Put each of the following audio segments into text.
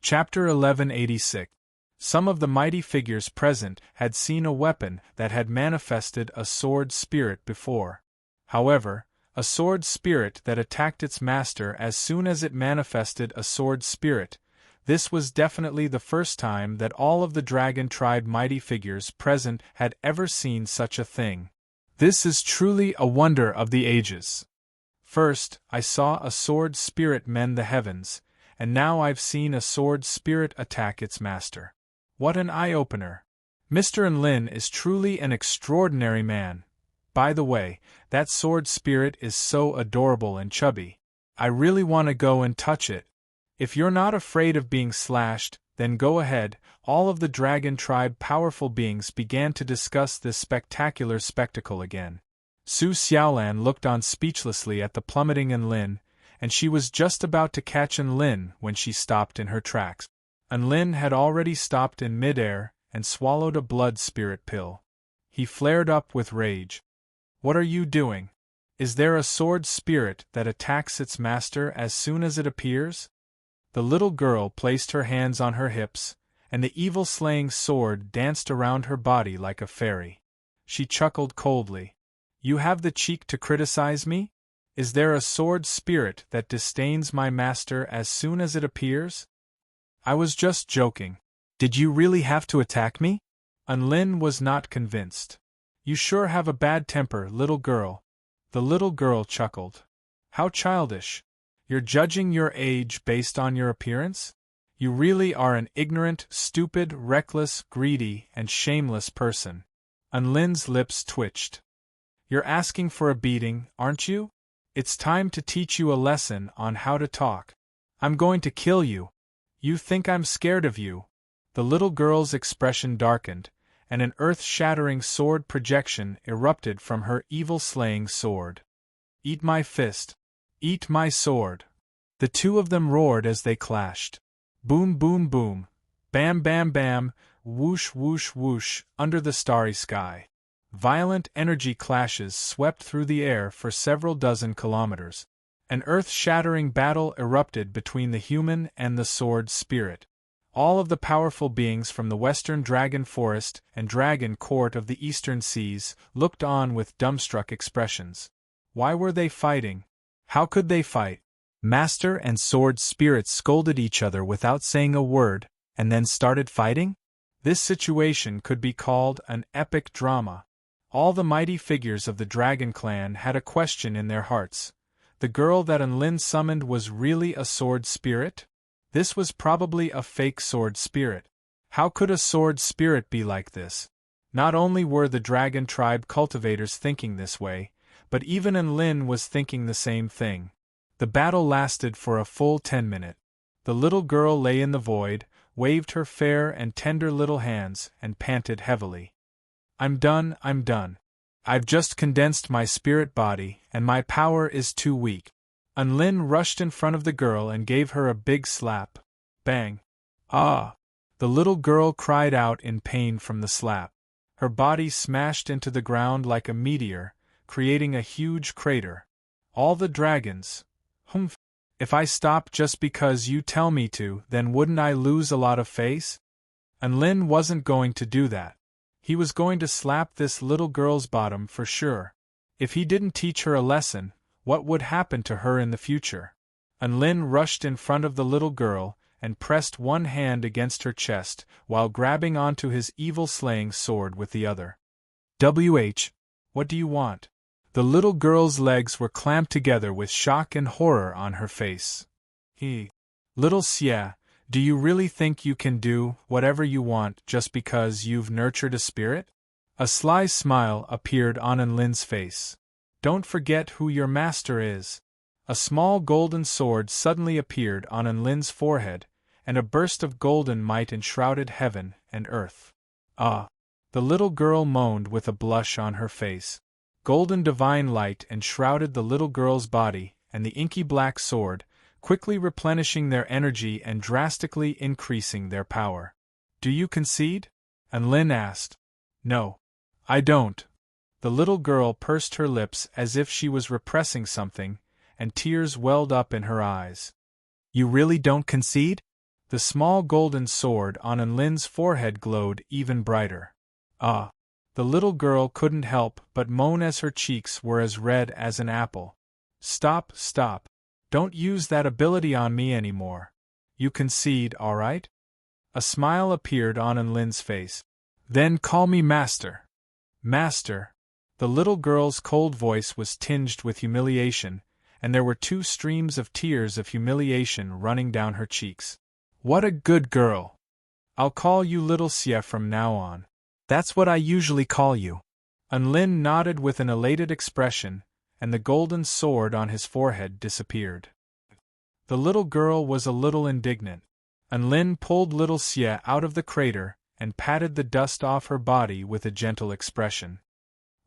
Chapter 1186. Some of the mighty figures present had seen a weapon that had manifested a sword spirit before. However, a sword spirit that attacked its master as soon as it manifested a sword spirit. This was definitely the first time that all of the dragon tribe mighty figures present had ever seen such a thing. This is truly a wonder of the ages. First, I saw a sword spirit mend the heavens, and now I've seen a sword spirit attack its master. What an eye-opener! Mr. Enlin is truly an extraordinary man. By the way, that sword spirit is so adorable and chubby. I really want to go and touch it. If you're not afraid of being slashed, then go ahead. All of the dragon tribe powerful beings began to discuss this spectacular spectacle again. Su Xiaolan looked on speechlessly at the plummeting Enlin, and she was just about to catch Enlin when she stopped in her tracks. Enlin had already stopped in midair and swallowed a blood spirit pill. He flared up with rage. What are you doing? Is there a sword spirit that attacks its master as soon as it appears? The little girl placed her hands on her hips, and the evil slaying sword danced around her body like a fairy. She chuckled coldly. You have the cheek to criticize me? Is there a sword spirit that disdains my master as soon as it appears? I was just joking. Did you really have to attack me? Enlin was not convinced. You sure have a bad temper, little girl. The little girl chuckled. How childish. You're judging your age based on your appearance? You really are an ignorant, stupid, reckless, greedy, and shameless person. Enlin's lips twitched. You're asking for a beating, aren't you? It's time to teach you a lesson on how to talk. I'm going to kill you. You think I'm scared of you? The little girl's expression darkened, and an earth-shattering sword projection erupted from her evil-slaying sword. Eat my fist. Eat my sword. The two of them roared as they clashed. Boom, boom, boom. Bam, bam, bam. Whoosh, whoosh, whoosh, under the starry sky. Violent energy clashes swept through the air for several dozen kilometers. An earth-shattering battle erupted between the human and the sword spirit. All of the powerful beings from the western dragon forest and dragon court of the eastern seas looked on with dumbstruck expressions. Why were they fighting? How could they fight? Master and sword spirits scolded each other without saying a word, and then started fighting? This situation could be called an epic drama. All the mighty figures of the dragon clan had a question in their hearts. The girl that Enlin summoned was really a sword spirit? This was probably a fake sword spirit. How could a sword spirit be like this? Not only were the dragon tribe cultivators thinking this way, but even Enlin was thinking the same thing. The battle lasted for a full 10 minutes. The little girl lay in the void, waved her fair and tender little hands, and panted heavily. I'm done, I'm done. I've just condensed my spirit body, and my power is too weak. Enlin rushed in front of the girl and gave her a big slap. Bang! Ah! The little girl cried out in pain from the slap. Her body smashed into the ground like a meteor, creating a huge crater. All the dragons. Humph! If I stop just because you tell me to, then wouldn't I lose a lot of face? Enlin wasn't going to do that. He was going to slap this little girl's bottom for sure. If he didn't teach her a lesson, what would happen to her in the future? Enlin rushed in front of the little girl and pressed one hand against her chest while grabbing onto his evil-slaying sword with the other. What do you want? The little girl's legs were clamped together with shock and horror on her face. Little Xia, do you really think you can do whatever you want just because you've nurtured a spirit? A sly smile appeared on Enlin's face. Don't forget who your master is. A small golden sword suddenly appeared on Enlin's forehead, and a burst of golden might enshrouded heaven and earth. Ah! The little girl moaned with a blush on her face. Golden divine light enshrouded the little girl's body and the inky black sword, quickly replenishing their energy and drastically increasing their power. Do you concede? Enlin asked. No. I don't. The little girl pursed her lips as if she was repressing something, and tears welled up in her eyes. You really don't concede? The small golden sword on Enlin's forehead glowed even brighter. Ah! The little girl couldn't help but moan as her cheeks were as red as an apple. Stop, stop. Don't use that ability on me anymore. You concede, all right? A smile appeared on Enlin's face. Then call me Master. Master. The little girl's cold voice was tinged with humiliation, and there were 2 streams of tears of humiliation running down her cheeks. What a good girl! I'll call you Little Xie from now on. That's what I usually call you. Enlin nodded with an elated expression, and the golden sword on his forehead disappeared. The little girl was a little indignant. Enlin pulled Little Xie out of the crater and patted the dust off her body with a gentle expression.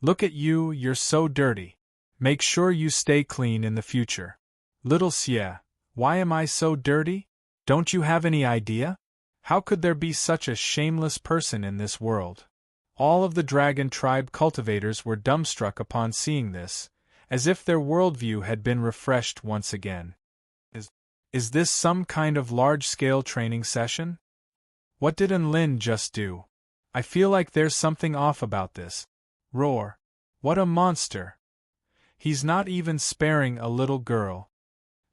Look at you, you're so dirty. Make sure you stay clean in the future. Little Xie, why am I so dirty? Don't you have any idea? How could there be such a shameless person in this world? All of the dragon tribe cultivators were dumbstruck upon seeing this, as if their worldview had been refreshed once again. Is this some kind of large-scale training session? What did Enlin just do? I feel like there's something off about this. Roar. What a monster! He's not even sparing a little girl.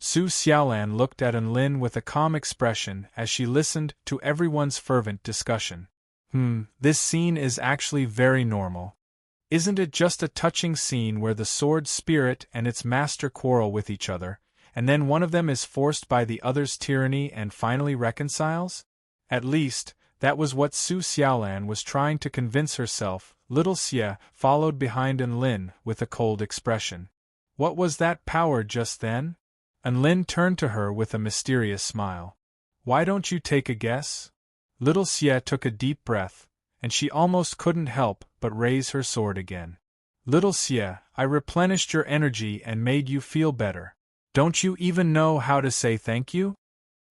Su Xiaolan looked at Enlin with a calm expression as she listened to everyone's fervent discussion. This scene is actually very normal. Isn't it just a touching scene where the sword spirit and its master quarrel with each other, and then one of them is forced by the other's tyranny and finally reconciles? At least, that was what Su Xiaolan was trying to convince herself. Little Xie followed behind Enlin with a cold expression. What was that power just then? Enlin turned to her with a mysterious smile. Why don't you take a guess? Little Xie took a deep breath, and she almost couldn't help but raise her sword again. Little Xie, I replenished your energy and made you feel better. Don't you even know how to say thank you?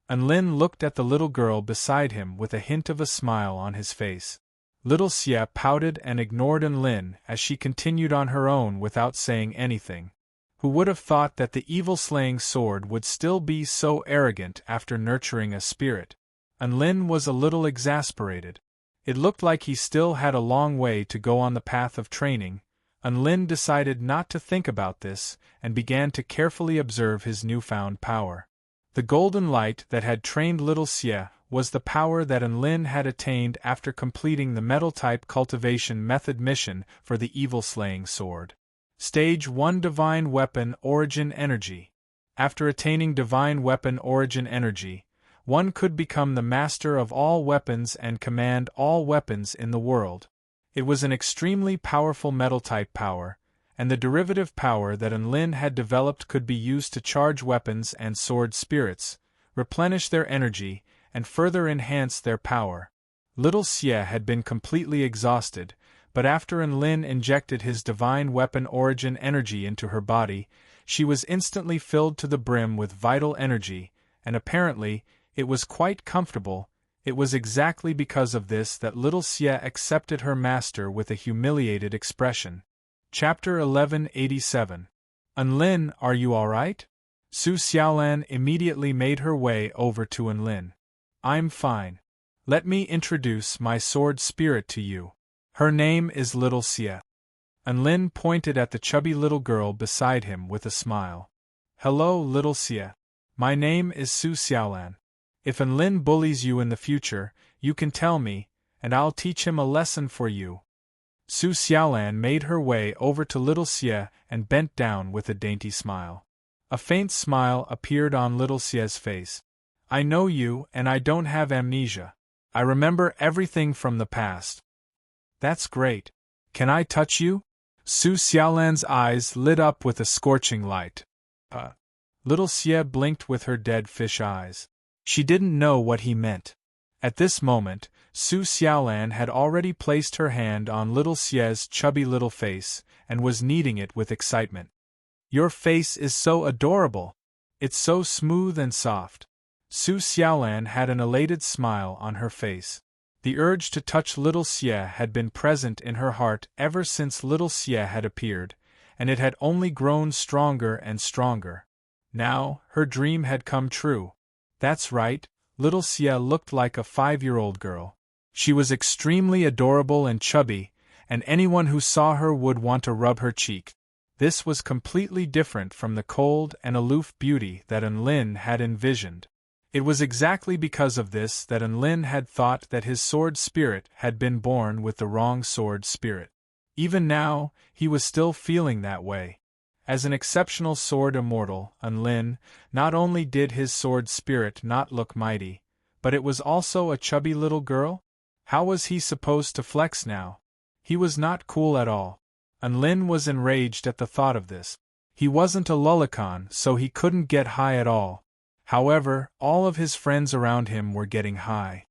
Enlin looked at the little girl beside him with a hint of a smile on his face. Little Xie pouted and ignored Enlin as she continued on her own without saying anything. Who would have thought that the evil-slaying sword would still be so arrogant after nurturing a spirit? Enlin was a little exasperated. It looked like he still had a long way to go on the path of training. Enlin decided not to think about this and began to carefully observe his newfound power. The golden light that had trained Little Xie was the power that Enlin had attained after completing the metal-type cultivation method mission for the evil-slaying sword. Stage 1 Divine Weapon Origin Energy. After attaining Divine Weapon Origin Energy, one could become the master of all weapons and command all weapons in the world. It was an extremely powerful metal-type power, and the derivative power that Enlin had developed could be used to charge weapons and sword spirits, replenish their energy, and further enhance their power. Little Xie had been completely exhausted, but after Enlin injected his divine weapon origin energy into her body, she was instantly filled to the brim with vital energy, and apparently, it was quite comfortable. It was exactly because of this that Little Xie accepted her master with a humiliated expression. Chapter 1187. Enlin, are you alright? Su Xiaolan immediately made her way over to Enlin. I'm fine. Let me introduce my sword spirit to you. Her name is Little Xie. Enlin pointed at the chubby little girl beside him with a smile. Hello, Little Xie. My name is Su Xiaolan. If Enlin bullies you in the future, you can tell me, and I'll teach him a lesson for you. Su Xiaolan made her way over to Little Xie and bent down with a dainty smile. A faint smile appeared on Little Xie's face. I know you, and I don't have amnesia. I remember everything from the past. That's great. Can I touch you? Su Xiaolan's eyes lit up with a scorching light. Little Xie blinked with her dead fish eyes. She didn't know what he meant. At this moment, Su Xiaolan had already placed her hand on Little Xie's chubby little face and was kneading it with excitement. Your face is so adorable. It's so smooth and soft. Su Xiaolan had an elated smile on her face. The urge to touch Little Xie had been present in her heart ever since Little Xie had appeared, and it had only grown stronger and stronger. Now, her dream had come true. That's right, Little Xie looked like a 5-year-old girl. She was extremely adorable and chubby, and anyone who saw her would want to rub her cheek. This was completely different from the cold and aloof beauty that Enlin had envisioned. It was exactly because of this that Enlin had thought that his sword spirit had been born with the wrong sword spirit. Even now, he was still feeling that way. As an exceptional sword immortal, Enlin, not only did his sword spirit not look mighty, but it was also a chubby little girl? How was he supposed to flex now? He was not cool at all. Enlin was enraged at the thought of this. He wasn't a Lullicon, so he couldn't get high at all. However, all of his friends around him were getting high.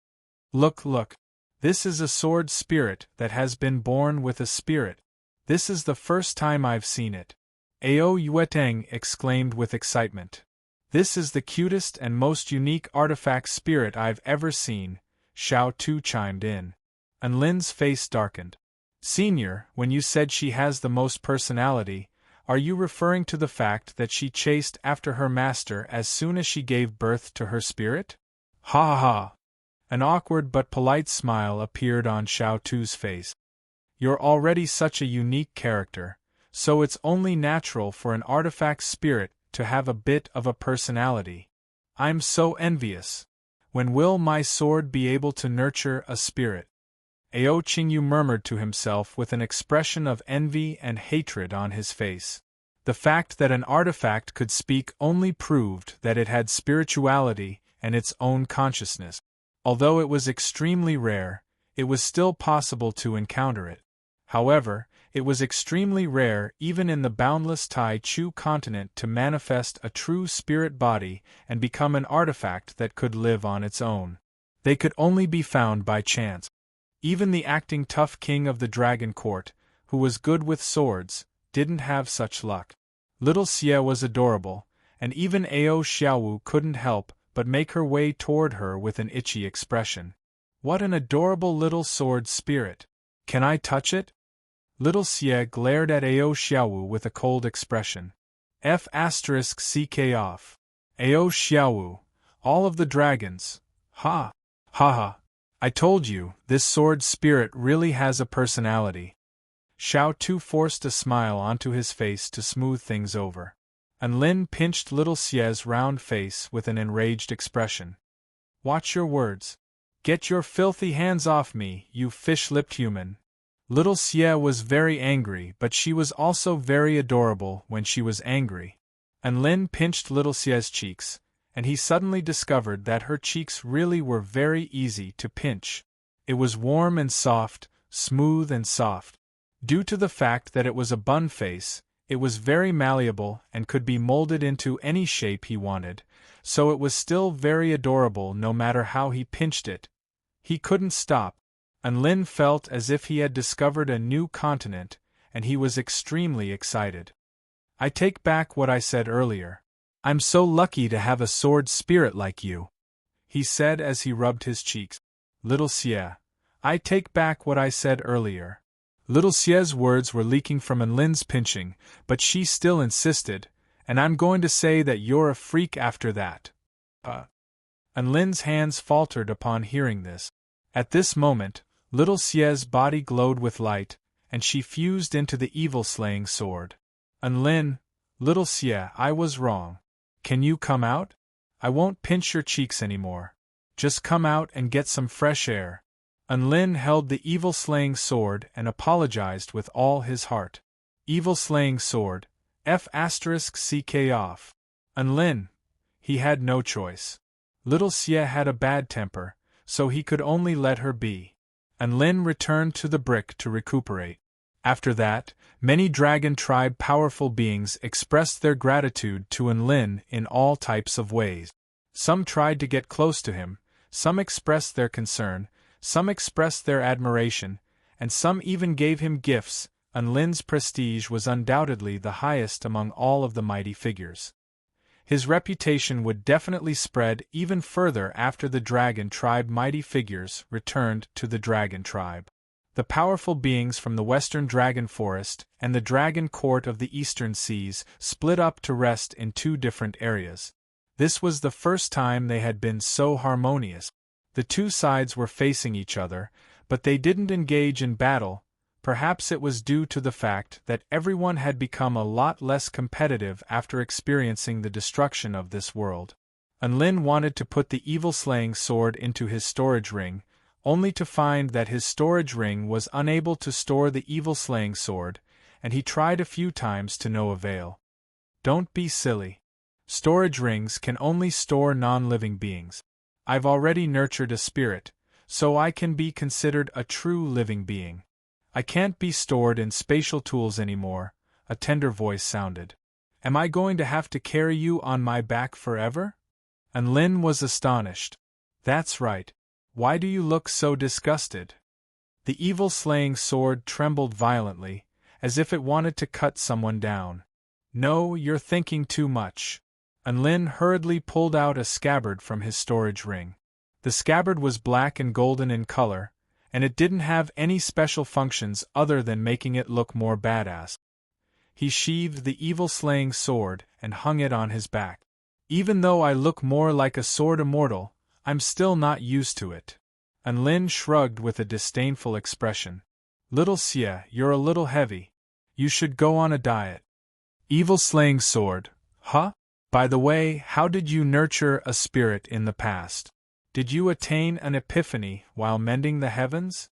Look, look. This is a sword spirit that has been born with a spirit. This is the first time I've seen it. Ao Yueteng exclaimed with excitement. This is the cutest and most unique artifact spirit I've ever seen, Xiao Tu chimed in. Enlin's face darkened. Senior, when you said she has the most personality, are you referring to the fact that she chased after her master as soon as she gave birth to her spirit? Ha ha ha! An awkward but polite smile appeared on Xiao Tu's face. You're already such a unique character, so it's only natural for an artifact spirit to have a bit of a personality. I'm so envious. When will my sword be able to nurture a spirit? Ao Qingyu murmured to himself with an expression of envy and hatred on his face. The fact that an artifact could speak only proved that it had spirituality and its own consciousness. Although it was extremely rare, it was still possible to encounter it. However, it was extremely rare even in the boundless Tai Chu continent to manifest a true spirit body and become an artifact that could live on its own. They could only be found by chance. Even the acting tough king of the Dragon Court, who was good with swords, didn't have such luck. Little Xie was adorable, and even Ao Xiaowu couldn't help but make her way toward her with an itchy expression. What an adorable little sword spirit! Can I touch it? Little Xie glared at Ao Xiaowu with a cold expression. F***ck off. Ao Xiaowu, all of the dragons. Ha! Ha ha! I told you, this sword spirit really has a personality. Xiao Tu forced a smile onto his face to smooth things over. Enlin pinched Little Xie's round face with an enraged expression. Watch your words. Get your filthy hands off me, you fish-lipped human. Little Xie was very angry, but she was also very adorable when she was angry. Enlin pinched Little Xie's cheeks, and he suddenly discovered that her cheeks really were very easy to pinch. It was warm and soft, smooth and soft. Due to the fact that it was a bun face, it was very malleable and could be molded into any shape he wanted, so it was still very adorable no matter how he pinched it. He couldn't stop. Enlin felt as if he had discovered a new continent, and he was extremely excited. I take back what I said earlier. I'm so lucky to have a sword spirit like you, he said as he rubbed his cheeks. Little Xie, I take back what I said earlier. Little Xie's words were leaking from Enlin's pinching, but she still insisted, and I'm going to say that you're a freak after that. Enlin's hands faltered upon hearing this. At this moment, Little Xie's body glowed with light, and she fused into the evil-slaying sword. Enlin, Little Xie, I was wrong. Can you come out? I won't pinch your cheeks anymore. Just come out and get some fresh air. Enlin held the evil-slaying sword and apologized with all his heart. Evil-slaying sword, F***ck off. Enlin. He had no choice. Little Xie had a bad temper, so he could only let her be. Enlin returned to the brick to recuperate. After that, many Dragon Tribe powerful beings expressed their gratitude to Enlin in all types of ways. Some tried to get close to him, some expressed their concern, some expressed their admiration, and some even gave him gifts. Enlin's prestige was undoubtedly the highest among all of the mighty figures. His reputation would definitely spread even further after the Dragon Tribe mighty figures returned to the Dragon Tribe. The powerful beings from the Western Dragon Forest and the Dragon Court of the Eastern Seas split up to rest in two different areas. This was the first time they had been so harmonious. The two sides were facing each other, but they didn't engage in battle. Perhaps it was due to the fact that everyone had become a lot less competitive after experiencing the destruction of this world. Unlin wanted to put the evil-slaying sword into his storage ring, only to find that his storage ring was unable to store the evil-slaying sword, and he tried a few times to no avail. Don't be silly. Storage rings can only store non-living beings. I've already nurtured a spirit, so I can be considered a true living being. I can't be stored in spatial tools anymore, a tender voice sounded. Am I going to have to carry you on my back forever? Unlin was astonished. That's right. Why do you look so disgusted? The evil-slaying sword trembled violently, as if it wanted to cut someone down. No, you're thinking too much. Unlin hurriedly pulled out a scabbard from his storage ring. The scabbard was black and golden in color, and it didn't have any special functions other than making it look more badass. He sheathed the evil-slaying sword and hung it on his back. Even though I look more like a sword immortal, I'm still not used to it. Unlin shrugged with a disdainful expression. Little Xie, you're a little heavy. You should go on a diet. Evil-slaying sword, huh? By the way, how did you nurture a spirit in the past? Did you attain an epiphany while mending the heavens?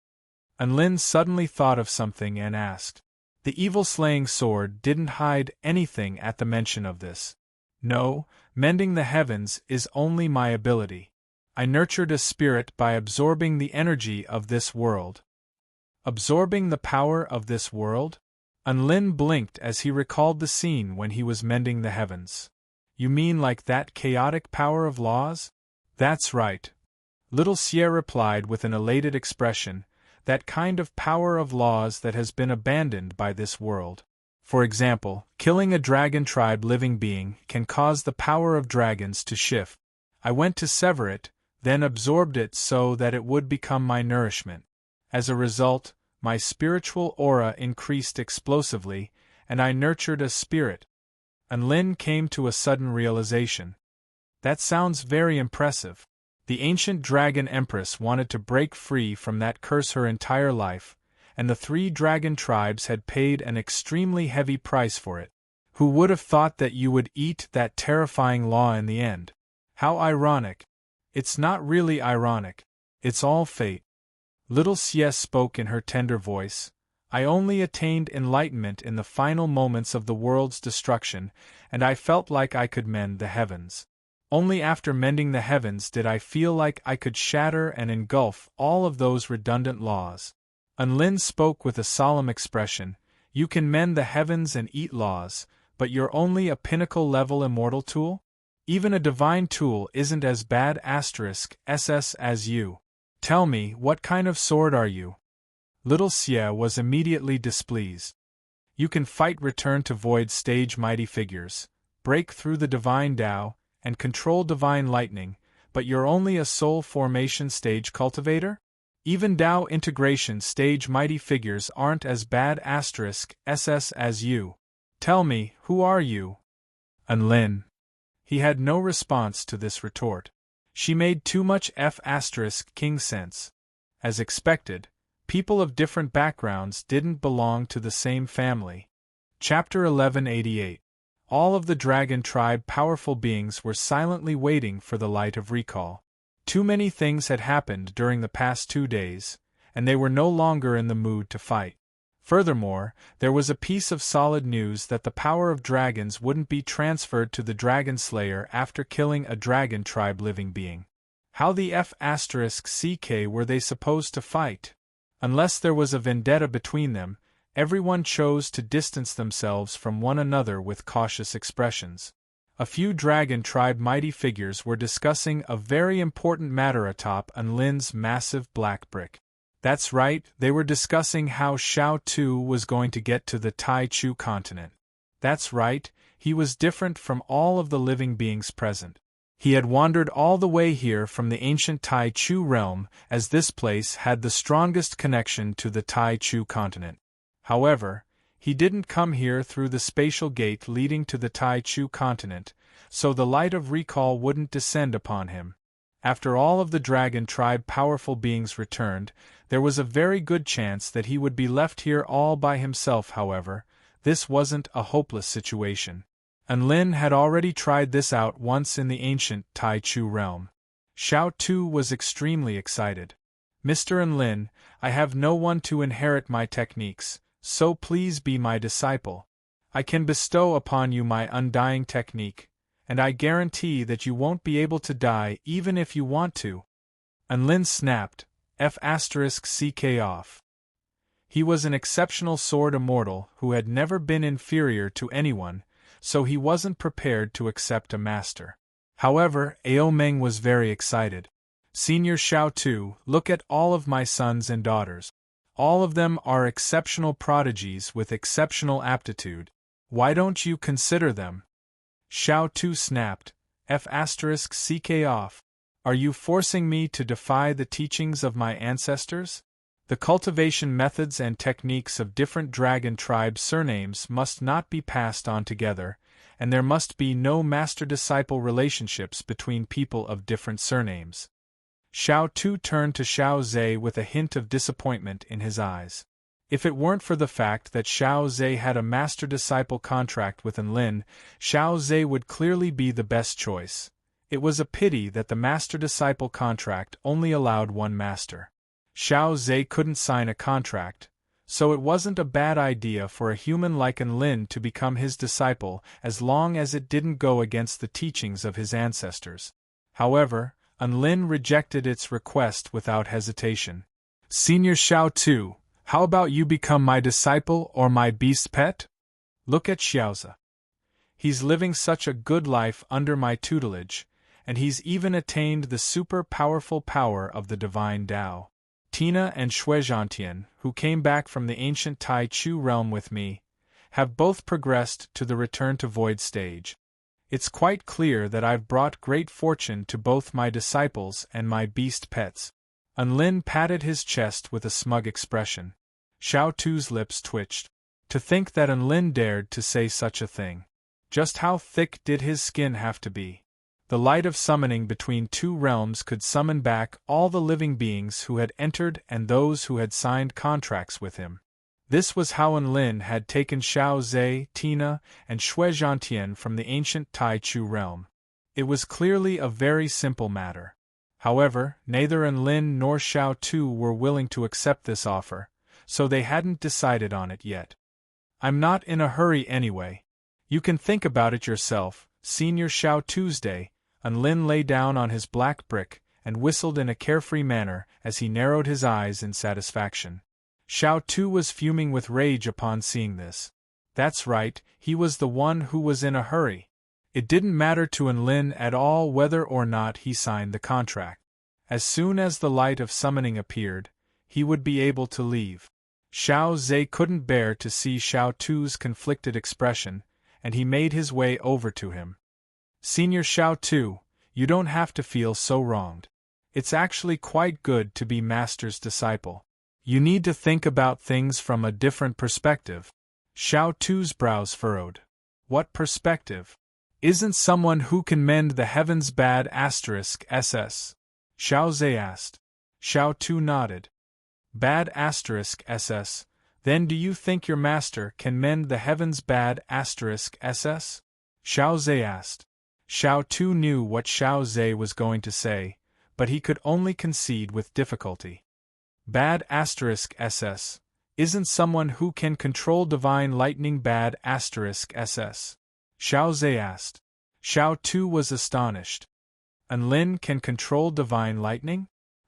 Unlin suddenly thought of something and asked. The evil-slaying sword didn't hide anything at the mention of this. No, mending the heavens is only my ability. I nurtured a spirit by absorbing the energy of this world. Absorbing the power of this world? Unlin blinked as he recalled the scene when he was mending the heavens. You mean like that chaotic power of laws? That's right. Little Xie replied with an elated expression, that kind of power of laws that has been abandoned by this world. For example, killing a dragon tribe living being can cause the power of dragons to shift. I went to sever it, then absorbed it so that it would become my nourishment. As a result, my spiritual aura increased explosively, and I nurtured a spirit. Unlin came to a sudden realization. That sounds very impressive. The ancient dragon empress wanted to break free from that curse her entire life, and the 3 dragon tribes had paid an extremely heavy price for it. Who would have thought that you would eat that terrifying law in the end? How ironic. It's not really ironic. It's all fate. Little Xie spoke in her tender voice. I only attained enlightenment in the final moments of the world's destruction, and I felt like I could mend the heavens. Only after mending the heavens did I feel like I could shatter and engulf all of those redundant laws. Unlin spoke with a solemn expression. You can mend the heavens and eat laws, but you're only a pinnacle-level immortal tool? Even a divine tool isn't as bad *SS as you. Tell me, what kind of sword are you? Little Xie was immediately displeased. You can fight return to void stage mighty figures, break through the divine Tao, and control divine lightning, but you're only a soul formation stage cultivator? Even Tao integration stage mighty figures aren't as bad *SS as you. Tell me, who are you? Unlin. He had no response to this retort. She made too much F***king sense. As expected, people of different backgrounds didn't belong to the same family. Chapter 1188. All of the dragon tribe powerful beings were silently waiting for the light of recall. Too many things had happened during the past 2 days, and they were no longer in the mood to fight. Furthermore, there was a piece of solid news that the power of dragons wouldn't be transferred to the Dragon Slayer after killing a dragon tribe living being. How the F***ck were they supposed to fight? Unless there was a vendetta between them, everyone chose to distance themselves from one another with cautious expressions. A few dragon tribe mighty figures were discussing a very important matter atop Unlin's massive black brick. That's right, they were discussing how Xiao Tu was going to get to the Tai Chu continent. That's right, he was different from all of the living beings present. He had wandered all the way here from the ancient Tai Chu realm, as this place had the strongest connection to the Tai Chu continent. However, he didn't come here through the spatial gate leading to the Tai Chu continent, so the light of recall wouldn't descend upon him. After all of the dragon tribe powerful beings returned, there was a very good chance that he would be left here all by himself. However, this wasn't a hopeless situation. Enlin had already tried this out once in the ancient Tai Chu realm. Xiao Tu was extremely excited. Mr. Enlin, I have no one to inherit my techniques, so please be my disciple. I can bestow upon you my undying technique, and I guarantee that you won't be able to die even if you want to. Enlin snapped, F***ck off. He was an exceptional sword immortal who had never been inferior to anyone, so he wasn't prepared to accept a master. However, Ao Meng was very excited. Senior Xiao Tu, look at all of my sons and daughters. All of them are exceptional prodigies with exceptional aptitude. Why don't you consider them? Xiao Tu snapped, F***ck off. Are you forcing me to defy the teachings of my ancestors? The cultivation methods and techniques of different dragon tribe surnames must not be passed on together, and there must be no master-disciple relationships between people of different surnames. Xiao Tu turned to Xiao Zhe with a hint of disappointment in his eyes. If it weren't for the fact that Xiao Zhe had a master-disciple contract with Enlin, Xiao Zhe would clearly be the best choice. It was a pity that the master-disciple contract only allowed one master. Xiao Zhe couldn't sign a contract, so it wasn't a bad idea for a human like Enlin to become his disciple as long as it didn't go against the teachings of his ancestors. However, Enlin rejected its request without hesitation. Senior Xiao Tu, how about you become my disciple or my beast pet? Look at Xiaozi. He's living such a good life under my tutelage, and he's even attained the super-powerful power of the divine Tao. Tina and Shuizhantian, who came back from the ancient Tai Chu realm with me, have both progressed to the return to void stage. It's quite clear that I've brought great fortune to both my disciples and my beast pets. Enlin patted his chest with a smug expression. Xiao Tu's lips twitched. To think that Enlin dared to say such a thing. Just how thick did his skin have to be? The light of summoning between two realms could summon back all the living beings who had entered and those who had signed contracts with him. This was how Enlin had taken Xiao Zhe, Tina, and Shuizhantian from the ancient Tai Chu realm. It was clearly a very simple matter. However, neither Enlin nor Xiao Tu were willing to accept this offer, so they hadn't decided on it yet. I'm not in a hurry anyway. You can think about it yourself, Senior Xiao Tuesday. Enlin lay down on his black brick and whistled in a carefree manner as he narrowed his eyes in satisfaction. Xiao Tu was fuming with rage upon seeing this. That's right, he was the one who was in a hurry. It didn't matter to Enlin at all whether or not he signed the contract. As soon as the light of summoning appeared, he would be able to leave. Xiao Zhe couldn't bear to see Xiao Tu's conflicted expression, and he made his way over to him. Senior Xiao Tu, you don't have to feel so wronged. It's actually quite good to be Master's disciple. You need to think about things from a different perspective. Xiao Tu's brows furrowed. What perspective? Isn't someone who can mend the heavens bad *SS? Xiao Zhe asked. Xiao Tu nodded. Bad *SS, then do you think your master can mend the heavens bad *SS? Xiao Zhe asked. Xiao Tu knew what Xiao Zhe was going to say, but he could only concede with difficulty. Bad *SS, isn't someone who can control divine lightning bad *SS? Xiao Zhe asked. Xiao Tu was astonished. Enlin can control divine lightning?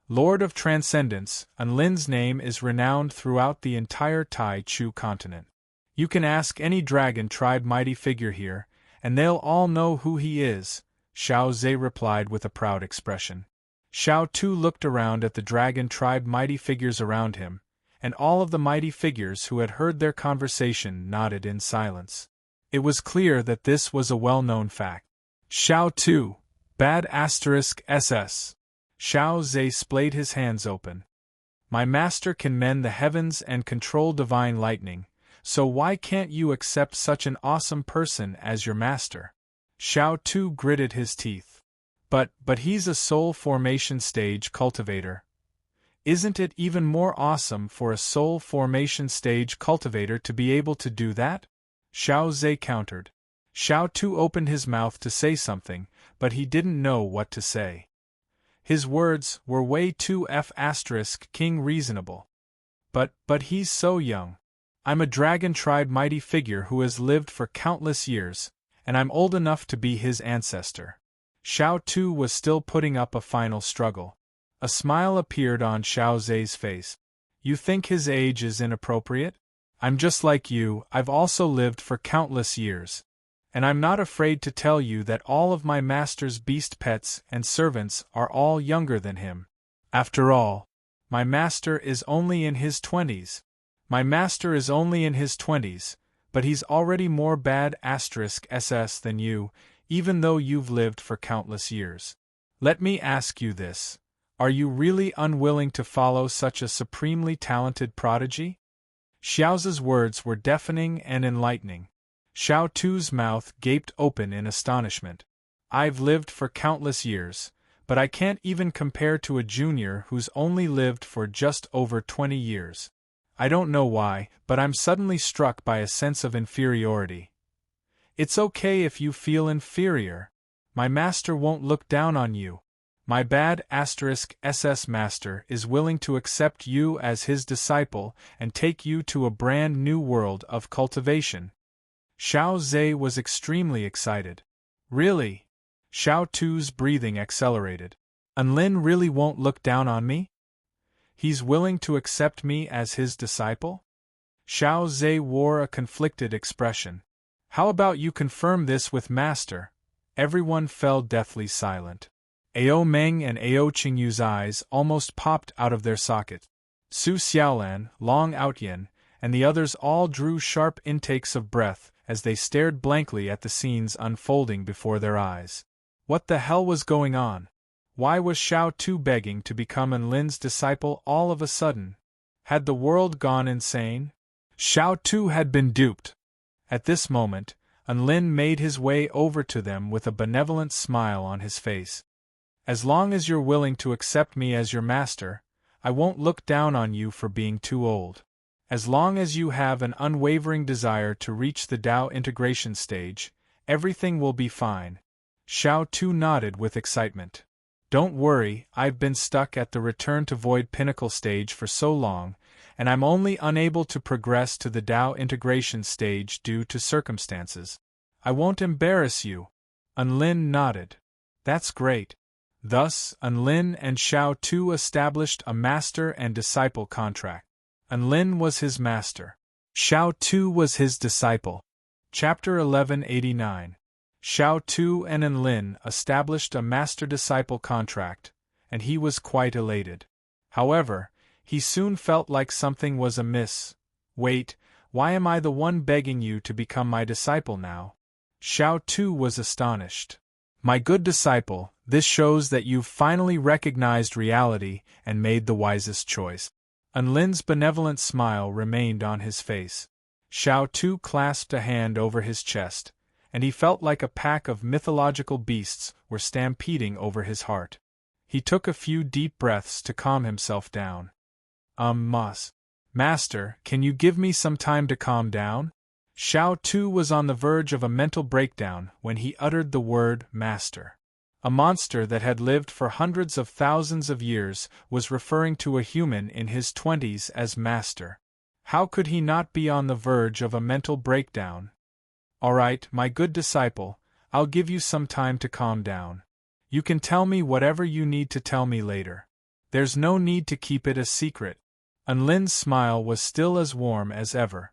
Lord of Transcendence, Enlin's name is renowned throughout the entire Tai Chu continent. You can ask any dragon tribe mighty figure here, and they'll all know who he is, Xiao Zhe replied with a proud expression. Xiao Tu looked around at the dragon tribe mighty figures around him, and all of the mighty figures who had heard their conversation nodded in silence. It was clear that this was a well-known fact. Xiao Tu, bad *SS. Xiao Zhe splayed his hands open. My master can mend the heavens and control divine lightning, so why can't you accept such an awesome person as your master? Xiao Tu gritted his teeth. But he's a soul formation stage cultivator. Isn't it even more awesome for a soul formation stage cultivator to be able to do that? Xiao Zhe countered. Xiao Tu opened his mouth to say something, but he didn't know what to say. His words were way too King reasonable. But he's so young. I'm a dragon tribe mighty figure who has lived for countless years, and I'm old enough to be his ancestor. Xiao Tu was still putting up a final struggle. A smile appeared on Xiao Zhe's face. You think his age is inappropriate? I'm just like you, I've also lived for countless years. And I'm not afraid to tell you that all of my master's beast pets and servants are all younger than him. After all, my master is only in his 20s. My master is only in his 20s, but he's already more bad *SS than you, even though you've lived for countless years. Let me ask you this. Are you really unwilling to follow such a supremely talented prodigy? Xiao's words were deafening and enlightening. Xiao Tu's mouth gaped open in astonishment. I've lived for countless years, but I can't even compare to a junior who's only lived for just over 20 years. I don't know why, but I'm suddenly struck by a sense of inferiority. It's okay if you feel inferior. My master won't look down on you. My bad *SS master is willing to accept you as his disciple and take you to a brand new world of cultivation. Xiao Zhe was extremely excited. Really? Xiao Tu's breathing accelerated. Enlin really won't look down on me? He's willing to accept me as his disciple? Xiao Zhe wore a conflicted expression. How about you confirm this with master? Everyone fell deathly silent. Ao Meng and Ao Qingyu's eyes almost popped out of their sockets. Su Xiaolan, Long Outyan, and the others all drew sharp intakes of breath as they stared blankly at the scenes unfolding before their eyes. What the hell was going on? Why was Xiao Tu begging to become Enlin's disciple all of a sudden? Had the world gone insane? Xiao Tu had been duped. At this moment, Enlin made his way over to them with a benevolent smile on his face. As long as you're willing to accept me as your master, I won't look down on you for being too old. As long as you have an unwavering desire to reach the Dao integration stage, everything will be fine. Xiao Tu nodded with excitement. Don't worry, I've been stuck at the Return to Void Pinnacle stage for so long, and I'm only unable to progress to the Dao integration stage due to circumstances. I won't embarrass you. Enlin nodded. That's great. Thus, Enlin and Xiao Tu established a master and disciple contract. Enlin was his master. Xiao Tu was his disciple. Chapter 1189. Xiao Tu and Enlin established a master-disciple contract, and he was quite elated. However, he soon felt like something was amiss. Wait, why am I the one begging you to become my disciple now? Xiao Tu was astonished. My good disciple, this shows that you've finally recognized reality and made the wisest choice. Enlin's benevolent smile remained on his face. Xiao Tu clasped a hand over his chest, and he felt like a pack of mythological beasts were stampeding over his heart. He took a few deep breaths to calm himself down. Master, can you give me some time to calm down? Xiao Tu was on the verge of a mental breakdown when he uttered the word master. A monster that had lived for hundreds of thousands of years was referring to a human in his 20s as master. How could he not be on the verge of a mental breakdown? All right, my good disciple, I'll give you some time to calm down. You can tell me whatever you need to tell me later. There's no need to keep it a secret. Enlin's smile was still as warm as ever.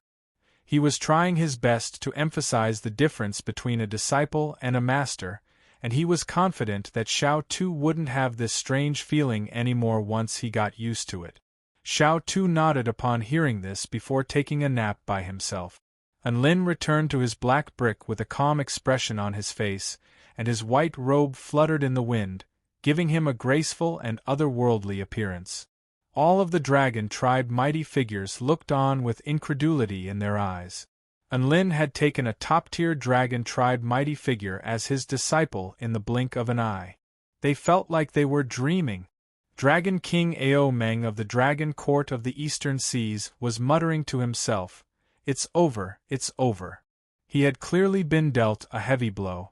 He was trying his best to emphasize the difference between a disciple and a master, and he was confident that Xiao Tu wouldn't have this strange feeling anymore once he got used to it. Xiao Tu nodded upon hearing this before taking a nap by himself. Enlin returned to his black brick with a calm expression on his face, and his white robe fluttered in the wind, giving him a graceful and otherworldly appearance. All of the dragon tribe mighty figures looked on with incredulity in their eyes. Enlin had taken a top-tier dragon-tried mighty figure as his disciple in the blink of an eye. They felt like they were dreaming. Dragon King Ao Meng of the Dragon Court of the Eastern Seas was muttering to himself, "It's over, it's over." He had clearly been dealt a heavy blow.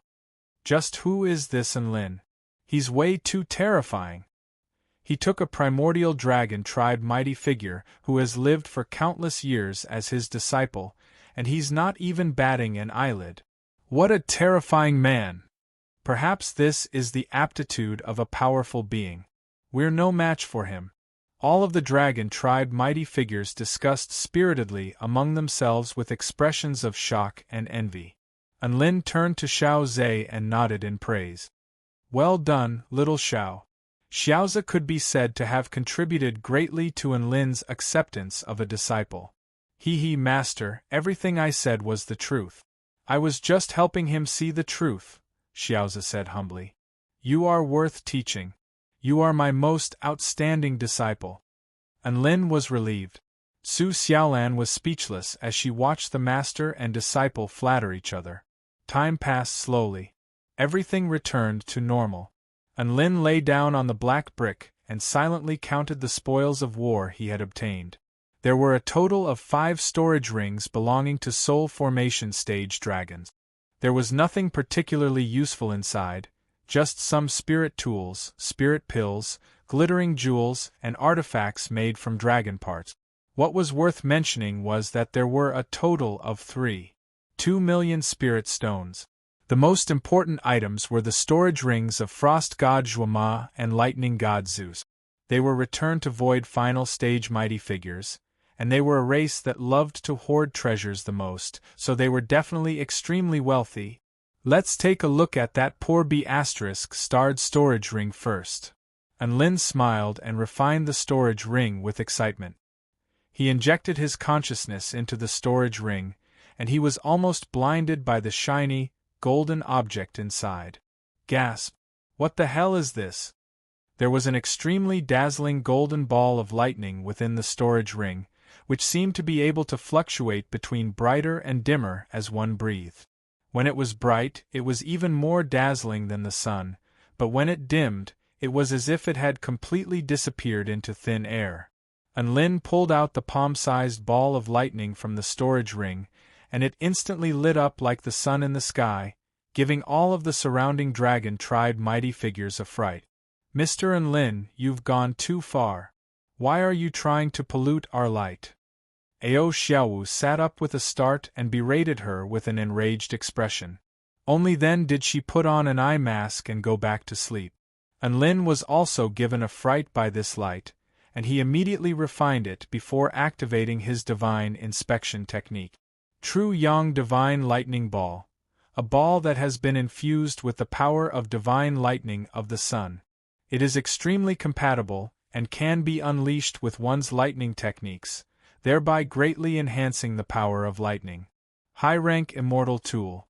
Just who is this Enlin? He's way too terrifying. He took a primordial dragon-tried mighty figure who has lived for countless years as his disciple, and he's not even batting an eyelid. What a terrifying man! Perhaps this is the aptitude of a powerful being. We're no match for him. All of the dragon-tried mighty figures discussed spiritedly among themselves with expressions of shock and envy. Enlin turned to Xiao Zhe and nodded in praise. Well done, little Xiao. Xiaozi could be said to have contributed greatly to Enlin's acceptance of a disciple. He, master, everything I said was the truth. I was just helping him see the truth, Xiaozi said humbly. You are worth teaching. You are my most outstanding disciple. Enlin was relieved. Su Xiaolan was speechless as she watched the master and disciple flatter each other. Time passed slowly. Everything returned to normal. Enlin lay down on the black brick and silently counted the spoils of war he had obtained. There were a total of 5 storage rings belonging to soul formation stage dragons. There was nothing particularly useful inside, just some spirit tools, spirit pills, glittering jewels, and artifacts made from dragon parts. What was worth mentioning was that there were a total of 2 million spirit stones. The most important items were the storage rings of Frost God Zhuama and Lightning God Zeus. They were returned to Void Final Stage mighty figures, and they were a race that loved to hoard treasures the most, so they were definitely extremely wealthy. Let's take a look at that poor B***starred storage ring first. Enlin smiled and refined the storage ring with excitement. He injected his consciousness into the storage ring, and he was almost blinded by the shiny, golden object inside. Gasp! What the hell is this? There was an extremely dazzling golden ball of lightning within the storage ring, which seemed to be able to fluctuate between brighter and dimmer as one breathed. When it was bright, it was even more dazzling than the sun, but when it dimmed, it was as if it had completely disappeared into thin air. Enlin pulled out the palm-sized ball of lightning from the storage ring, and it instantly lit up like the sun in the sky, giving all of the surrounding dragon-tried mighty figures a fright. Mr. Enlin, you've gone too far. Why are you trying to pollute our light? Ao Xiaowu sat up with a start and berated her with an enraged expression. Only then did she put on an eye mask and go back to sleep. Enlin was also given a fright by this light, and he immediately refined it before activating his divine inspection technique. True Yang Divine Lightning Ball, a ball that has been infused with the power of divine lightning of the sun. It is extremely compatible and can be unleashed with one's lightning techniques, thereby greatly enhancing the power of lightning. High-rank immortal tool.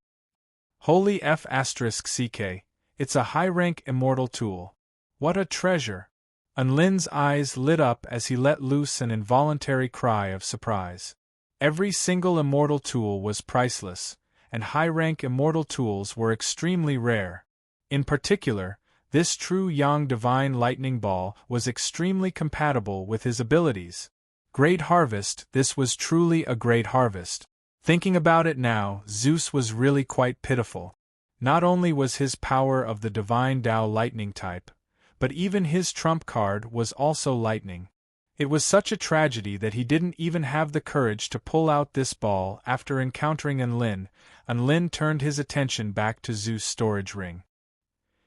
Holy F***CK, it's a high-rank immortal tool. What a treasure! Enlin's eyes lit up as he let loose an involuntary cry of surprise. Every single immortal tool was priceless, and high-rank immortal tools were extremely rare. In particular, this true Yang Divine Lightning Ball was extremely compatible with his abilities. Great harvest, this was truly a great harvest. Thinking about it now, Zeus was really quite pitiful. Not only was his power of the divine Tao lightning type, but even his trump card was also lightning. It was such a tragedy that he didn't even have the courage to pull out this ball after encountering Enlin. Enlin turned his attention back to Zeus' storage ring.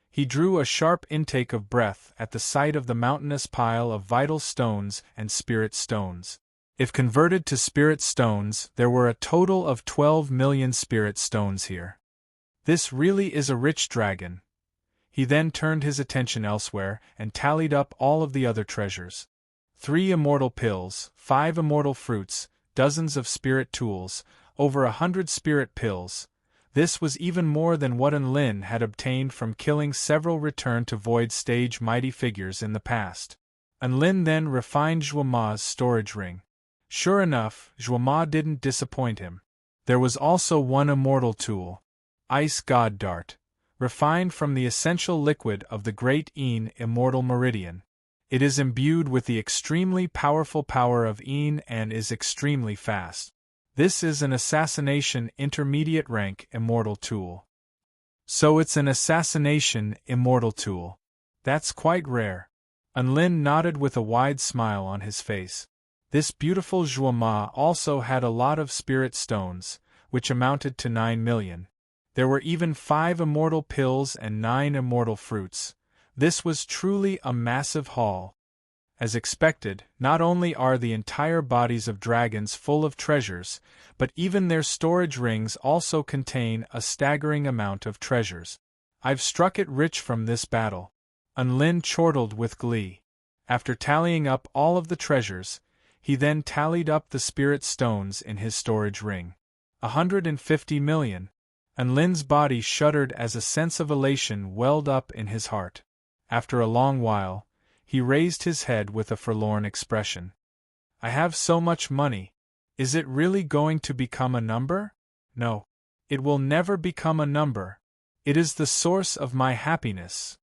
He drew a sharp intake of breath at the sight of the mountainous pile of vital stones and spirit stones. If converted to spirit stones, there were a total of 12 million spirit stones here. This really is a rich dragon. He then turned his attention elsewhere and tallied up all of the other treasures. 3 immortal pills, 5 immortal fruits, dozens of spirit tools, over 100 spirit pills. This was even more than what Enlin had obtained from killing several Return to Void stage mighty figures in the past. Enlin then refined Zhuama's storage ring. Sure enough, Zhuama didn't disappoint him. There was also one immortal tool, Ice God Dart, refined from the essential liquid of the great immortal meridian. It is imbued with the extremely powerful power of and is extremely fast. This is an assassination intermediate rank immortal tool. So it's an assassination immortal tool. That's quite rare. Unlin nodded with a wide smile on his face. This beautiful Zhuama also had a lot of spirit stones, which amounted to 9 million. There were even 5 immortal pills and 9 immortal fruits. This was truly a massive haul. As expected, not only are the entire bodies of dragons full of treasures, but even their storage rings also contain a staggering amount of treasures. I've struck it rich from this battle. Unlin chortled with glee. After tallying up all of the treasures, he then tallied up the spirit stones in his storage ring. 150 million. Unlin's body shuddered as a sense of elation welled up in his heart. After a long while, he raised his head with a forlorn expression. I have so much money. Is it really going to become a number? No. It will never become a number. It is the source of my happiness.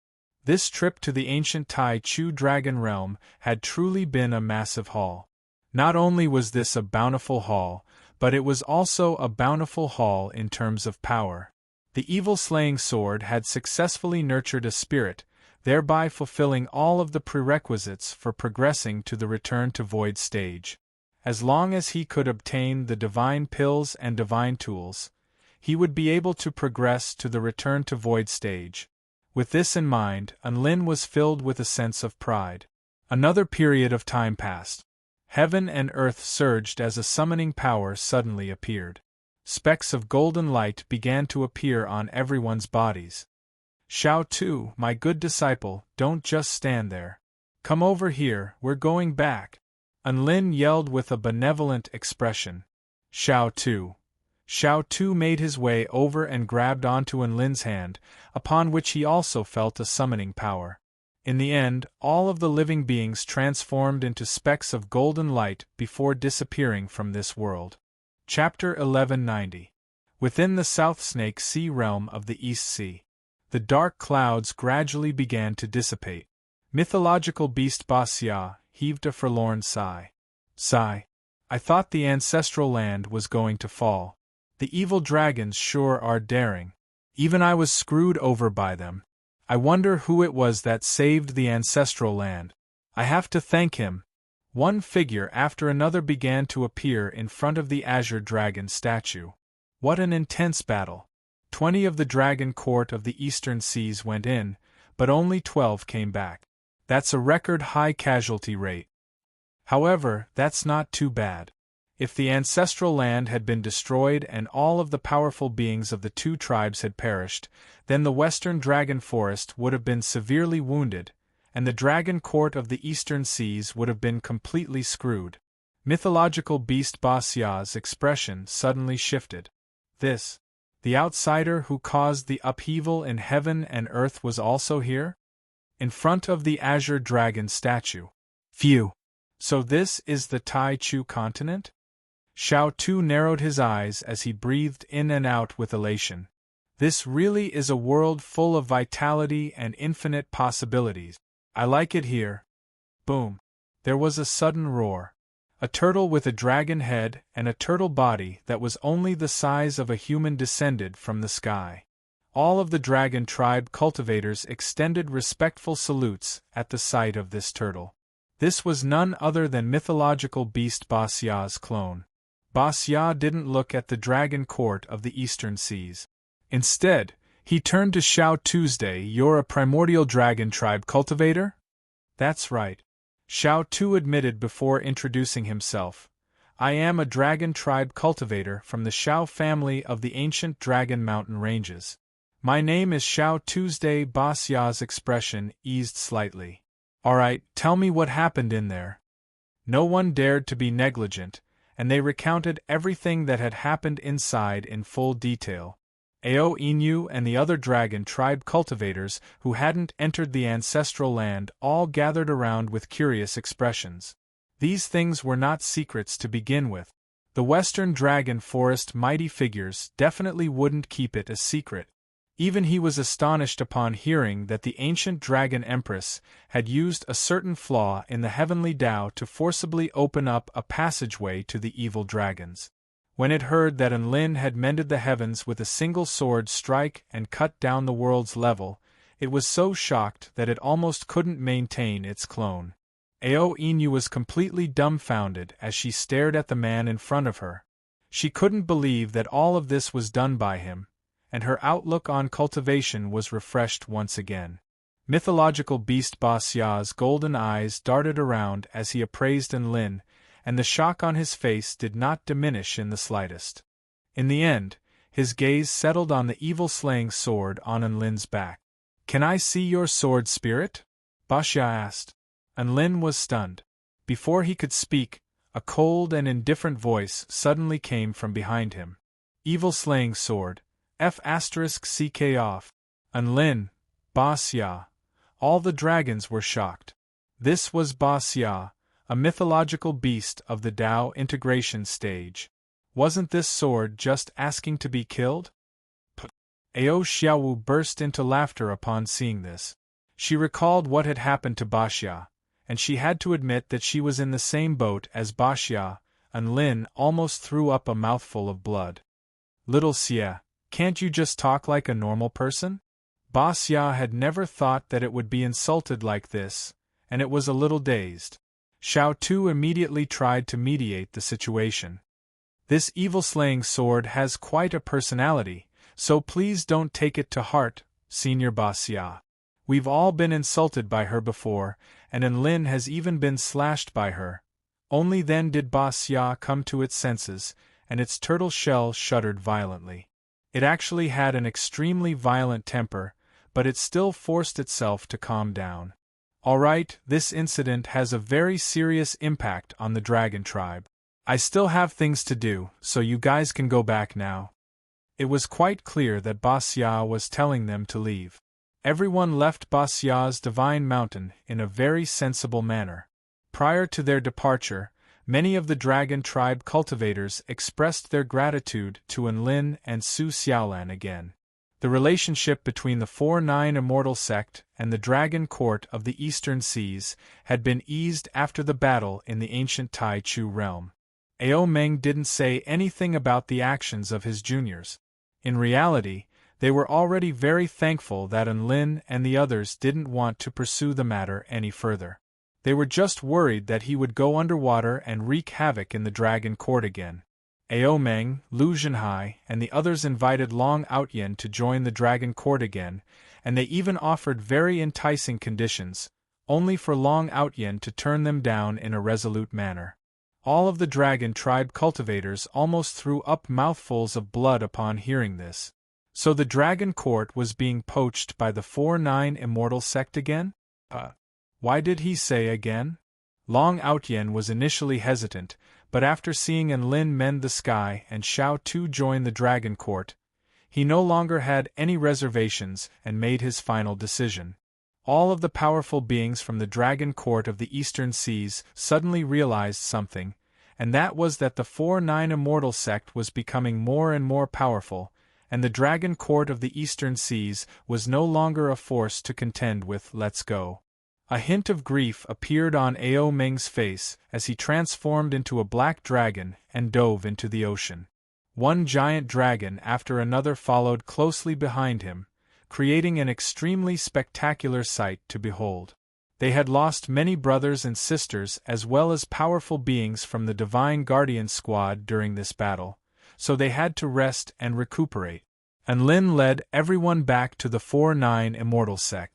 This trip to the ancient Tai Chu dragon realm had truly been a massive haul. Not only was this a bountiful haul, but it was also a bountiful haul in terms of power. The evil-slaying sword had successfully nurtured a spirit, thereby fulfilling all of the prerequisites for progressing to the return to void stage. As long as he could obtain the divine pills and divine tools, he would be able to progress to the return to void stage. With this in mind, Unlin was filled with a sense of pride. Another period of time passed. Heaven and earth surged as a summoning power suddenly appeared. Specks of golden light began to appear on everyone's bodies. Shao Tu, my good disciple, don't just stand there. Come over here, we're going back. Unlin yelled with a benevolent expression. Shao Tu. Shao Tu made his way over and grabbed onto Unlin's hand, upon which he also felt a summoning power. In the end, all of the living beings transformed into specks of golden light before disappearing from this world. Chapter 1190. Within the South Snake Sea realm of the East Sea, the dark clouds gradually began to dissipate. Mythological beast Basya heaved a forlorn sigh. Sigh. I thought the ancestral land was going to fall. The evil dragons sure are daring. Even I was screwed over by them. I wonder who it was that saved the ancestral land. I have to thank him. One figure after another began to appear in front of the azure dragon statue. What an intense battle. 20 of the dragon court of the eastern seas went in, but only 12 came back. That's a record high casualty rate. However, that's not too bad. If the ancestral land had been destroyed and all of the powerful beings of the 2 tribes had perished, then the western dragon forest would have been severely wounded, and the dragon court of the eastern seas would have been completely screwed. Mythological beast Basya's expression suddenly shifted. This, the outsider who caused the upheaval in heaven and earth, was also here? In front of the azure dragon statue. Phew! So this is the Tai Chu continent? Shao Tu narrowed his eyes as he breathed in and out with elation. This really is a world full of vitality and infinite possibilities. I like it here. Boom. There was a sudden roar. A turtle with a dragon head and a turtle body that was only the size of a human descended from the sky. All of the dragon tribe cultivators extended respectful salutes at the sight of this turtle. This was none other than mythological beast Basya's clone. Basya didn't look at the dragon court of the eastern seas. Instead, he turned to Shao Tuesday. You're a primordial dragon tribe cultivator? That's right. Shao Tu admitted before introducing himself. I am a dragon tribe cultivator from the Shao family of the ancient Dragon Mountain ranges. My name is Shao Tuesday. Basya's expression eased slightly. Alright, tell me what happened in there. No one dared to be negligent, and they recounted everything that had happened inside in full detail. Ao Inu and the other dragon tribe cultivators who hadn't entered the ancestral land all gathered around with curious expressions. These things were not secrets to begin with. The Western Dragon Forest mighty figures definitely wouldn't keep it a secret. Even he was astonished upon hearing that the ancient Dragon Empress had used a certain flaw in the heavenly Tao to forcibly open up a passageway to the evil dragons. When it heard that Enlin had mended the heavens with a single sword strike and cut down the world's level, it was so shocked that it almost couldn't maintain its clone. Ao Inu was completely dumbfounded as she stared at the man in front of her. She couldn't believe that all of this was done by him, and her outlook on cultivation was refreshed once again. Mythological beast Basya's golden eyes darted around as he appraised Enlin, and the shock on his face did not diminish in the slightest. In the end, his gaze settled on the evil-slaying sword on Enlin's back. "Can I see your sword spirit?" Basya asked. Enlin was stunned. Before he could speak, a cold and indifferent voice suddenly came from behind him. "Evil-slaying sword, F***ck off." Enlin, Basya. All the dragons were shocked. This was Basya, a mythological beast of the Tao integration stage. Wasn't this sword just asking to be killed? Ao Xiaowu burst into laughter upon seeing this. She recalled what had happened to Basya, and she had to admit that she was in the same boat as Basya. Enlin almost threw up a mouthful of blood. "Little Xie, can't you just talk like a normal person?" Basya had never thought that it would be insulted like this, and it was a little dazed. Xiao Tu immediately tried to mediate the situation. "This evil-slaying sword has quite a personality, so please don't take it to heart, Senior Basya. We've all been insulted by her before, and Enlin has even been slashed by her." Only then did Basya come to its senses, and its turtle shell shuddered violently. It actually had an extremely violent temper, but it still forced itself to calm down. "All right, this incident has a very serious impact on the dragon tribe. I still have things to do, so you guys can go back now." It was quite clear that Basya was telling them to leave. Everyone left Basya's divine mountain in a very sensible manner. Prior to their departure, many of the dragon tribe cultivators expressed their gratitude to Enlin and Su Xiaolan again. The relationship between the 4-9 Immortal Sect and the Dragon Court of the Eastern Seas had been eased after the battle in the ancient Tai Chu realm. Ao Meng didn't say anything about the actions of his juniors. In reality, they were already very thankful that Enlin and the others didn't want to pursue the matter any further. They were just worried that he would go underwater and wreak havoc in the Dragon Court again. Ao Meng, Lu Zhenhai, and the others invited Long Outyen to join the Dragon Court again, and they even offered very enticing conditions, only for Long Outyen to turn them down in a resolute manner. All of the dragon tribe cultivators almost threw up mouthfuls of blood upon hearing this. So the Dragon Court was being poached by the 4-9 Immortal Sect again? Why did he say again? Long Outyen was initially hesitant, but after seeing Enlin mend the sky and Xiao Tu join the Dragon Court, he no longer had any reservations and made his final decision. All of the powerful beings from the Dragon Court of the Eastern Seas suddenly realized something, and that was that the 4-9 Immortal Sect was becoming more and more powerful, and the Dragon Court of the Eastern Seas was no longer a force to contend with. Let's go. A hint of grief appeared on Ao Meng's face as he transformed into a black dragon and dove into the ocean. One giant dragon after another followed closely behind him, creating an extremely spectacular sight to behold. They had lost many brothers and sisters as well as powerful beings from the Divine Guardian Squad during this battle, so they had to rest and recuperate. Enlin led everyone back to the 4-9 Immortal Sect.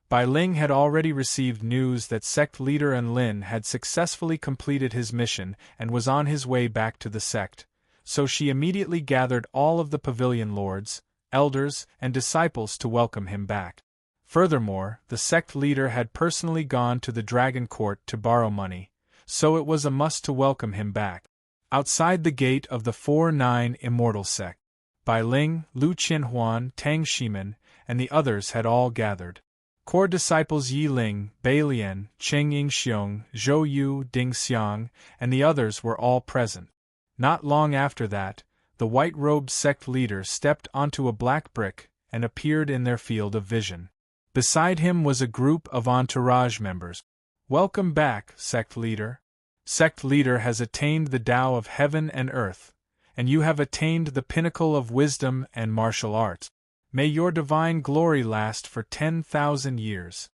Bai Ling had already received news that sect leader Enlin had successfully completed his mission and was on his way back to the sect, so she immediately gathered all of the pavilion lords, elders, and disciples to welcome him back. Furthermore, the sect leader had personally gone to the Dragon Court to borrow money, so it was a must to welcome him back. Outside the gate of the 4-9 Immortal Sect, Bai Ling, Lu Qinhuan, Tang Shimin, and the others had all gathered. Core disciples Yi Ling, Bai Lian, Cheng Yingxiong, Zhou Yu, Ding Xiang, and the others were all present. Not long after that, the white-robed sect leader stepped onto a black brick and appeared in their field of vision. Beside him was a group of entourage members. "Welcome back, sect leader. Sect leader has attained the Tao of heaven and earth, and you have attained the pinnacle of wisdom and martial arts. May your divine glory last for 10,000 years."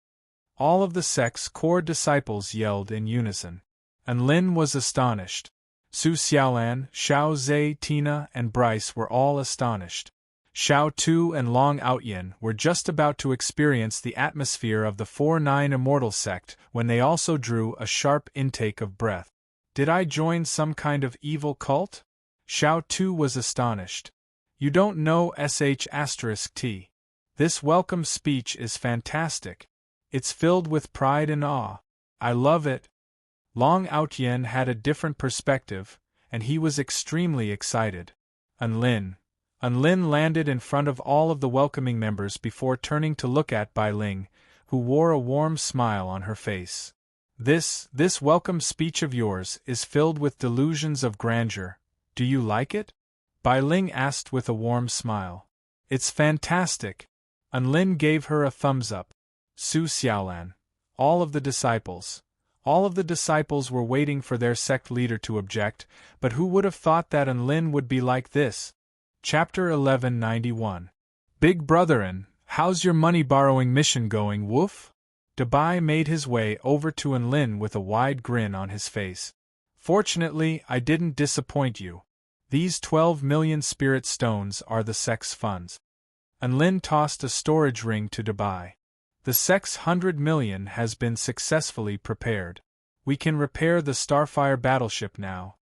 All of the sect's core disciples yelled in unison. And Lin was astonished. Su Xiaolan, Xiao Zhe, Tina, and Bryce were all astonished. Xiao Tu and Long Outyin were just about to experience the atmosphere of the 4-9 Immortal sect when they also drew a sharp intake of breath. "Did I join some kind of evil cult?" Xiao Tu was astonished. "You don't know sh*t. This welcome speech is fantastic. It's filled with pride and awe. I love it." Long Outyin had a different perspective, and he was extremely excited. Unlin landed in front of all of the welcoming members before turning to look at Bai Ling, who wore a warm smile on her face. This welcome speech of yours is filled with delusions of grandeur. Do you like it?" Bai Ling asked with a warm smile. "It's fantastic." Unlin gave her a thumbs up. Su Xiaolan. All of the disciples were waiting for their sect leader to object, but who would have thought that Unlin would be like this? Chapter 1191. "Big Brotherin, how's your money-borrowing mission going, woof?" Dabai made his way over to Unlin with a wide grin on his face. "Fortunately, I didn't disappoint you. These 12 million spirit stones are the sect's funds." Unlin tossed a storage ring to Dabai. "The sect's 100 million has been successfully prepared. We can repair the Starfire battleship now.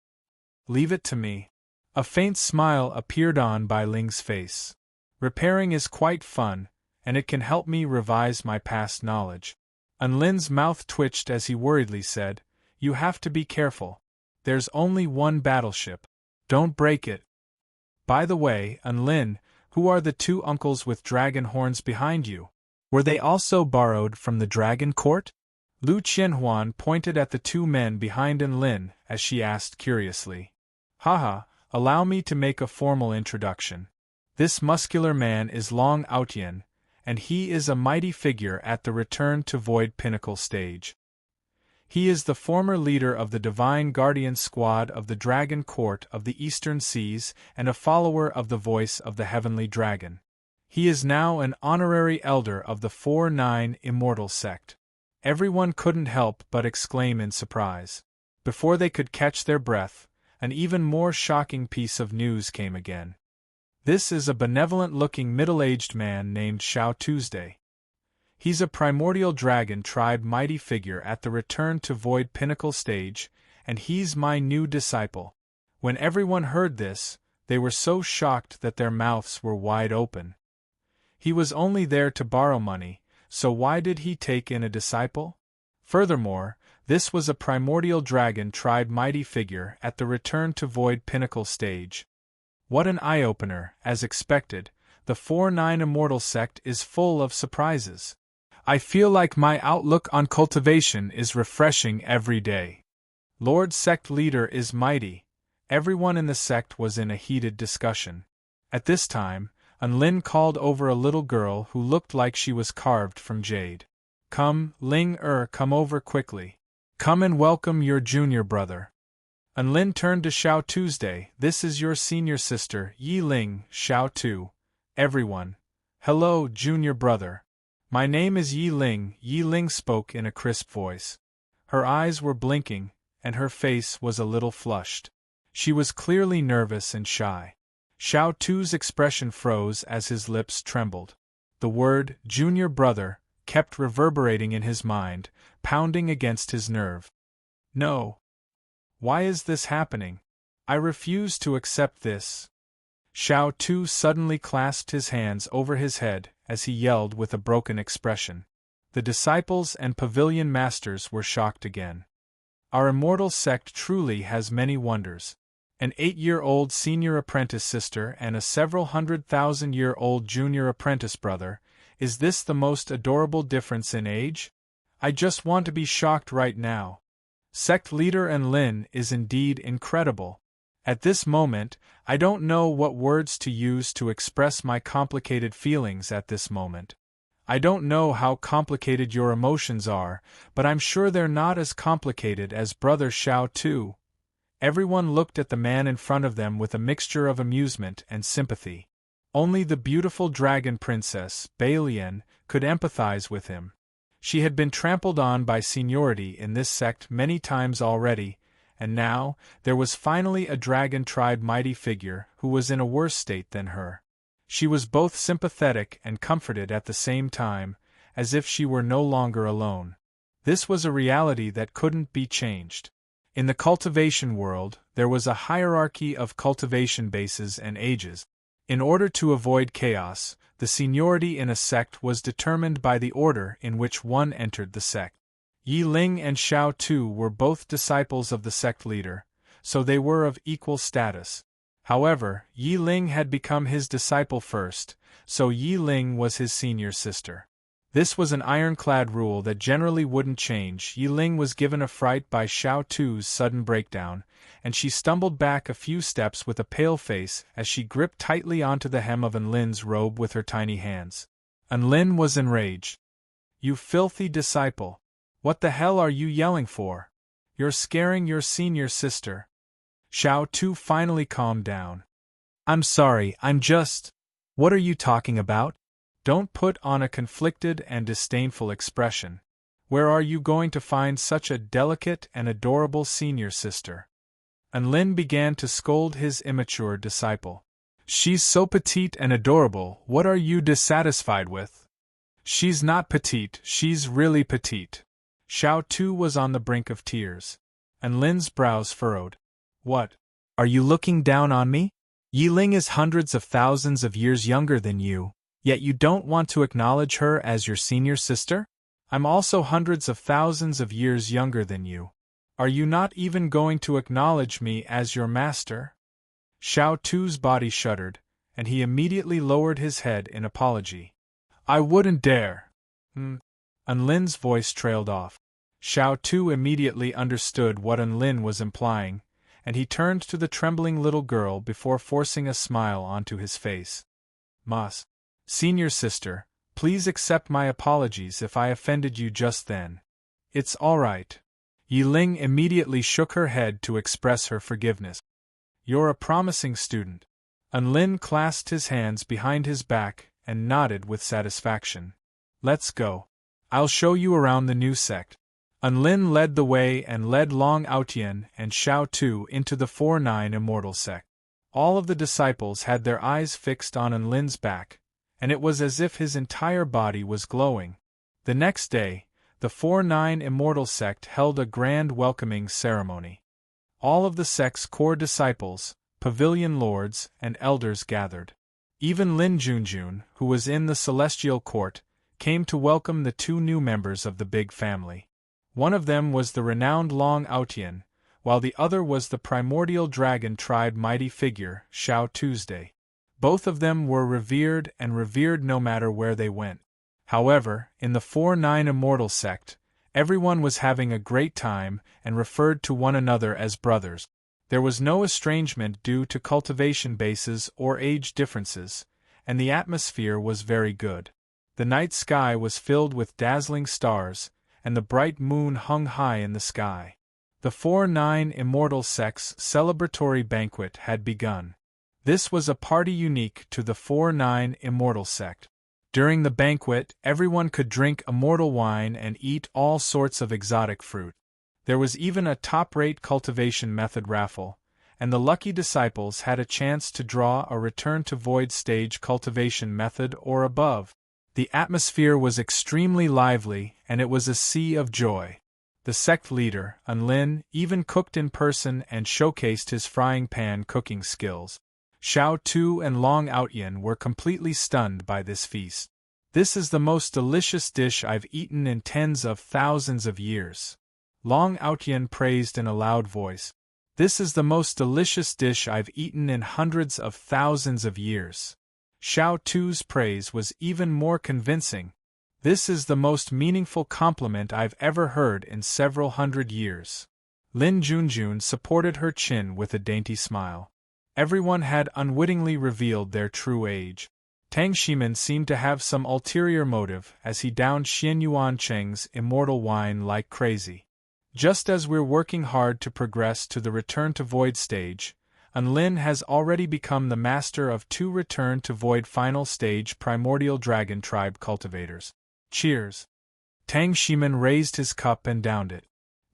Leave it to me." A faint smile appeared on Bai Ling's face. "Repairing is quite fun, and it can help me revise my past knowledge." Unlin's mouth twitched as he worriedly said, "You have to be careful. There's only one battleship. Don't break it." "By the way, Unlin, who are the two uncles with dragon horns behind you? Were they also borrowed from the Dragon Court?" Lu Qianhuan pointed at the two men behind Unlin as she asked curiously. "Haha, allow me to make a formal introduction. This muscular man is Long Outyin, and he is a mighty figure at the Return to Void Pinnacle stage. He is the former leader of the Divine Guardian Squad of the Dragon Court of the Eastern Seas and a follower of the voice of the Heavenly Dragon. He is now an honorary elder of the 4-9 Immortal sect." Everyone couldn't help but exclaim in surprise. Before they could catch their breath, an even more shocking piece of news came again. This is a benevolent-looking middle-aged man named Xiao Tuesday. He's a primordial dragon tribe mighty figure at the Return to Void Pinnacle stage, and he's my new disciple. When everyone heard this, they were so shocked that their mouths were wide open. He was only there to borrow money, so why did he take in a disciple? Furthermore, this was a primordial dragon tribe mighty figure at the Return to Void Pinnacle stage. What an eye-opener, as expected. The 4-9 Immortal sect is full of surprises. I feel like my outlook on cultivation is refreshing every day. Lord Sect Leader is mighty. Everyone in the sect was in a heated discussion. At this time, Unlin called over a little girl who looked like she was carved from jade. "Come, come over quickly. Come and welcome your junior brother." Unlin turned to Xiao Tuesday. "This is your senior sister, Yi Ling, Xiao Tu. Everyone. Hello, junior brother. My name is Yi Ling." Yi Ling spoke in a crisp voice. Her eyes were blinking, and her face was a little flushed. She was clearly nervous and shy. Xiao Tu's expression froze as his lips trembled. The word, junior brother, kept reverberating in his mind, pounding against his nerve. No. Why is this happening? I refuse to accept this. Xiao Tu suddenly clasped his hands over his head as he yelled with a broken expression. The disciples and pavilion masters were shocked again. Our immortal sect truly has many wonders. An 8-year-old senior apprentice sister and a several 100,000-year-old junior apprentice brother. Is this the most adorable difference in age? I just want to be shocked right now. Sect leader Enlin is indeed incredible. At this moment, I don't know what words to use to express my complicated feelings at this moment. I don't know how complicated your emotions are, but I'm sure they're not as complicated as Brother Xiao Tu. Everyone looked at the man in front of them with a mixture of amusement and sympathy. Only the beautiful dragon princess, Bailian, could empathize with him. She had been trampled on by seniority in this sect many times already, and now, there was finally a dragon tribe mighty figure who was in a worse state than her. She was both sympathetic and comforted at the same time, as if she were no longer alone. This was a reality that couldn't be changed. In the cultivation world, there was a hierarchy of cultivation bases and ages. In order to avoid chaos, the seniority in a sect was determined by the order in which one entered the sect. Yi Ling and Xiao Tu were both disciples of the sect leader, so they were of equal status. However, Yi Ling had become his disciple first, so Yi Ling was his senior sister. This was an ironclad rule that generally wouldn't change. Yi Ling was given a fright by Xiao Tu's sudden breakdown, and she stumbled back a few steps with a pale face as she gripped tightly onto the hem of Enlin's robe with her tiny hands. Enlin was enraged. "You filthy disciple! What the hell are you yelling for? You're scaring your senior sister." Xiao Tu finally calmed down. "I'm sorry, I'm just... What are you talking about? Don't put on a conflicted and disdainful expression. Where are you going to find such a delicate and adorable senior sister?" Enlin began to scold his immature disciple. "She's so petite and adorable, what are you dissatisfied with?" "She's not petite, she's really petite." Xiao Tu was on the brink of tears. Enlin's brows furrowed. "What? Are you looking down on me? Yi Ling is hundreds of thousands of years younger than you, yet you don't want to acknowledge her as your senior sister? I'm also hundreds of thousands of years younger than you. Are you not even going to acknowledge me as your master?" Xiao Tu's body shuddered, and he immediately lowered his head in apology. "I wouldn't dare." Enlin's voice trailed off. Xiao Tu immediately understood what Enlin was implying, and he turned to the trembling little girl before forcing a smile onto his face. "Mas, senior sister, please accept my apologies if I offended you just then." "It's all right." Yi Ling immediately shook her head to express her forgiveness. "You're a promising student." Enlin clasped his hands behind his back and nodded with satisfaction. "Let's go. I'll show you around the new sect." Enlin led the way and led Long Aotian and Xiao Tu into the 4-9 Immortal sect. All of the disciples had their eyes fixed on Enlin's back, and it was as if his entire body was glowing. The next day, the 4-9 Immortal sect held a grand welcoming ceremony. All of the sect's core disciples, pavilion lords, and elders gathered. Even Lin Junjun, who was in the celestial court, came to welcome the two new members of the big family. One of them was the renowned Long Aotian, while the other was the primordial dragon tribe mighty figure, Xiao Tuesday. Both of them were revered and revered no matter where they went. However, in the 4-9 Immortal sect, everyone was having a great time and referred to one another as brothers. There was no estrangement due to cultivation bases or age differences, and the atmosphere was very good. The night sky was filled with dazzling stars, and the bright moon hung high in the sky. The 4-9 Immortal sect's celebratory banquet had begun. This was a party unique to the 4-9 Immortal sect. During the banquet, everyone could drink immortal wine and eat all sorts of exotic fruit. There was even a top-rate cultivation method raffle, and the lucky disciples had a chance to draw a return to void stage cultivation method or above. The atmosphere was extremely lively, and it was a sea of joy. The sect leader, Enlin, even cooked in person and showcased his frying pan cooking skills. Xiao Tu and Long Aotian were completely stunned by this feast. "This is the most delicious dish I've eaten in tens of thousands of years." Long Aotian praised in a loud voice. "This is the most delicious dish I've eaten in hundreds of thousands of years." Xiao Tu's praise was even more convincing. "This is the most meaningful compliment I've ever heard in several hundred years." Lin Junjun supported her chin with a dainty smile. Everyone had unwittingly revealed their true age. Tang Shimin seemed to have some ulterior motive as he downed Xian Yuancheng's immortal wine like crazy. Just as we're working hard to progress to the Return to Void stage, Lin has already become the master of 2 Return to Void final stage Primordial Dragon Tribe cultivators. Cheers! Tang Shimin raised his cup and downed it.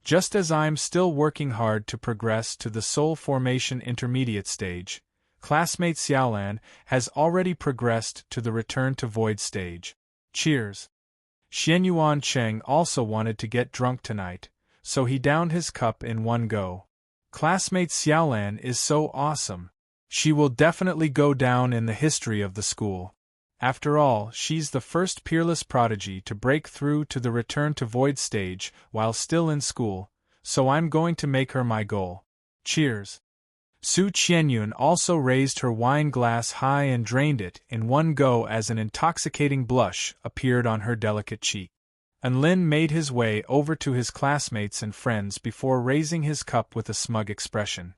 Just as I'm still working hard to progress to the Soul Formation Intermediate stage, classmate Xiaolan has already progressed to the Return to Void stage. Cheers! Xian Yuancheng also wanted to get drunk tonight, so he downed his cup in one go. Classmate Xiaolan is so awesome. She will definitely go down in the history of the school. After all, she's the first peerless prodigy to break through to the Return to Void stage while still in school, so I'm going to make her my goal. Cheers! Su Qianyun also raised her wine glass high and drained it in one go as an intoxicating blush appeared on her delicate cheek. Lin made his way over to his classmates and friends before raising his cup with a smug expression.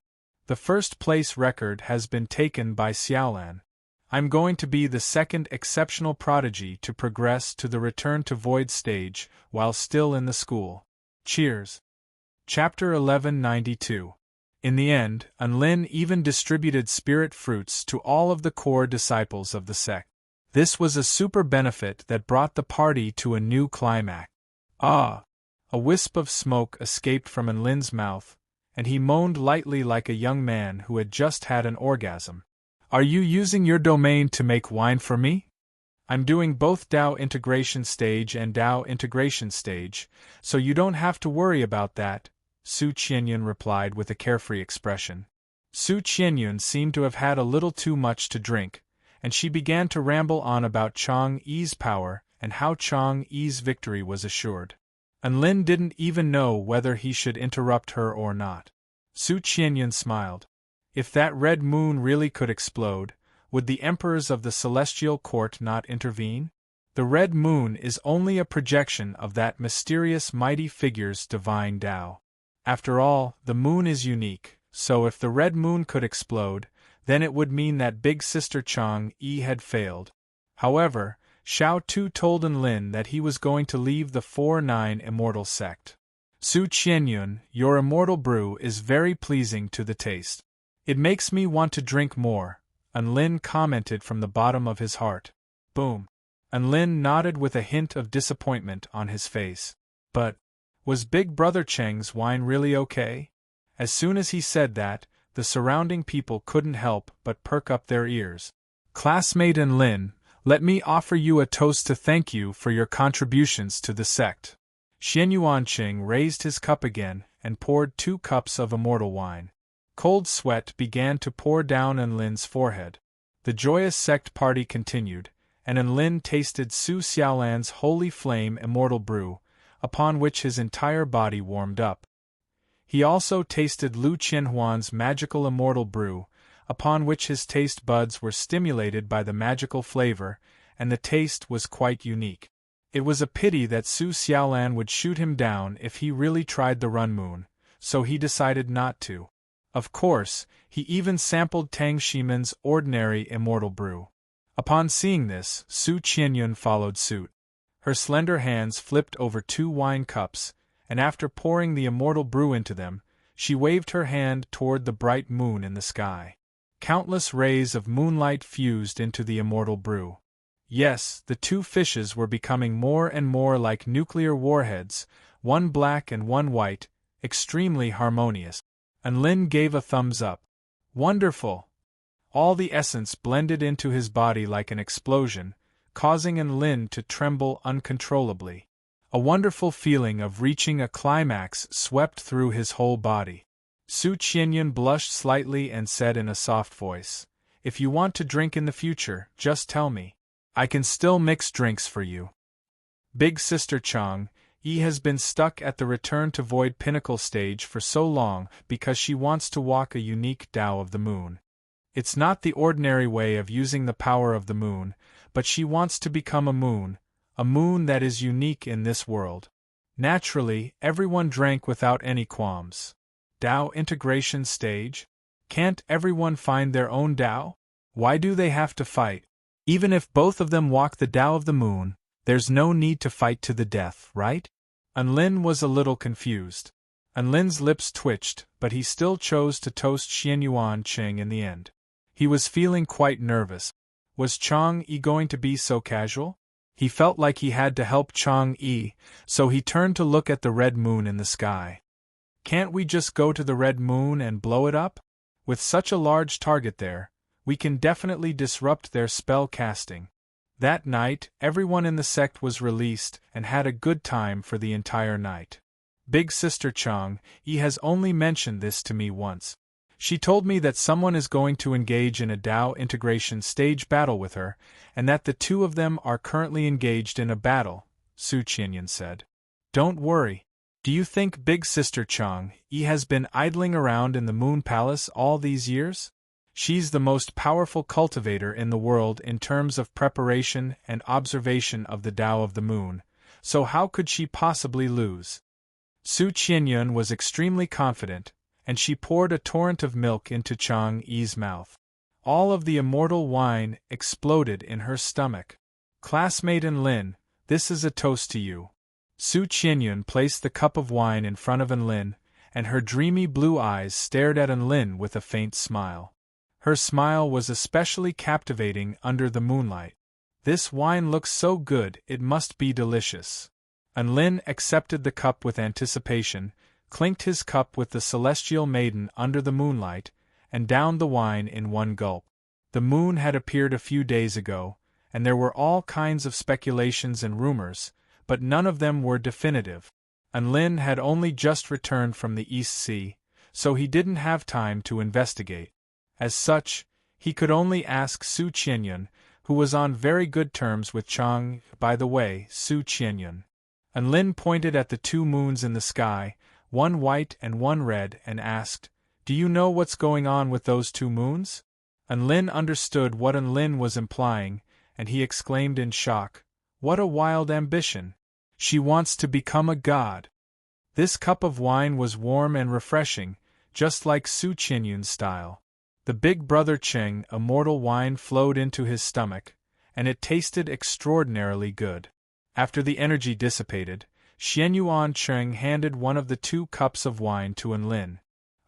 The first place record has been taken by Xiaolan. I'm going to be the second exceptional prodigy to progress to the Return to Void stage while still in the school. Cheers! Chapter 1192. In the end, Lin even distributed spirit fruits to all of the core disciples of the sect. This was a super benefit that brought the party to a new climax. Ah! A wisp of smoke escaped from Lin's mouth, and he moaned lightly like a young man who had just had an orgasm. Are you using your domain to make wine for me? I'm doing both Dao integration stage and Dao integration stage, so you don't have to worry about that, Su Qianyun replied with a carefree expression. Su Qianyun seemed to have had a little too much to drink, and she began to ramble on about Chang Yi's power and how Chang Yi's victory was assured. Lin didn't even know whether he should interrupt her or not. Su Qianyun smiled. If that red moon really could explode, would the emperors of the celestial court not intervene? The red moon is only a projection of that mysterious mighty figure's divine Tao. After all, the moon is unique, so if the red moon could explode, then it would mean that big sister Chang Yi had failed. However, Xiao Tu told Lin that he was going to leave the 4-9 immortal sect. Su Qianyun, your immortal brew is very pleasing to the taste. It makes me want to drink more, Lin commented from the bottom of his heart. Boom. Lin nodded with a hint of disappointment on his face. But, was Big Brother Cheng's wine really okay? As soon as he said that, the surrounding people couldn't help but perk up their ears. Classmate Lin, let me offer you a toast to thank you for your contributions to the sect. Xian Yuanqing raised his cup again and poured 2 cups of immortal wine. Cold sweat began to pour down Lin's forehead. The joyous sect party continued, and Lin tasted Su Xiaolan's holy flame immortal brew, upon which his entire body warmed up. He also tasted Lu Qianhuan's magical immortal brew, upon which his taste buds were stimulated by the magical flavor, and the taste was quite unique. It was a pity that Su Xiaolan would shoot him down if he really tried the Run Moon, so he decided not to. Of course, he even sampled Tang Shimin's ordinary immortal brew. Upon seeing this, Su Qianyun followed suit. Her slender hands flipped over 2 wine cups, and after pouring the immortal brew into them, she waved her hand toward the bright moon in the sky. Countless rays of moonlight fused into the immortal brew. Yes, the 2 fishes were becoming more and more like nuclear warheads, one black and one white, extremely harmonious. Lin gave a thumbs up. Wonderful! All the essence blended into his body like an explosion, causing Lin to tremble uncontrollably. A wonderful feeling of reaching a climax swept through his whole body. Su Qianyun blushed slightly and said in a soft voice, "If you want to drink in the future, just tell me. I can still mix drinks for you." Big Sister Chang Yi has been stuck at the Return to Void pinnacle stage for so long because she wants to walk a unique Tao of the moon. It's not the ordinary way of using the power of the moon, but she wants to become a moon that is unique in this world. Naturally, everyone drank without any qualms. Tao integration stage? Can't everyone find their own Tao? Why do they have to fight? Even if both of them walk the Tao of the moon, there's no need to fight to the death, right? Enlin was a little confused. Enlin's lips twitched, but he still chose to toast Xianyuan Qing in the end. He was feeling quite nervous. Was Chang'e going to be so casual? He felt like he had to help Chang'e, so he turned to look at the red moon in the sky. Can't we just go to the red moon and blow it up? With such a large target there, we can definitely disrupt their spell casting. That night, everyone in the sect was released and had a good time for the entire night. Big Sister Chang'e has only mentioned this to me once. She told me that someone is going to engage in a Tao integration stage battle with her, and that the two of them are currently engaged in a battle, Su Qianyan said. Don't worry. Do you think Big Sister Chang'e has been idling around in the Moon Palace all these years? She's the most powerful cultivator in the world in terms of preparation and observation of the Tao of the moon, so how could she possibly lose? Su Qianyan was extremely confident, and she poured a torrent of milk into Chang'e's mouth. All of the immortal wine exploded in her stomach. Classmate Enlin, this is a toast to you. Su Qianyan placed the cup of wine in front of Enlin, and her dreamy blue eyes stared at Enlin with a faint smile. Her smile was especially captivating under the moonlight. This wine looks so good, it must be delicious. Enlin accepted the cup with anticipation, clinked his cup with the celestial maiden under the moonlight, and downed the wine in one gulp. The moon had appeared a few days ago, and there were all kinds of speculations and rumors, but none of them were definitive. Enlin had only just returned from the East Sea, so he didn't have time to investigate. As such, he could only ask Su Qianyan, who was on very good terms with Chang'e. By the way, Su Qianyan. Enlin pointed at the two moons in the sky, one white and one red, and asked, "Do you know what's going on with those two moons?" Enlin understood what Enlin was implying, and he exclaimed in shock, "What a wild ambition! She wants to become a god!" This cup of wine was warm and refreshing, just like Su Qianyan's style. The big brother Qing immortal wine flowed into his stomach, and it tasted extraordinarily good. After the energy dissipated, Xianyuan Qing handed one of the 2 cups of wine to Enlin.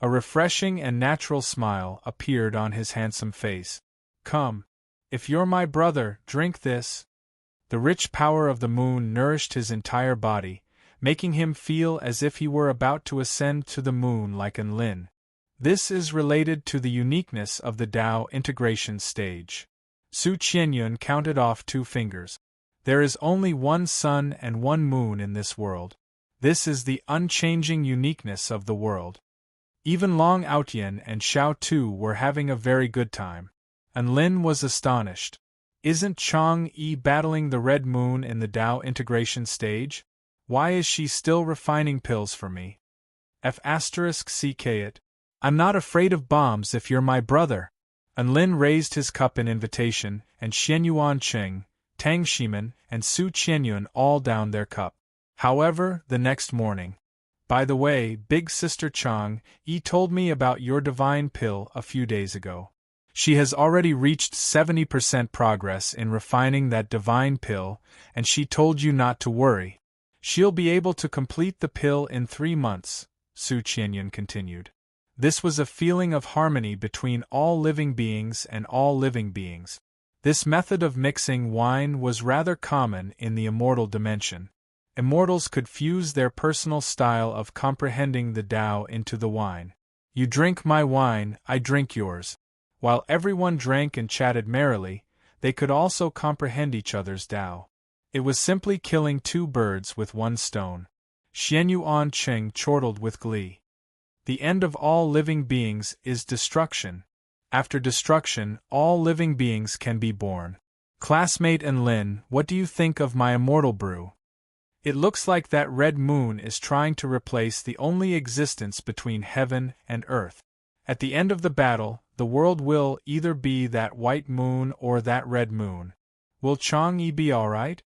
A refreshing and natural smile appeared on his handsome face. "Come. If you're my brother, drink this." The rich power of the moon nourished his entire body, making him feel as if he were about to ascend to the moon like Enlin. This is related to the uniqueness of the Tao integration stage. Su Qianyan counted off 2 fingers. There is only one sun and one moon in this world. This is the unchanging uniqueness of the world. Even Long Outyan and Xiao Tu were having a very good time. Enlin was astonished. Isn't Chang'e battling the red moon in the Tao integration stage? Why is she still refining pills for me? F***ck it. I'm not afraid of bombs if you're my brother. Enlin raised his cup in invitation, and Xianyuan Qing, Tang Shiman, and Su Qianyan all downed their cup. However, the next morning. By the way, Big Sister Chang'e told me about your divine pill a few days ago. She has already reached 70% progress in refining that divine pill, and she told you not to worry. She'll be able to complete the pill in 3 months, Su Qianyan continued. This was a feeling of harmony between all living beings and all living beings. This method of mixing wine was rather common in the immortal dimension. Immortals could fuse their personal style of comprehending the Tao into the wine. You drink my wine, I drink yours. While everyone drank and chatted merrily, they could also comprehend each other's Tao. It was simply killing 2 birds with 1 stone. Xianyuan Qing chortled with glee. The end of all living beings is destruction. After destruction, all living beings can be born. Classmate Enlin, what do you think of my immortal brew? It looks like that red moon is trying to replace the only existence between heaven and earth. At the end of the battle, the world will either be that white moon or that red moon. Will Chang'e be alright?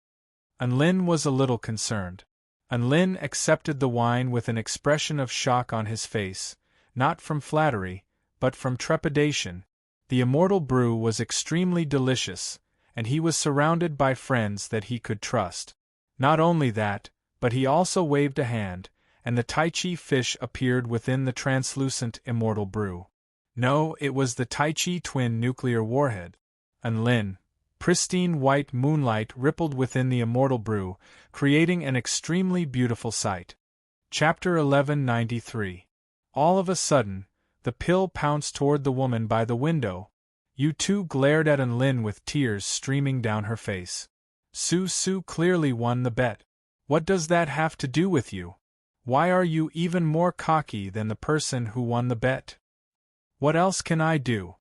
Enlin was a little concerned. Enlin accepted the wine with an expression of shock on his face, not from flattery, but from trepidation. The immortal brew was extremely delicious, and he was surrounded by friends that he could trust. Not only that, but he also waved a hand, and the Tai Chi fish appeared within the translucent immortal brew. No, it was the Tai Chi twin nuclear warhead. Unlin, pristine white moonlight rippled within the immortal brew, creating an extremely beautiful sight. Chapter 1193. All of a sudden, the pill pounced toward the woman by the window. Yu-Tu glared at Unlin with tears streaming down her face. Su clearly won the bet. What does that have to do with you? Why are you even more cocky than the person who won the bet? What else can I do?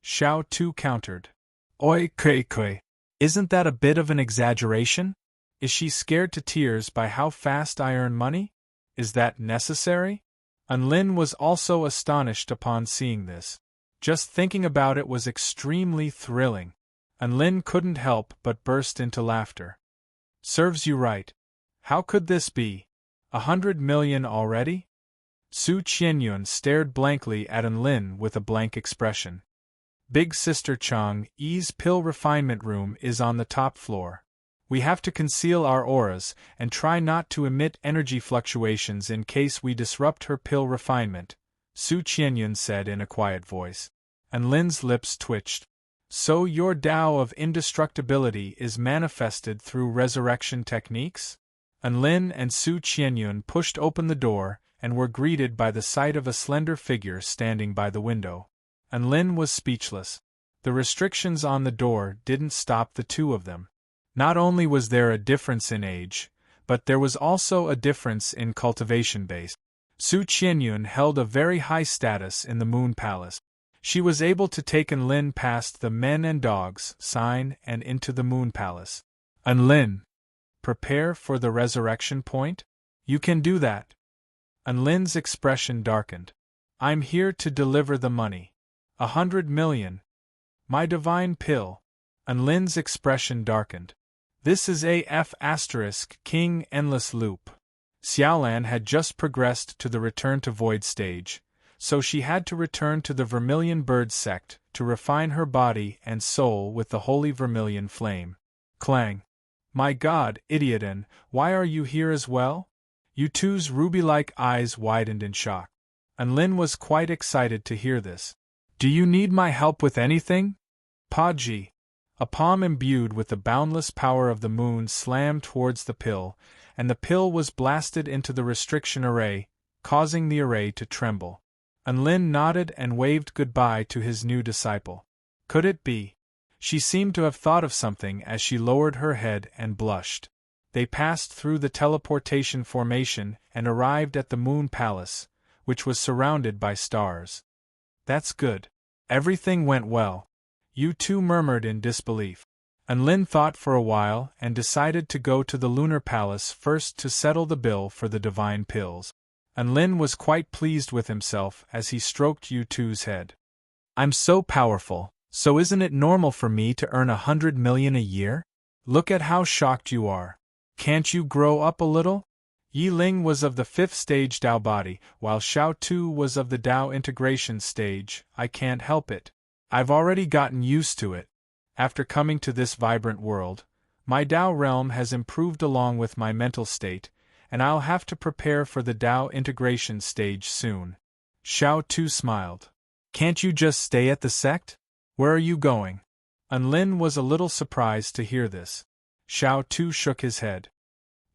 Xiao Tu countered. Oi, Kui. Isn't that a bit of an exaggeration? Is she scared to tears by how fast I earn money? Is that necessary? Unlin was also astonished upon seeing this. Just thinking about it was extremely thrilling. Unlin couldn't help but burst into laughter. Serves you right. How could this be? 100 million already? Su Qianyun stared blankly at Unlin with a blank expression. Big Sister Chang's pill refinement room is on the top floor. We have to conceal our auras and try not to emit energy fluctuations in case we disrupt her pill refinement, Su Qianyun said in a quiet voice. Unlin's lips twitched. So your Tao of indestructibility is manifested through resurrection techniques? Unlin and Su Qianyun pushed open the door and were greeted by the sight of a slender figure standing by the window. Unlin was speechless. The restrictions on the door didn't stop the two of them. Not only was there a difference in age, but there was also a difference in cultivation base. Su Qianyun held a very high status in the Moon Palace. She was able to take Unlin past the men and dogs sign and into the Moon Palace. Unlin, prepare for the resurrection point? You can do that. Unlin's expression darkened. I'm here to deliver the money. 100 million. My divine pill. Unlin's expression darkened. This is AF** King Endless Loop. Xiaolan had just progressed to the Return to Void stage, so she had to return to the Vermilion Bird sect to refine her body and soul with the holy vermilion flame. Clang. My God, idiotin, why are you here as well? Yu-Tu's ruby-like eyes widened in shock. Unlin was quite excited to hear this. Do you need my help with anything? Paji. A palm imbued with the boundless power of the moon slammed towards the pill, and the pill was blasted into the restriction array, causing the array to tremble. Unlin nodded and waved goodbye to his new disciple. Could it be? She seemed to have thought of something as she lowered her head and blushed. They passed through the teleportation formation and arrived at the Moon Palace, which was surrounded by stars. That's good. Everything went well. Yu-Tu murmured in disbelief. Unlin thought for a while and decided to go to the Lunar Palace first to settle the bill for the divine pills. Unlin was quite pleased with himself as he stroked Yu-Tu's head. I'm so powerful, so isn't it normal for me to earn 100 million a year? Look at how shocked you are. Can't you grow up a little? Yi Ling was of the 5th stage Tao body, while Xiao Tu was of the Tao integration stage. I can't help it. I've already gotten used to it. After coming to this vibrant world, my Tao realm has improved along with my mental state, and I'll have to prepare for the Tao integration stage soon. Xiao Tu smiled. Can't you just stay at the sect? Where are you going? Unlin was a little surprised to hear this. Xiao Tu shook his head.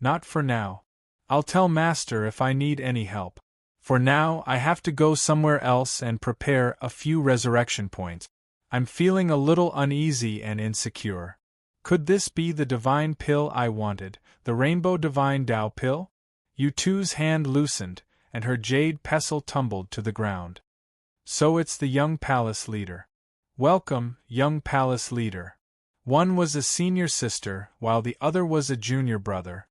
Not for now. I'll tell Master if I need any help. For now, I have to go somewhere else and prepare a few resurrection points. I'm feeling a little uneasy and insecure. Could this be the divine pill I wanted, the Rainbow Divine Tao pill? Yu-Tu's hand loosened, and her jade pestle tumbled to the ground. So it's the young palace leader. Welcome, young palace leader. One was a senior sister, while the other was a junior brother.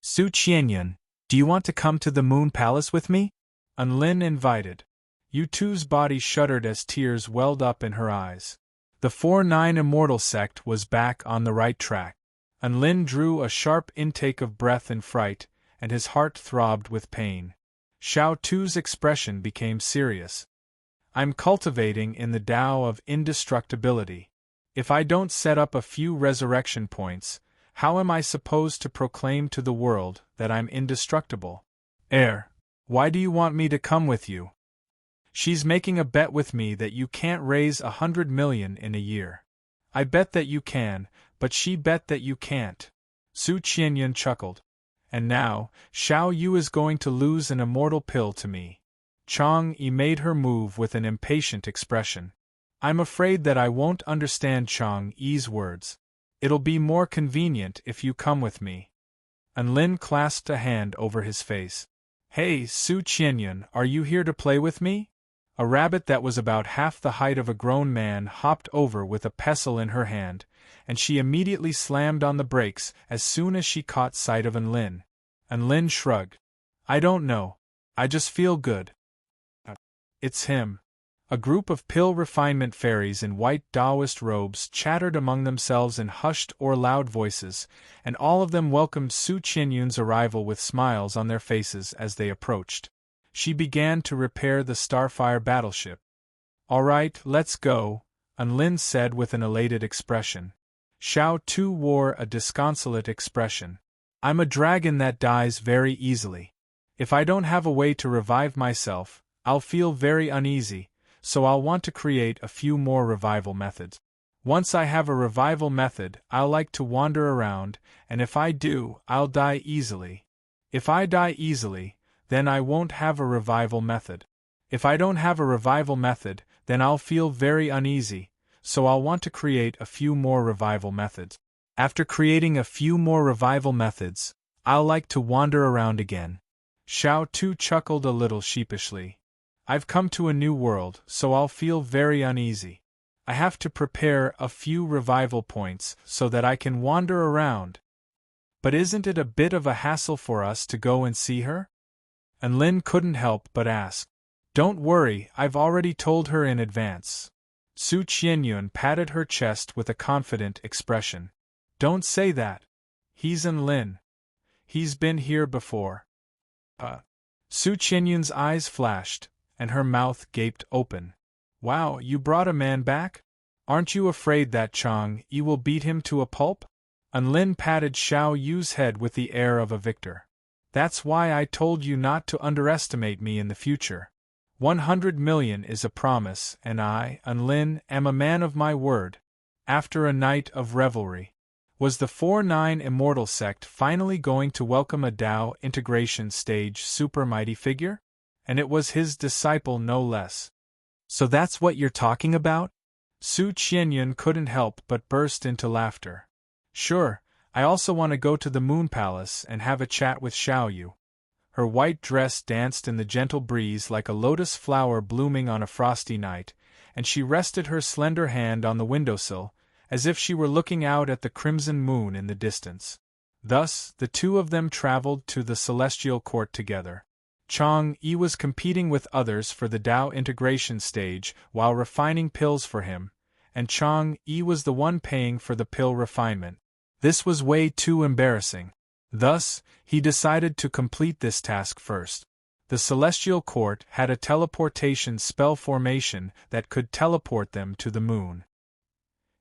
Su Qianyun, do you want to come to the Moon Palace with me? Unlin invited. Yu-Tu's body shuddered as tears welled up in her eyes. The 4-9 Immortal sect was back on the right track. Unlin drew a sharp intake of breath in fright, and his heart throbbed with pain. Xiao Tu's expression became serious. I'm cultivating in the Tao of indestructibility. If I don't set up a few resurrection points, how am I supposed to proclaim to the world that I'm indestructible? Why do you want me to come with you? She's making a bet with me that you can't raise 100 million in a year. I bet that you can, but she bet that you can't. Su Qianyun chuckled. And now, Xiao Yu is going to lose an immortal pill to me. Chang Yi made her move with an impatient expression. I'm afraid that I won't understand Chang Yi's words. It'll be more convenient if you come with me. Anlin clasped a hand over his face. Hey, Su Qianyun, are you here to play with me? A rabbit that was about half the height of a grown man hopped over with a pestle in her hand, and she immediately slammed on the brakes as soon as she caught sight of Anlin. Anlin shrugged. I don't know. I just feel good. It's him. A group of pill refinement fairies in white Taoist robes chattered among themselves in hushed or loud voices, and all of them welcomed Su Qianyun's arrival with smiles on their faces as they approached. She began to repair the Starfire battleship. All right, let's go, Anlin said with an elated expression. Xiao Tu wore a disconsolate expression. I'm a dragon that dies very easily. If I don't have a way to revive myself, I'll feel very uneasy, so I'll want to create a few more revival methods. Once I have a revival method, I'll like to wander around, and if I do, I'll die easily. If I die easily, then I won't have a revival method. If I don't have a revival method, then I'll feel very uneasy, so I'll want to create a few more revival methods. After creating a few more revival methods, I'll like to wander around again. Xiao Tu chuckled a little sheepishly. I've come to a new world, so I'll feel very uneasy. I have to prepare a few revival points so that I can wander around. But isn't it a bit of a hassle for us to go and see her? Anlin couldn't help but ask. Don't worry, I've already told her in advance. Su Qianyun patted her chest with a confident expression. Don't say that. He's Anlin. He's been here before. Su Qianyun's eyes flashed, and her mouth gaped open. Wow, you brought a man back? Aren't you afraid that Chang Yi will beat him to a pulp? Anlin patted Xiao Yu's head with the air of a victor. That's why I told you not to underestimate me in the future. 100 million is a promise, and I, Anlin, am a man of my word. After a night of revelry, was the 4-9 Immortal Sect finally going to welcome a Tao integration stage super mighty figure? And it was his disciple no less. So that's what you're talking about? Su Qianyun couldn't help but burst into laughter. Sure, I also want to go to the Moon Palace and have a chat with Xiao Yu. Her white dress danced in the gentle breeze like a lotus flower blooming on a frosty night, and she rested her slender hand on the windowsill, as if she were looking out at the crimson moon in the distance. Thus, the two of them traveled to the celestial court together. Chang Yi was competing with others for the Tao integration stage while refining pills for him, and Chang Yi was the one paying for the pill refinement. This was way too embarrassing. Thus, he decided to complete this task first. The Celestial Court had a teleportation spell formation that could teleport them to the moon.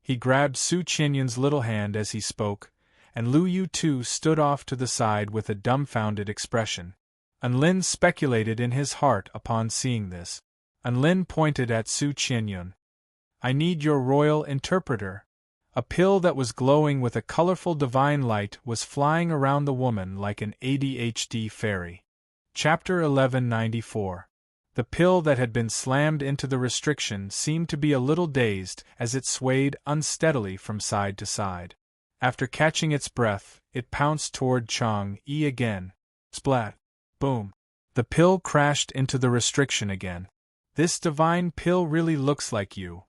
He grabbed Su Qianyun's little hand as he spoke, and Lu Yu too stood off to the side with a dumbfounded expression. Anlin speculated in his heart upon seeing this. Anlin pointed at Su Qianyun. I need your royal interpreter. A pill that was glowing with a colorful divine light was flying around the woman like an ADHD fairy. Chapter 1194. The pill that had been slammed into the restriction seemed to be a little dazed as it swayed unsteadily from side to side. After catching its breath, it pounced toward Chang Yi again. Splat! Boom! The pill crashed into the restriction again. This divine pill really looks like you.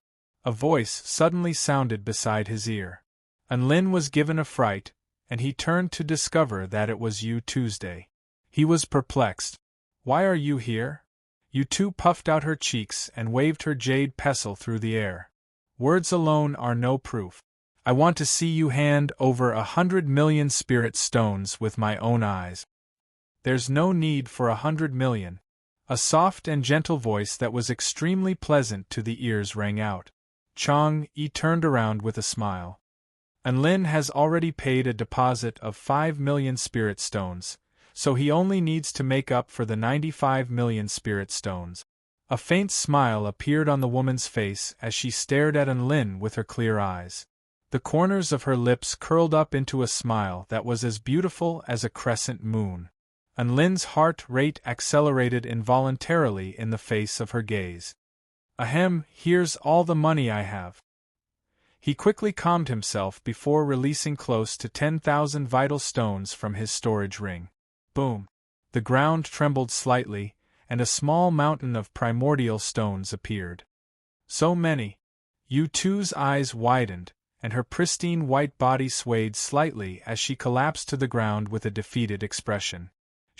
A voice suddenly sounded beside his ear. Anlin was given a fright, and he turned to discover that it was Yu Tuesday. He was perplexed. Why are you here? Yu Tu puffed out her cheeks and waved her jade pestle through the air. Words alone are no proof. I want to see you hand over 100 million spirit stones with my own eyes. There's no need for 100 million. A soft and gentle voice that was extremely pleasant to the ears rang out. Chang-yi turned around with a smile. Anlin has already paid a deposit of 5 million spirit stones, so he only needs to make up for the 95 million spirit stones. A faint smile appeared on the woman's face as she stared at Anlin with her clear eyes. The corners of her lips curled up into a smile that was as beautiful as a crescent moon. Anlin's heart rate accelerated involuntarily in the face of her gaze. Ahem, here's all the money I have. He quickly calmed himself before releasing close to 10,000 vital stones from his storage ring. Boom! The ground trembled slightly, and a small mountain of primordial stones appeared. So many! Yu-Tu's eyes widened, and her pristine white body swayed slightly as she collapsed to the ground with a defeated expression.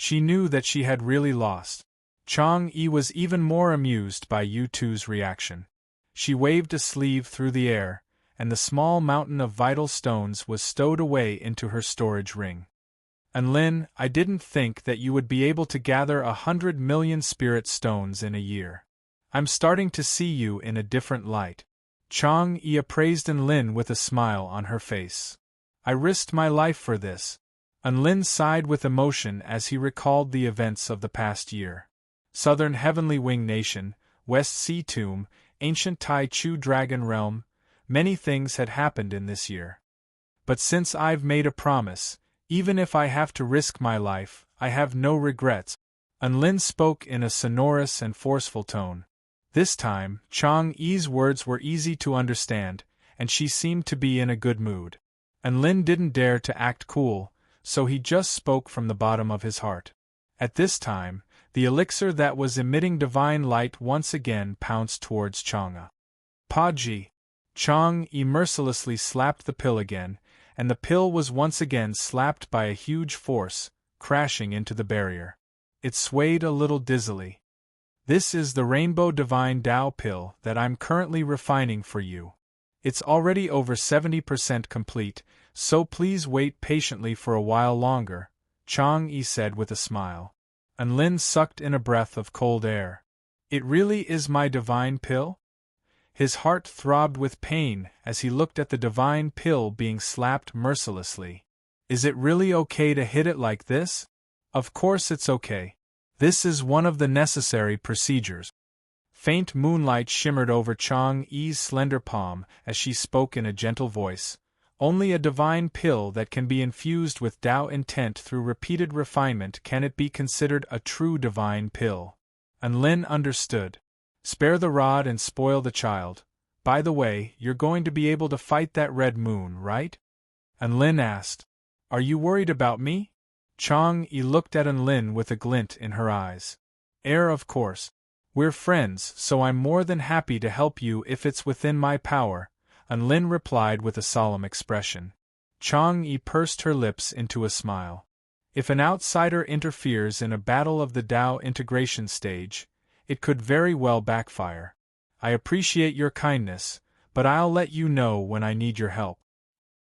She knew that she had really lost. Chang-yi was even more amused by Yu-Tu's reaction. She waved a sleeve through the air, and the small mountain of vital stones was stowed away into her storage ring. Anlin, I didn't think that you would be able to gather 100 million spirit stones in a year. I'm starting to see you in a different light. Chang-yi appraised Anlin with a smile on her face. I risked my life for this. Anlin sighed with emotion as he recalled the events of the past year. Southern Heavenly Wing Nation, West Sea Tomb, Ancient Tai Chu Dragon Realm, many things had happened in this year. But since I've made a promise, even if I have to risk my life, I have no regrets. Anlin spoke in a sonorous and forceful tone. This time, Chang-yi's words were easy to understand, and she seemed to be in a good mood. Anlin didn't dare to act cool, so he just spoke from the bottom of his heart. At this time, the elixir that was emitting divine light once again pounced towards Chang'e. Paji! Chang-yi mercilessly slapped the pill again, and the pill was once again slapped by a huge force, crashing into the barrier. It swayed a little dizzily. This is the Rainbow Divine Tao pill that I'm currently refining for you. It's already over 70% complete, so please wait patiently for a while longer, Chang-yi said with a smile. Anlin sucked in a breath of cold air. It really is my divine pill? His heart throbbed with pain as he looked at the divine pill being slapped mercilessly. Is it really okay to hit it like this? Of course it's okay. This is one of the necessary procedures. Faint moonlight shimmered over Chang-yi's slender palm as she spoke in a gentle voice. Only a divine pill that can be infused with Tao intent through repeated refinement can it be considered a true divine pill. Anlin understood. Spare the rod and spoil the child. By the way, you're going to be able to fight that red moon, right? Anlin asked. Are you worried about me? Chang-yi looked at Anlin with a glint in her eyes. Of course. We're friends, so I'm more than happy to help you if it's within my power, Anlin replied with a solemn expression. Chang-yi pursed her lips into a smile. If an outsider interferes in a battle of the Tao integration stage, it could very well backfire. I appreciate your kindness, but I'll let you know when I need your help.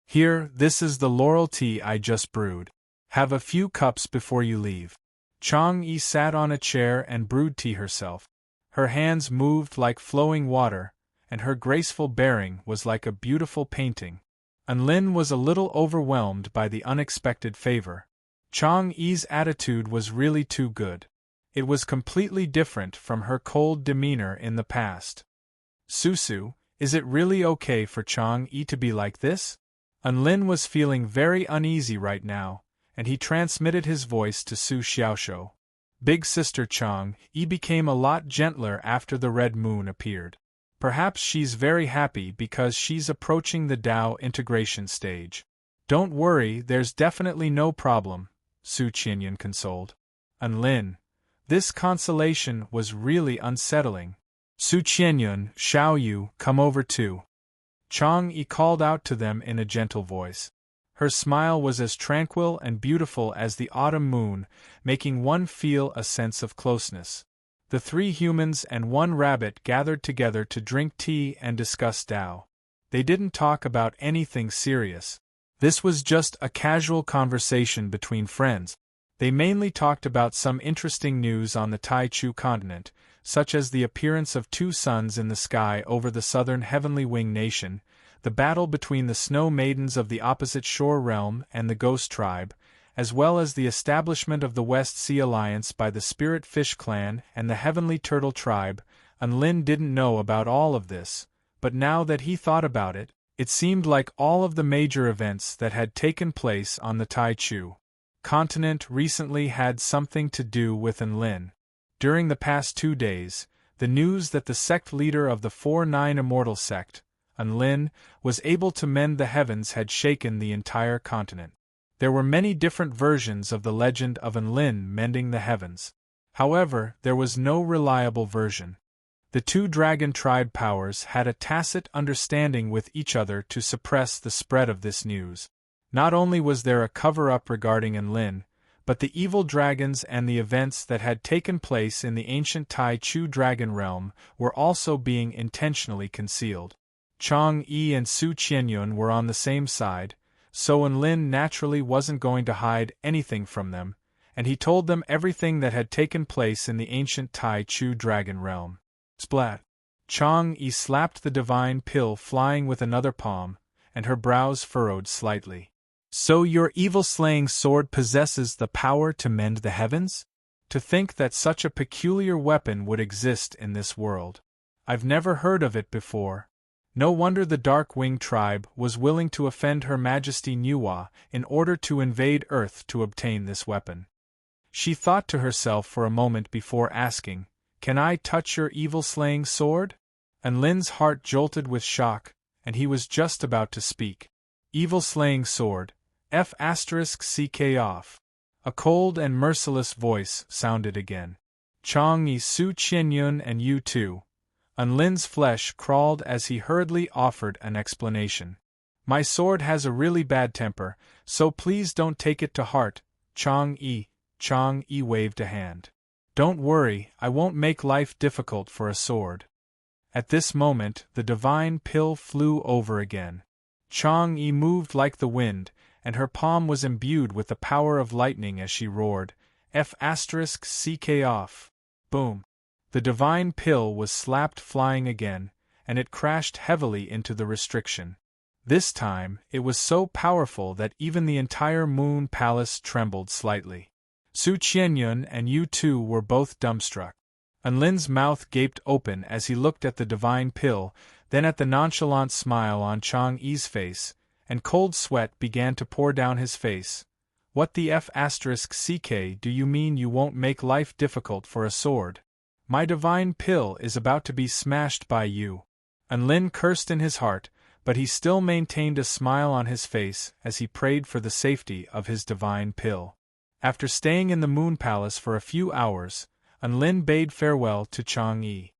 Here, this is the laurel tea I just brewed. Have a few cups before you leave. Chang-yi sat on a chair and brewed tea herself. Her hands moved like flowing water, and her graceful bearing was like a beautiful painting. Anlin was a little overwhelmed by the unexpected favor. Chang-yi's attitude was really too good. It was completely different from her cold demeanor in the past. Susu, is it really okay for Chang-yi to be like this? Anlin was feeling very uneasy right now, and he transmitted his voice to Su Xiaoshuo. Big sister Chang-yi became a lot gentler after the red moon appeared. Perhaps she's very happy because she's approaching the Tao integration stage. Don't worry, there's definitely no problem, Su Qianyan consoled. Anlin. This consolation was really unsettling. Su Qianyan, Xiao Yu, come over too. Chang-yi called out to them in a gentle voice. Her smile was as tranquil and beautiful as the autumn moon, making one feel a sense of closeness. The 3 humans and 1 rabbit gathered together to drink tea and discuss Tao. They didn't talk about anything serious. This was just a casual conversation between friends. They mainly talked about some interesting news on the Tai-Chu continent, such as the appearance of two suns in the sky over the southern Heavenly Wing Nation, the battle between the Snow Maidens of the opposite shore realm and the Ghost Tribe, as well as the establishment of the West Sea Alliance by the Spirit Fish Clan and the Heavenly Turtle Tribe. Lin didn't know about all of this, but now that he thought about it, it seemed like all of the major events that had taken place on the Tai-Chu continent recently had something to do with Lin. During the past 2 days, the news that the sect leader of the 4-9 Immortal sect, Lin, was able to mend the heavens had shaken the entire continent. There were many different versions of the legend of Lin mending the heavens. However, there was no reliable version. The two dragon tribe powers had a tacit understanding with each other to suppress the spread of this news. Not only was there a cover-up regarding Lin, but the evil dragons and the events that had taken place in the ancient Tai-Chu dragon realm were also being intentionally concealed. Chang'e and Su Qianyun were on the same side, so Lin naturally wasn't going to hide anything from them, and he told them everything that had taken place in the ancient Tai-Chu dragon realm. Splat! Chang'e slapped the divine pill flying with another palm, and her brows furrowed slightly. So your evil-slaying sword possesses the power to mend the heavens? To think that such a peculiar weapon would exist in this world. I've never heard of it before. No wonder the Dark Wing tribe was willing to offend Her Majesty Nuwa in order to invade Earth to obtain this weapon. She thought to herself for a moment before asking, "Can I touch your evil-slaying sword?" Lin's heart jolted with shock, and he was just about to speak. Evil-slaying sword, F***ck off. A cold and merciless voice sounded again. Chang'e, Su Qianyun and you too. Lin's flesh crawled as he hurriedly offered an explanation. My sword has a really bad temper, so please don't take it to heart, Chang'e. Chang'e waved a hand. Don't worry, I won't make life difficult for a sword. At this moment, the divine pill flew over again. Chang'e moved like the wind, and her palm was imbued with the power of lightning as she roared, F***ck off. Boom. The divine pill was slapped flying again, and it crashed heavily into the restriction. This time, it was so powerful that even the entire moon palace trembled slightly. Su Qianyun and you two were both dumbstruck. Lin's mouth gaped open as he looked at the divine pill, then at the nonchalant smile on Chang'e's face, and cold sweat began to pour down his face. What the F***ck do you mean you won't make life difficult for a sword? My divine pill is about to be smashed by you. Lin cursed in his heart, but he still maintained a smile on his face as he prayed for the safety of his divine pill. After staying in the Moon Palace for a few hours, Lin bade farewell to Chang'e.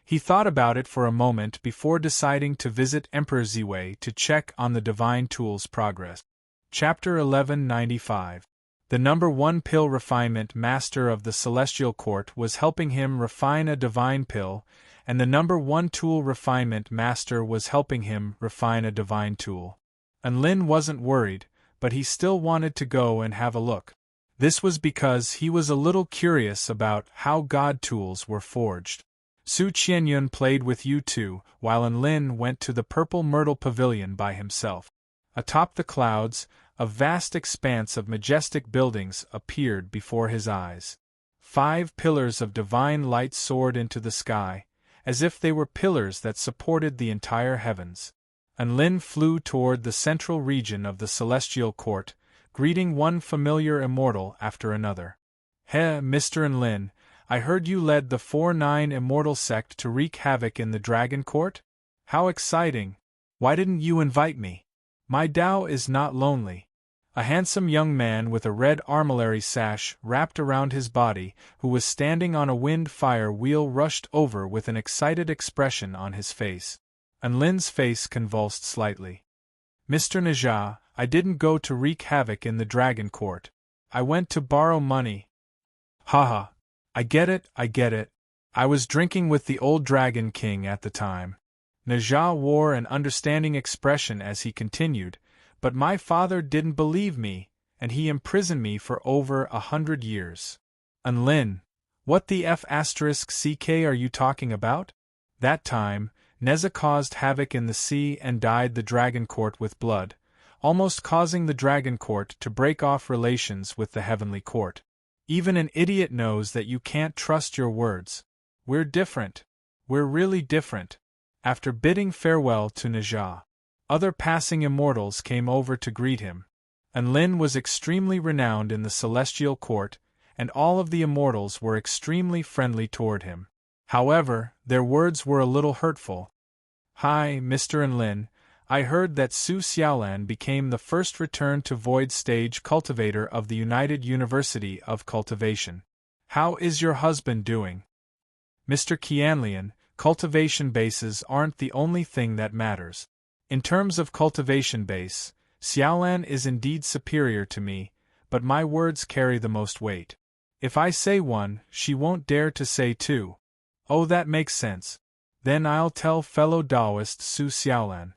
He thought about it for a moment before deciding to visit Emperor Ziwei to check on the divine tool's progress. Chapter 1195. The number 1 pill refinement master of the Celestial Court was helping him refine a divine pill, and the number 1 tool refinement master was helping him refine a divine tool. Lin wasn't worried, but he still wanted to go and have a look. This was because he was a little curious about how God tools were forged. Su Qianyun played with you two, while Lin went to the Purple Myrtle Pavilion by himself. Atop the clouds, a vast expanse of majestic buildings appeared before his eyes. 5 pillars of divine light soared into the sky, as if they were pillars that supported the entire heavens. Lin flew toward the central region of the Celestial Court, greeting one familiar immortal after another. Hey, Mr. Lin, I heard you led the 4-9 Immortal sect to wreak havoc in the Dragon Court? How exciting! Why didn't you invite me? My Dao is not lonely. A handsome young man with a red armillary sash wrapped around his body, who was standing on a wind fire wheel, rushed over with an excited expression on his face. Lin's face convulsed slightly. Mr. Naja, I didn't go to wreak havoc in the Dragon Court. I went to borrow money. Haha. I get it. I was drinking with the old Dragon King at the time. Naja wore an understanding expression as he continued, but my father didn't believe me, and he imprisoned me for over 100 years. Unlin, what the f*** are you talking about? That time, Neza caused havoc in the sea and dyed the Dragon Court with blood, almost causing the Dragon Court to break off relations with the Heavenly Court. Even an idiot knows that you can't trust your words. We're different. We're really different. After bidding farewell to Naja, other passing immortals came over to greet him. Unlin was extremely renowned in the Celestial Court, and all of the immortals were extremely friendly toward him. However, their words were a little hurtful. Hi, Mr. Unlin, I heard that Su Xiaolan became the first return to Void Stage Cultivator of the United University of Cultivation. How is your husband doing? Mr. Qianlian, cultivation bases aren't the only thing that matters. In terms of cultivation base, Xiaolan is indeed superior to me, but my words carry the most weight. If I say one, she won't dare to say two. Oh, that makes sense. Then I'll tell fellow Taoist Su Xiaolan.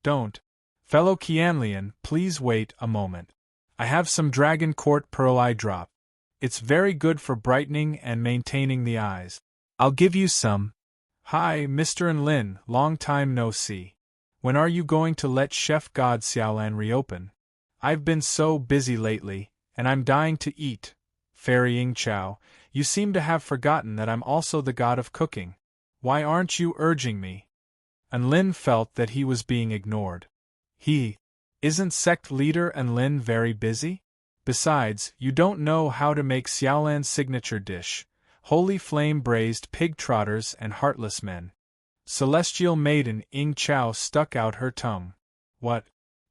Don't. Fellow Qianlian, please wait a moment. I have some Dragon Court Pearl Eye Drop. It's very good for brightening and maintaining the eyes. I'll give you some. Hi, Mr. Unlin, long time no see. When are you going to let Chef God Xiaolan reopen? I've been so busy lately, and I'm dying to eat. Fairy Ying Chao, you seem to have forgotten that I'm also the god of cooking. Why aren't you urging me? Unlin felt that he was being ignored. Isn't sect leader Unlin very busy? Besides, you don't know how to make Xiaolan's signature dish, Holy Flame Braised Pig Trotters and Heartless Men. Celestial Maiden Ying Chao stuck out her tongue. What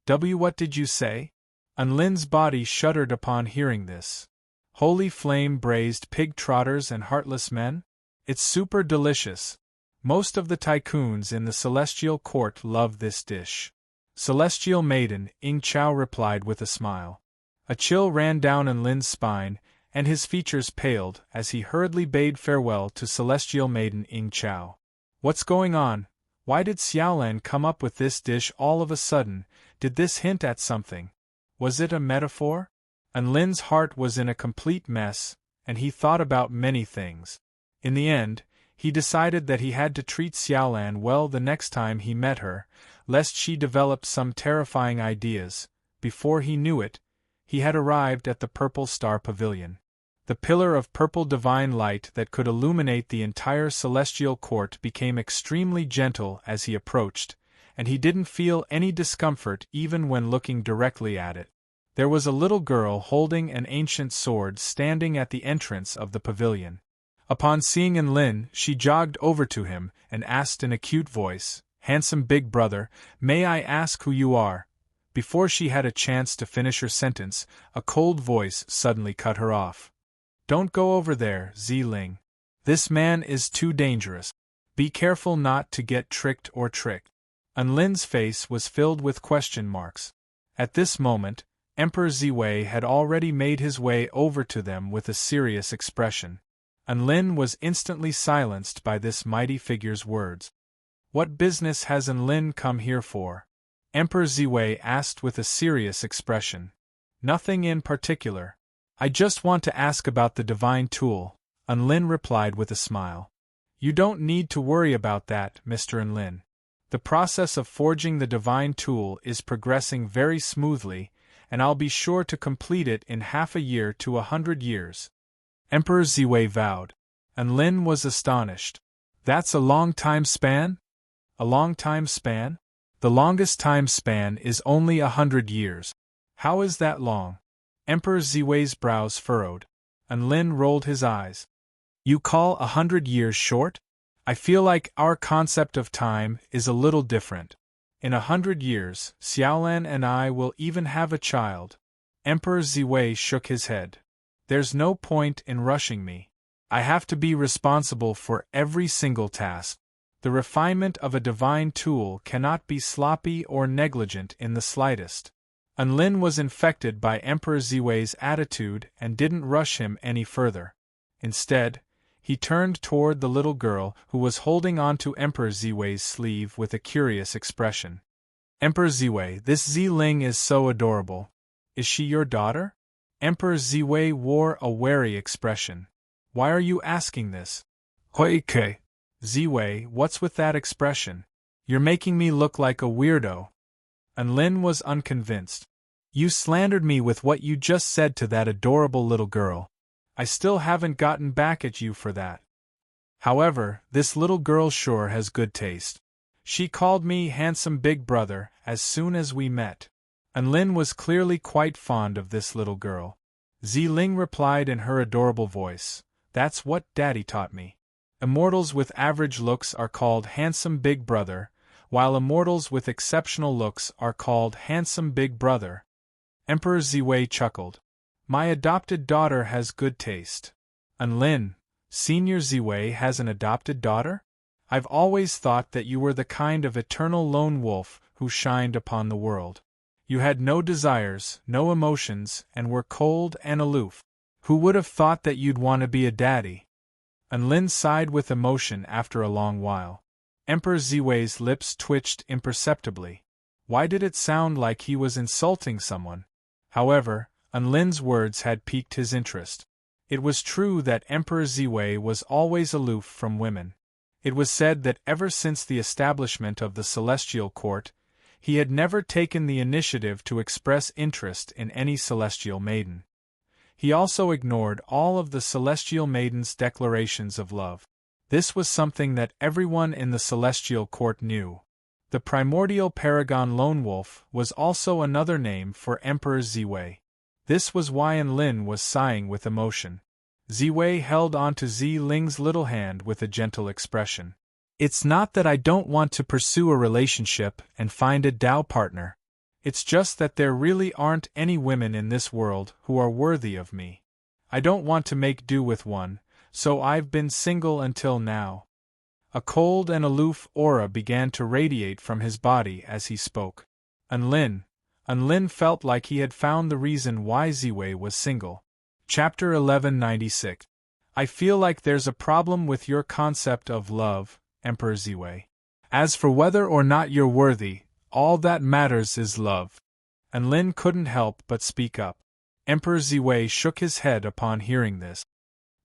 did you say? Unlin's body shuddered upon hearing this. Holy Flame Braised Pig Trotters and Heartless Men? It's super delicious. Most of the tycoons in the Celestial Court love this dish. Celestial Maiden Ying Chao replied with a smile. A chill ran down Unlin's spine, and his features paled as he hurriedly bade farewell to Celestial Maiden Ying Chao. What's going on? Why did Xiaolan come up with this dish all of a sudden? Did this hint at something? Was it a metaphor? Unlin's heart was in a complete mess, and he thought about many things. In the end, he decided that he had to treat Xiaolan well the next time he met her, lest she developed some terrifying ideas. Before he knew it, he had arrived at the Purple Star Pavilion. The pillar of purple divine light that could illuminate the entire celestial court became extremely gentle as he approached, and he didn't feel any discomfort even when looking directly at it. There was a little girl holding an ancient sword standing at the entrance of the pavilion. Upon seeing Unlin, she jogged over to him and asked in a cute voice, "Handsome big brother, may I ask who you are?" Before she had a chance to finish her sentence, a cold voice suddenly cut her off. "Don't go over there, Ziling. This man is too dangerous. Be careful not to get tricked or tricked." Unlin's face was filled with question marks. At this moment, Emperor Ziwei had already made his way over to them with a serious expression. Unlin was instantly silenced by this mighty figure's words. "What business has Unlin come here for?" Emperor Ziwei asked with a serious expression. "Nothing in particular. I just want to ask about the divine tool," Unlin replied with a smile. "You don't need to worry about that, Mr. Unlin. The process of forging the divine tool is progressing very smoothly, and I'll be sure to complete it in half a year to 100 years. Emperor Ziwei vowed. Unlin was astonished. "That's a long time span?" "A long time span? The longest time span is only 100 years. How is that long?" Emperor Ziwei's brows furrowed. Unlin rolled his eyes. "You call 100 years short? I feel like our concept of time is a little different. In 100 years, Xiaolan and I will even have a child." Emperor Ziwei shook his head. "There's no point in rushing me. I have to be responsible for every single task. The refinement of a divine tool cannot be sloppy or negligent in the slightest." Unlin was infected by Emperor Ziwei's attitude and didn't rush him any further. Instead, he turned toward the little girl who was holding on to Emperor Ziwei's sleeve with a curious expression. "Emperor Ziwei, this Ziling is so adorable. Is she your daughter? Emperor Ziwei wore a wary expression. Why are you asking this? Huike. Ziwei, what's with that expression? You're making me look like a weirdo. Anlin was unconvinced. You slandered me with what you just said to that adorable little girl. I still haven't gotten back at you for that. However, this little girl sure has good taste. She called me handsome big brother as soon as we met. Anlin was clearly quite fond of this little girl. Ziling replied in her adorable voice, That's what Daddy taught me. Immortals with average looks are called handsome big brother, while immortals with exceptional looks are called handsome big brother. Emperor Ziwei chuckled. My adopted daughter has good taste. Anlin, Senior Ziwei has an adopted daughter? I've always thought that you were the kind of eternal lone wolf who shined upon the world. You had no desires, no emotions, and were cold and aloof. Who would have thought that you'd want to be a daddy? Anlin sighed with emotion after a long while. Emperor Ziwei's lips twitched imperceptibly. Why did it sound like he was insulting someone? However, Anlin's words had piqued his interest. It was true that Emperor Ziwei was always aloof from women. It was said that ever since the establishment of the Celestial Court, he had never taken the initiative to express interest in any celestial maiden. He also ignored all of the celestial maidens' declarations of love. This was something that everyone in the Celestial Court knew. The primordial paragon lone wolf was also another name for Emperor Ziwei. This was why Anlin was sighing with emotion. Ziwei held onto Ziling's little hand with a gentle expression. It's not that I don't want to pursue a relationship and find a Tao partner. It's just that there really aren't any women in this world who are worthy of me. I don't want to make do with one, so I've been single until now. A cold and aloof aura began to radiate from his body as he spoke. Anlin felt like he had found the reason why Ziwei was single. Chapter 1196. I feel like there's a problem with your concept of love, Emperor Ziwei. As for whether or not you're worthy, all that matters is love. Anlin couldn't help but speak up. Emperor Ziwei shook his head upon hearing this.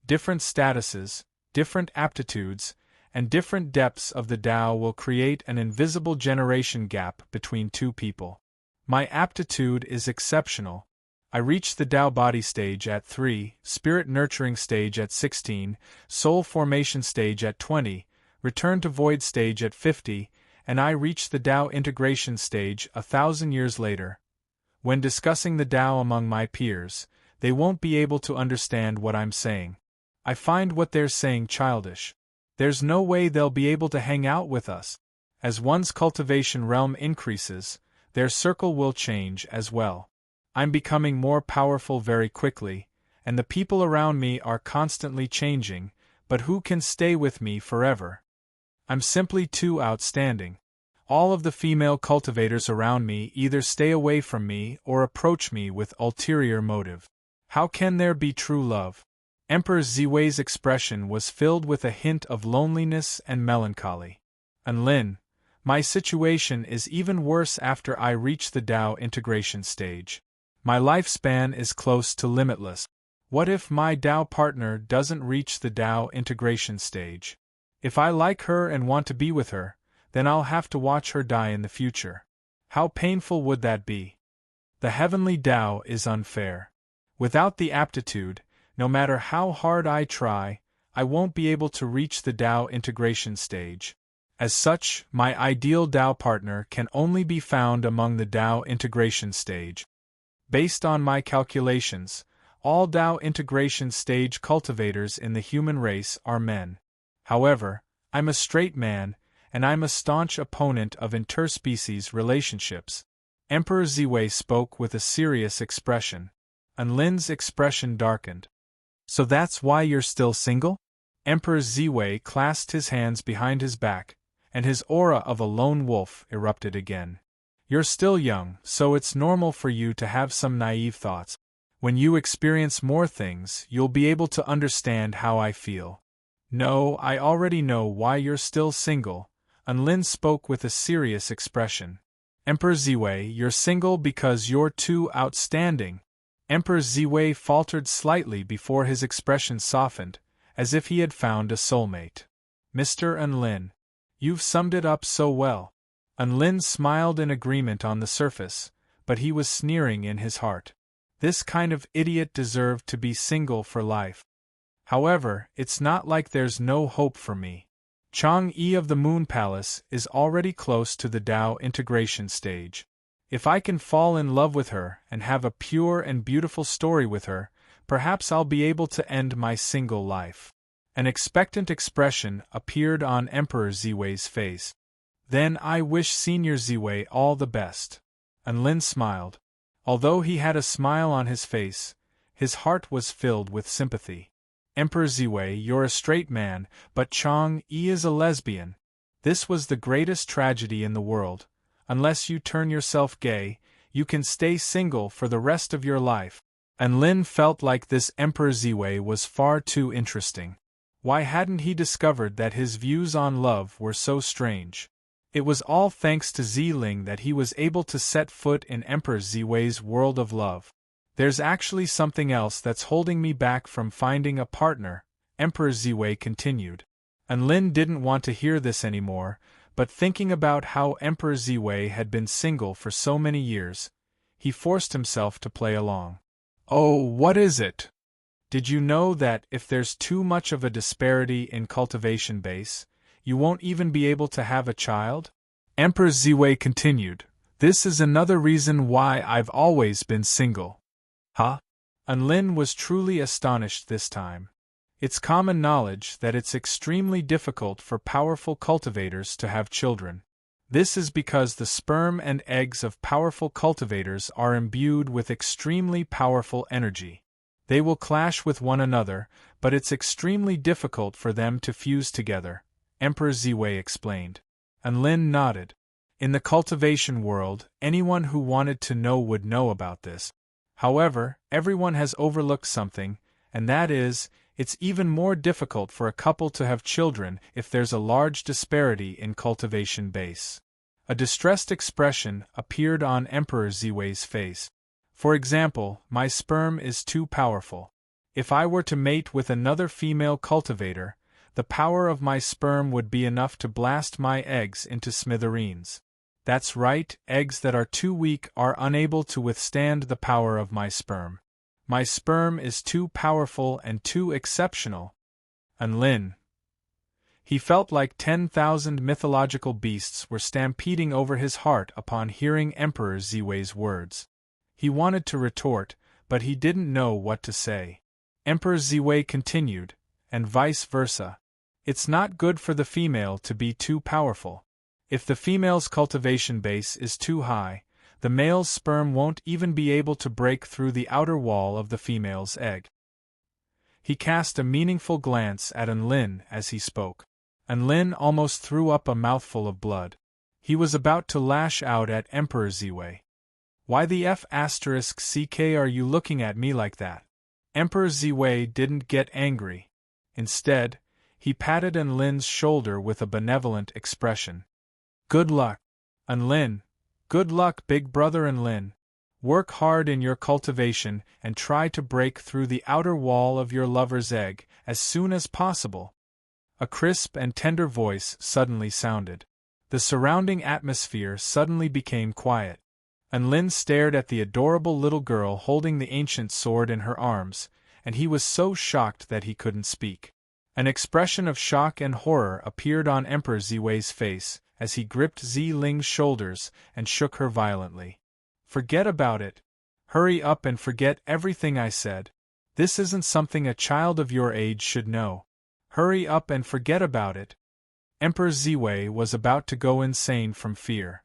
Different statuses, different aptitudes, and different depths of the Tao will create an invisible generation gap between two people. My aptitude is exceptional. I reached the Tao body stage at 3, spirit nurturing stage at 16, soul formation stage at 20, return to void stage at 50, and I reached the Tao integration stage 1,000 years later. When discussing the Tao among my peers, they won't be able to understand what I'm saying. I find what they're saying childish. There's no way they'll be able to hang out with us. As one's cultivation realm increases, their circle will change as well. I'm becoming more powerful very quickly, and the people around me are constantly changing, but who can stay with me forever? I'm simply too outstanding. All of the female cultivators around me either stay away from me or approach me with ulterior motive. How can there be true love? Emperor Ziwei's expression was filled with a hint of loneliness and melancholy. Anlin, my situation is even worse after I reach the Tao integration stage. My lifespan is close to limitless. What if my Tao partner doesn't reach the Tao integration stage? If I like her and want to be with her, then I'll have to watch her die in the future. How painful would that be? The heavenly Tao is unfair. Without the aptitude, no matter how hard I try, I won't be able to reach the Tao integration stage. As such, my ideal Tao partner can only be found among the Tao integration stage. Based on my calculations, all Tao integration stage cultivators in the human race are men. However, I'm a straight man, and I'm a staunch opponent of interspecies relationships. Emperor Ziwei spoke with a serious expression. Anlin's expression darkened. So that's why you're still single? Emperor Ziwei clasped his hands behind his back, and his aura of a lone wolf erupted again. You're still young, so it's normal for you to have some naive thoughts. When you experience more things, you'll be able to understand how I feel. No, I already know why you're still single. Anlin spoke with a serious expression. Emperor Ziwei, you're single because you're too outstanding. Emperor Ziwei faltered slightly before his expression softened, as if he had found a soulmate. Mr. Enlin, you've summed it up so well. Enlin smiled in agreement on the surface, but he was sneering in his heart. This kind of idiot deserved to be single for life. However, it's not like there's no hope for me. Chang'e of the Moon Palace is already close to the Tao integration stage. If I can fall in love with her and have a pure and beautiful story with her, perhaps I'll be able to end my single life. An expectant expression appeared on Emperor Ziwei's face. Then I wish Senior Ziwei all the best. Enlin smiled. Although he had a smile on his face, his heart was filled with sympathy. Emperor Ziwei, you're a straight man, but Chang'e is a lesbian. This was the greatest tragedy in the world. Unless you turn yourself gay, you can stay single for the rest of your life. Enlin felt like this Emperor Ziwei was far too interesting. Why hadn't he discovered that his views on love were so strange? It was all thanks to Ziling that he was able to set foot in Emperor Ziwei's world of love. There's actually something else that's holding me back from finding a partner, Emperor Ziwei continued. Enlin didn't want to hear this anymore, but thinking about how Emperor Ziwei had been single for so many years, he forced himself to play along. Oh, what is it? Did you know that if there's too much of a disparity in cultivation base, you won't even be able to have a child? Emperor Ziwei continued, this is another reason why I've always been single. Huh? Enlin was truly astonished this time. It's common knowledge that it's extremely difficult for powerful cultivators to have children. This is because the sperm and eggs of powerful cultivators are imbued with extremely powerful energy. They will clash with one another, but it's extremely difficult for them to fuse together, Emperor Ziwei explained. Enlin nodded. In the cultivation world, anyone who wanted to know would know about this. However, everyone has overlooked something, and that is, it's even more difficult for a couple to have children if there's a large disparity in cultivation base. A distressed expression appeared on Emperor Ziwei's face. For example, my sperm is too powerful. If I were to mate with another female cultivator, the power of my sperm would be enough to blast my eggs into smithereens. That's right, eggs that are too weak are unable to withstand the power of my sperm. My sperm is too powerful and too exceptional. Enlin. He felt like 10,000 mythological beasts were stampeding over his heart upon hearing Emperor Ziwei's words. He wanted to retort, but he didn't know what to say. Emperor Ziwei continued, and vice versa. It's not good for the female to be too powerful. If the female's cultivation base is too high, the male's sperm won't even be able to break through the outer wall of the female's egg. He cast a meaningful glance at Enlin as he spoke. Enlin almost threw up a mouthful of blood. He was about to lash out at Emperor Ziwei. Why the F***ck are you looking at me like that? Emperor Ziwei didn't get angry. Instead, he patted Enlin's shoulder with a benevolent expression. Good luck, Enlin. Good luck, big brother Enlin. Work hard in your cultivation and try to break through the outer wall of your lover's egg as soon as possible. A crisp and tender voice suddenly sounded. The surrounding atmosphere suddenly became quiet. Enlin stared at the adorable little girl holding the ancient sword in her arms, and he was so shocked that he couldn't speak. An expression of shock and horror appeared on Emperor Ziwei's face as he gripped Ziling's shoulders and shook her violently. Forget about it. Hurry up and forget everything I said. This isn't something a child of your age should know. Hurry up and forget about it. Emperor Ziwei was about to go insane from fear.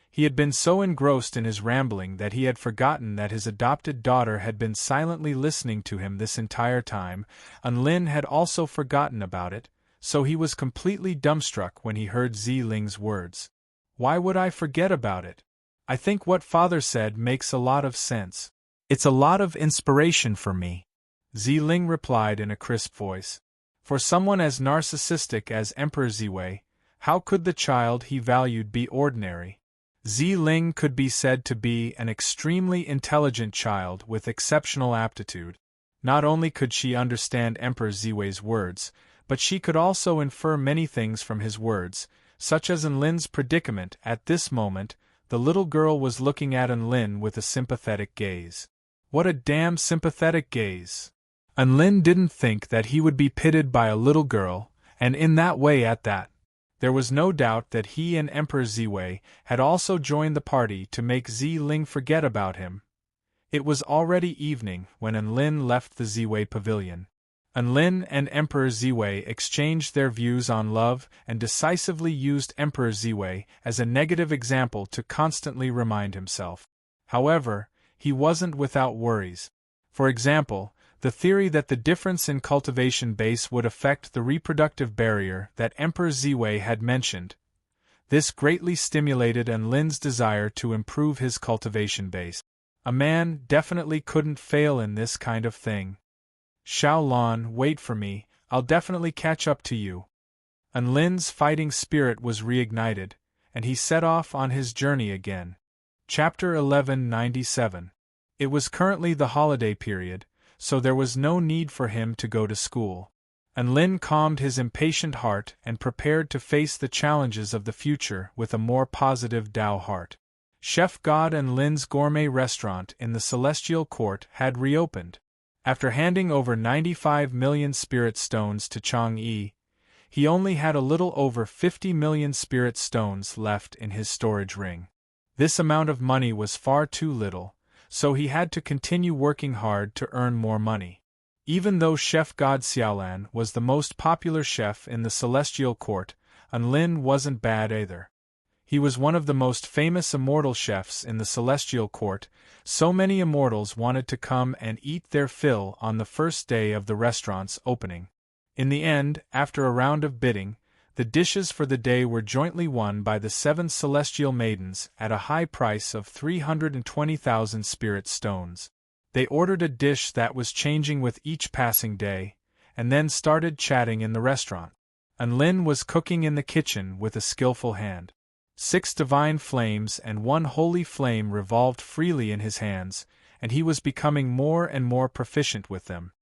He had been so engrossed in his rambling that he had forgotten that his adopted daughter had been silently listening to him this entire time. Enlin had also forgotten about it, so he was completely dumbstruck when he heard Ziling's words. Why would I forget about it? I think what father said makes a lot of sense. It's a lot of inspiration for me. Ziling replied in a crisp voice. For someone as narcissistic as Emperor Ziwei, how could the child he valued be ordinary? Ling could be said to be an extremely intelligent child with exceptional aptitude. Not only could she understand Emperor Ziwei's words, but she could also infer many things from his words, such as Lin's predicament. At this moment, the little girl was looking at Lin with a sympathetic gaze. What a damn sympathetic gaze! Lin didn't think that he would be pitied by a little girl, and in that way at that. There was no doubt that he and Emperor Ziwei had also joined the party to make Ling forget about him. It was already evening when Lin left the Ziwei pavilion. Lin and Emperor Ziwei exchanged their views on love and decisively used Emperor Ziwei as a negative example to constantly remind himself. However, he wasn't without worries. For example, the theory that the difference in cultivation base would affect the reproductive barrier that Emperor Ziwei had mentioned. This greatly stimulated Lin's desire to improve his cultivation base. A man definitely couldn't fail in this kind of thing. Xiaolan, wait for me, I'll definitely catch up to you. Lin's fighting spirit was reignited, and he set off on his journey again. Chapter 1197. It was currently the holiday period, so there was no need for him to go to school. Lin calmed his impatient heart and prepared to face the challenges of the future with a more positive Tao heart. Chef God and Lin's gourmet restaurant in the Celestial Court had reopened. After handing over 95 million spirit stones to Chang'e, he only had a little over 50 million spirit stones left in his storage ring. This amount of money was far too little, so he had to continue working hard to earn more money. Even though Chef God Xiaolan was the most popular chef in the Celestial Court, Lin wasn't bad either. He was one of the most famous immortal chefs in the Celestial Court, so many immortals wanted to come and eat their fill on the first day of the restaurant's opening. In the end, after a round of bidding, the dishes for the day were jointly won by the 7 celestial maidens at a high price of 320,000 spirit stones. They ordered a dish that was changing with each passing day, and then started chatting in the restaurant. Lin was cooking in the kitchen with a skillful hand. 6 divine flames and 1 holy flame revolved freely in his hands, and he was becoming more and more proficient with them.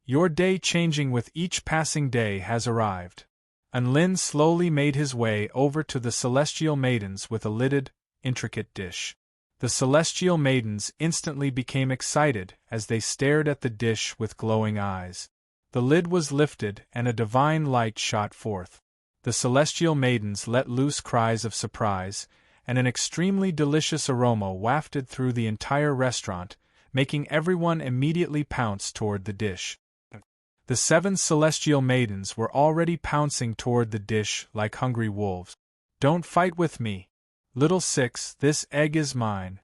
Your day changing with each passing day has arrived. Lin slowly made his way over to the celestial maidens with a lidded, intricate dish. The celestial maidens instantly became excited as they stared at the dish with glowing eyes. The lid was lifted and a divine light shot forth. The celestial maidens let loose cries of surprise, and an extremely delicious aroma wafted through the entire restaurant, making everyone immediately pounce toward the dish. The 7 celestial maidens were already pouncing toward the dish like hungry wolves. Don't fight with me. Little 6, this egg is mine.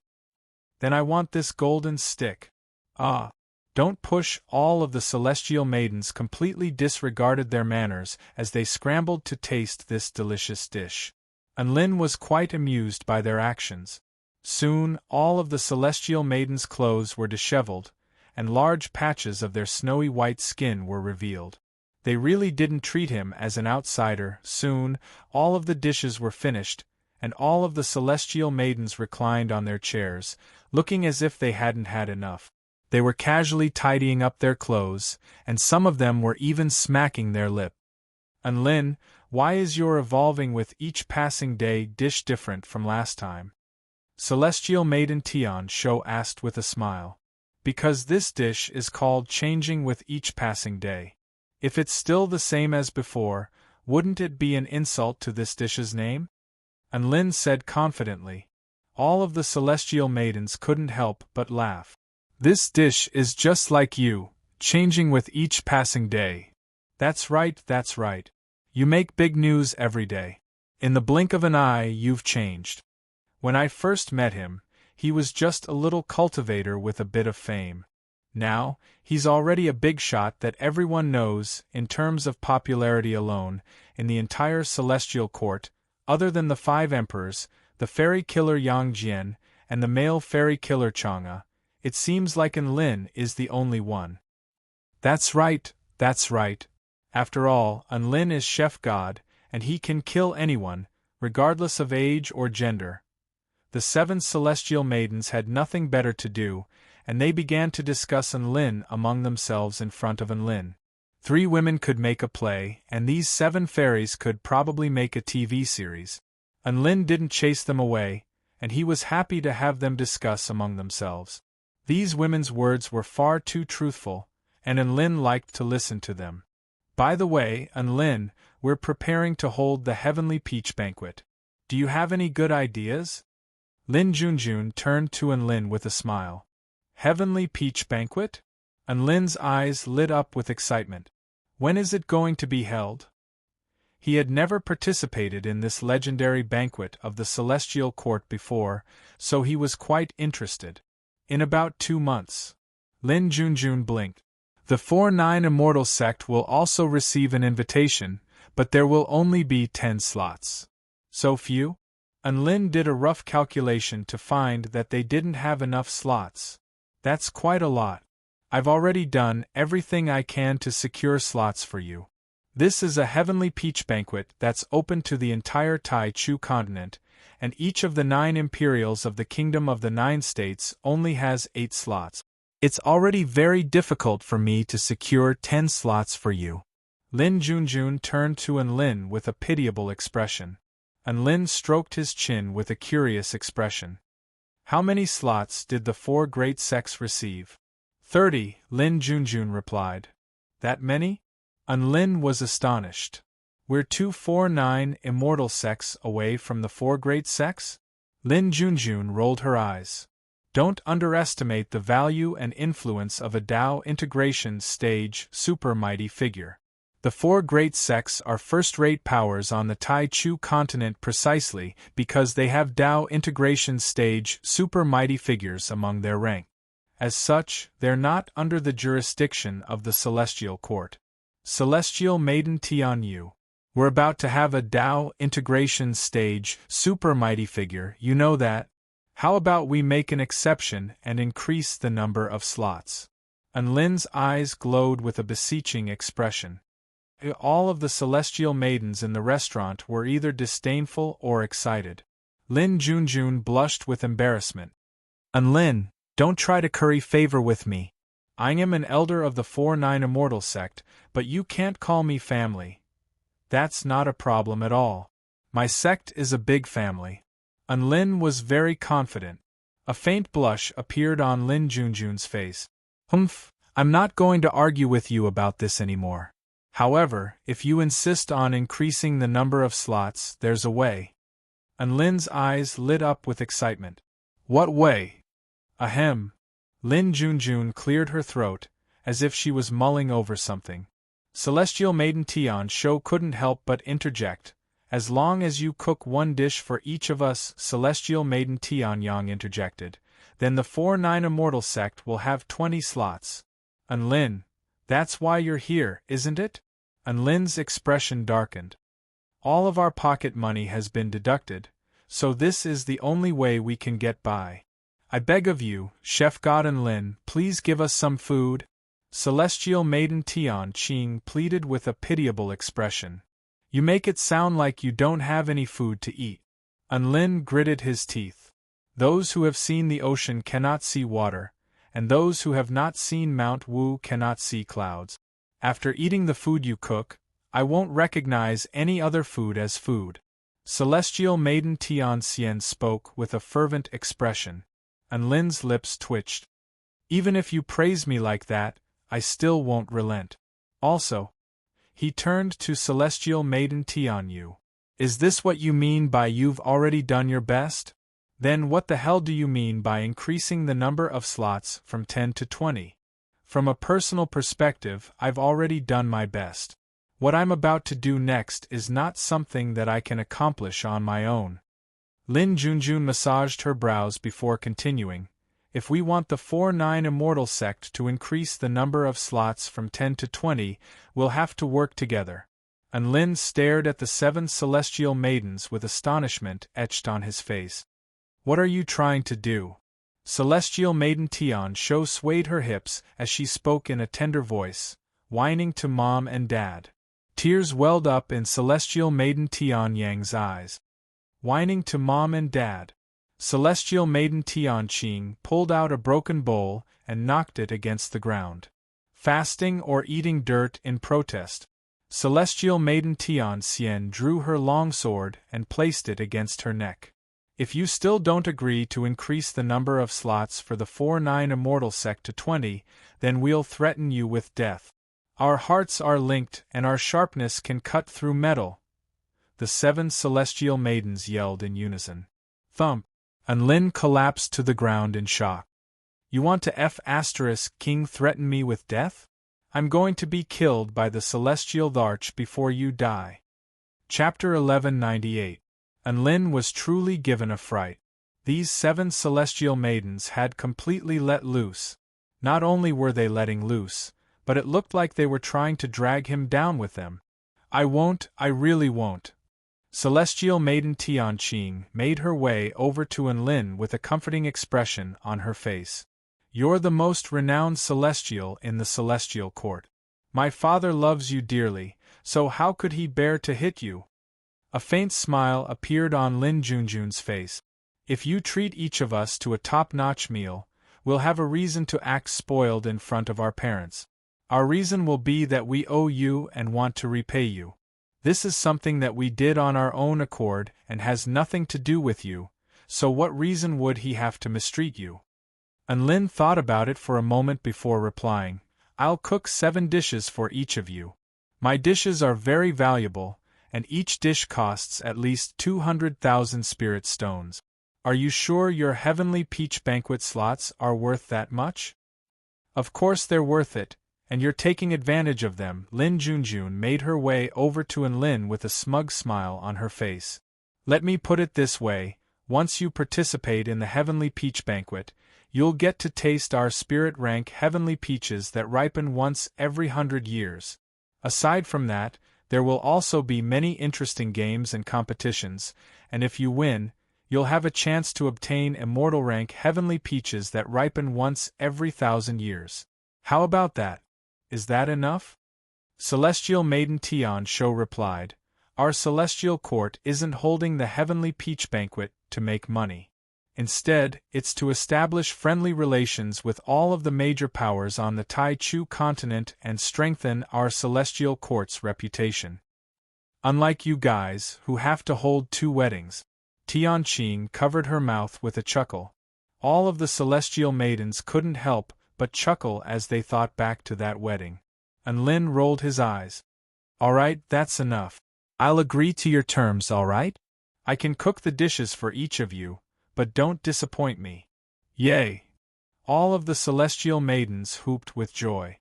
Then I want this golden stick. Ah! Don't push. All of the celestial maidens completely disregarded their manners as they scrambled to taste this delicious dish. Lin was quite amused by their actions. Soon, all of the celestial maidens' clothes were disheveled, and large patches of their snowy white skin were revealed. They really didn't treat him as an outsider. Soon, all of the dishes were finished, and all of the celestial maidens reclined on their chairs, looking as if they hadn't had enough. They were casually tidying up their clothes, and some of them were even smacking their lip. Lin, why is your evolving with each passing day dish different from last time? Celestial Maiden Tian Shou asked with a smile. Because this dish is called changing with each passing day. If it's still the same as before, wouldn't it be an insult to this dish's name? Lin said confidently. All of the celestial maidens couldn't help but laugh. This dish is just like you, changing with each passing day. That's right, that's right. You make big news every day. In the blink of an eye you've changed. When I first met him, he was just a little cultivator with a bit of fame. Now, he's already a big shot that everyone knows, in terms of popularity alone, in the entire Celestial Court, other than the 5 emperors, the fairy killer Yang Jian, and the male fairy killer Chang'e. It seems like Lin is the only one. That's right, that's right. After all, Lin is Chef God, and he can kill anyone, regardless of age or gender. the 7 celestial maidens had nothing better to do, and they began to discuss Enlil among themselves in front of Enlil. 3 women could make a play, and these 7 fairies could probably make a TV series. Enlil didn't chase them away, and he was happy to have them discuss among themselves. These women's words were far too truthful, and Enlil liked to listen to them. By the way, Enlil, we're preparing to hold the Heavenly Peach Banquet. Do you have any good ideas? Lin Junjun turned to Enlil with a smile. Heavenly Peach Banquet? Enlin's eyes lit up with excitement. When is it going to be held? He had never participated in this legendary banquet of the Celestial Court before, so he was quite interested. In about 2 months. Lin Junjun blinked. The 4-9 Immortal sect will also receive an invitation, but there will only be 10 slots. So few? Enlil did a rough calculation to find that they didn't have enough slots. That's quite a lot. I've already done everything I can to secure slots for you. This is a Heavenly Peach Banquet that's open to the entire Tai Chu continent, and each of the 9 imperials of the Kingdom of the 9 States only has 8 slots. It's already very difficult for me to secure 10 slots for you. Lin Junjun turned to Enlil with a pitiable expression. Enlil stroked his chin with a curious expression. How many slots did the 4 great sects receive? 30, Lin Junjun replied. That many? Enlil was astonished. We're 2 4-9 immortal sects away from the 4 great sects? Lin Junjun rolled her eyes. Don't underestimate the value and influence of a Tao integration stage super mighty figure. The 4 great sects are first-rate powers on the Tai Chu continent precisely because they have Tao integration stage super mighty figures among their rank. As such, they're not under the jurisdiction of the Celestial Court. Celestial Maiden Tian Yu. We're about to have a Tao integration stage super mighty figure, you know that? How about we make an exception and increase the number of slots? Enlin's eyes glowed with a beseeching expression. All of the celestial maidens in the restaurant were either disdainful or excited. Lin Junjun blushed with embarrassment. Enlil, don't try to curry favor with me. I am an elder of the 4-9 Immortal sect, but you can't call me family. That's not a problem at all. My sect is a big family. Enlil was very confident. A faint blush appeared on Lin Junjun's face. Humph, I'm not going to argue with you about this anymore. However, if you insist on increasing the number of slots, there's a way. Enlin's eyes lit up with excitement. What way? Ahem. Lin Junjun cleared her throat, as if she was mulling over something. Celestial Maiden Tian Shou couldn't help but interject. As long as you cook 1 dish for each of us, Celestial Maiden Tian Yang interjected, then the 4-9 Immortal sect will have 20 slots. Enlil, that's why you're here, isn't it? Enlin's expression darkened. All of our pocket money has been deducted, so this is the only way we can get by. I beg of you, Chef God Enlil, please give us some food. Celestial Maiden Tian Qing pleaded with a pitiable expression. You make it sound like you don't have any food to eat. Enlil gritted his teeth. Those who have seen the ocean cannot see water, and those who have not seen Mount Wu cannot see clouds. After eating the food you cook, I won't recognize any other food as food. Celestial Maiden Tian Xian spoke with a fervent expression. Enlin's lips twitched. Even if you praise me like that, I still won't relent. Also, he turned to Celestial Maiden Tian Yu. Is this what you mean by you've already done your best? Then what the hell do you mean by increasing the number of slots from 10 to 20? From a personal perspective, I've already done my best. What I'm about to do next is not something that I can accomplish on my own. Lin Junjun massaged her brows before continuing. If we want the 4-9 Immortal sect to increase the number of slots from 10 to 20, we'll have to work together. Enlil stared at the 7 celestial maidens with astonishment etched on his face. What are you trying to do? Celestial Maiden Tian Shou swayed her hips as she spoke in a tender voice, whining to Mom and Dad. Tears welled up in Celestial Maiden Tian Yang's eyes. Whining to Mom and Dad. Celestial Maiden Tianqing pulled out a broken bowl and knocked it against the ground. Fasting or eating dirt in protest. Celestial Maiden Tianxian drew her long sword and placed it against her neck. If you still don't agree to increase the number of slots for the 4-9 Immortal Sect to 20, then we'll threaten you with death. Our hearts are linked and our sharpness can cut through metal. The 7 Celestial Maidens yelled in unison. Thump! Unlin collapsed to the ground in shock. You want to King threaten me with death? I'm going to be killed by the Celestial Larch before you die. Chapter 1198. Unlin was truly given a fright. These 7 Celestial Maidens had completely let loose. Not only were they letting loose, but it looked like they were trying to drag him down with them. I really won't. Celestial Maiden Tianqing made her way over to Enlin with a comforting expression on her face. You're the most renowned Celestial in the Celestial Court. My father loves you dearly, so how could he bear to hit you? A faint smile appeared on Lin Junjun's face. If you treat each of us to a top-notch meal, we'll have a reason to act spoiled in front of our parents. Our reason will be that we owe you and want to repay you. This is something that we did on our own accord and has nothing to do with you, so what reason would he have to mistreat you? Enlin thought about it for a moment before replying. I'll cook 7 dishes for each of you. My dishes are very valuable, and each dish costs at least 200,000 spirit stones. Are you sure your Heavenly Peach Banquet slots are worth that much? Of course they're worth it, and you're taking advantage of them. Lin Junjun made her way over to Enlin with a smug smile on her face. Let me put it this way, once you participate in the Heavenly Peach Banquet, you'll get to taste our spirit rank Heavenly Peaches that ripen once every 100 years. Aside from that, there will also be many interesting games and competitions, and if you win, you'll have a chance to obtain Immortal rank Heavenly Peaches that ripen once every 1,000 years. How about that? Is that enough? Celestial Maiden Tian replied, Our Celestial Court isn't holding the Heavenly Peach Banquet to make money. Instead, it's to establish friendly relations with all of the major powers on the Tai Chu continent and strengthen our Celestial Court's reputation. Unlike you guys, who have to hold 2 weddings. Tianqing covered her mouth with a chuckle. All of the Celestial Maidens couldn't help but chuckle as they thought back to that wedding. Enlin rolled his eyes. Alright, that's enough. I'll agree to your terms, alright? I can cook the dishes for each of you, but don't disappoint me. Yay! All of the Celestial Maidens whooped with joy.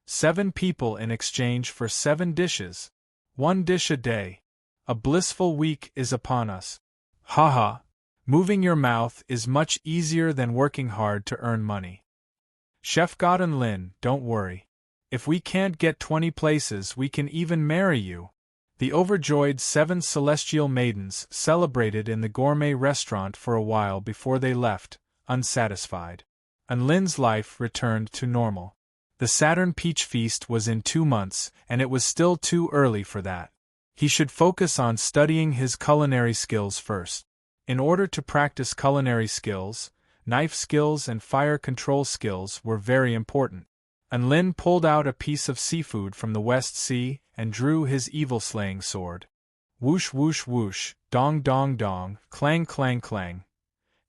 7 people in exchange for 7 dishes. 1 dish a day. A blissful week is upon us. Haha! Moving your mouth is much easier than working hard to earn money. Chef God and Lin, don't worry. If we can't get 20 places, we can even marry you. The overjoyed 7 Celestial Maidens celebrated in the gourmet restaurant for a while before they left, unsatisfied. And Lin's life returned to normal. The Saturn Peach Feast was in 2 months, and it was still too early for that. He should focus on studying his culinary skills first. In order to practice culinary skills, knife skills and fire control skills were very important. And Lin pulled out a piece of seafood from the West Sea and drew his evil-slaying sword. Whoosh whoosh whoosh, dong dong dong, clang clang clang.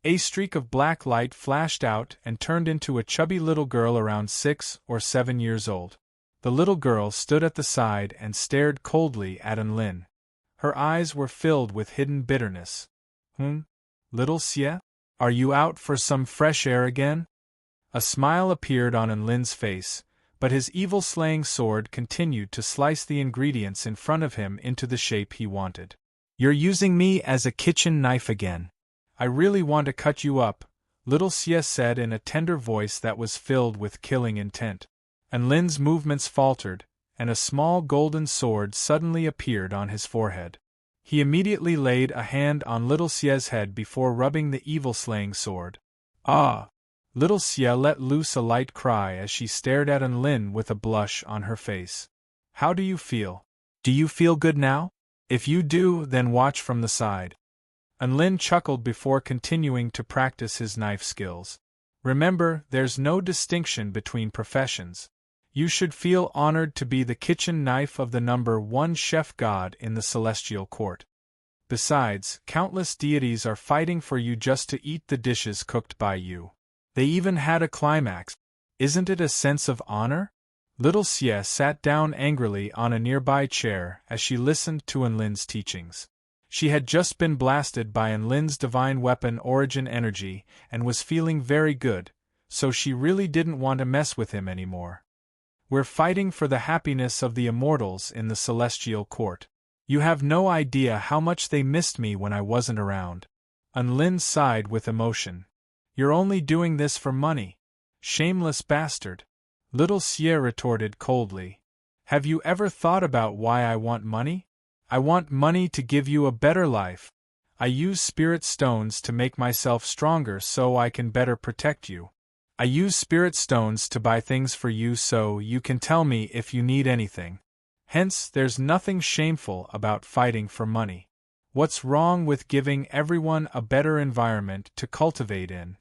A streak of black light flashed out and turned into a chubby little girl around 6 or 7 years old. The little girl stood at the side and stared coldly at Enlin. Her eyes were filled with hidden bitterness. Little Xie? Are you out for some fresh air again? A smile appeared on Enlin's face, but his evil-slaying sword continued to slice the ingredients in front of him into the shape he wanted. You're using me as a kitchen knife again. I really want to cut you up, little Xie said in a tender voice that was filled with killing intent. Enlin's movements faltered, and a small golden sword suddenly appeared on his forehead. He immediately laid a hand on little Xie's head before rubbing the evil-slaying sword. Ah! Little Xie let loose a light cry as she stared at Enlin with a blush on her face. How do you feel? Do you feel good now? If you do, then watch from the side. Unlin chuckled before continuing to practice his knife skills. Remember, there's no distinction between professions. You should feel honored to be the kitchen knife of the #1 chef god in the celestial court. Besides, countless deities are fighting for you just to eat the dishes cooked by you. They even had a climax. Isn't it a sense of honor? Little Xie sat down angrily on a nearby chair as she listened to Enlin's teachings. She had just been blasted by Enlin's divine weapon origin energy and was feeling very good, so she really didn't want to mess with him anymore. We're fighting for the happiness of the immortals in the celestial court. You have no idea how much they missed me when I wasn't around. Enlin sighed with emotion. You're only doing this for money. Shameless bastard. Little Xie retorted coldly. Have you ever thought about why I want money? I want money to give you a better life. I use spirit stones to make myself stronger so I can better protect you. I use spirit stones to buy things for you so you can tell me if you need anything. Hence, there's nothing shameful about fighting for money. What's wrong with giving everyone a better environment to cultivate in?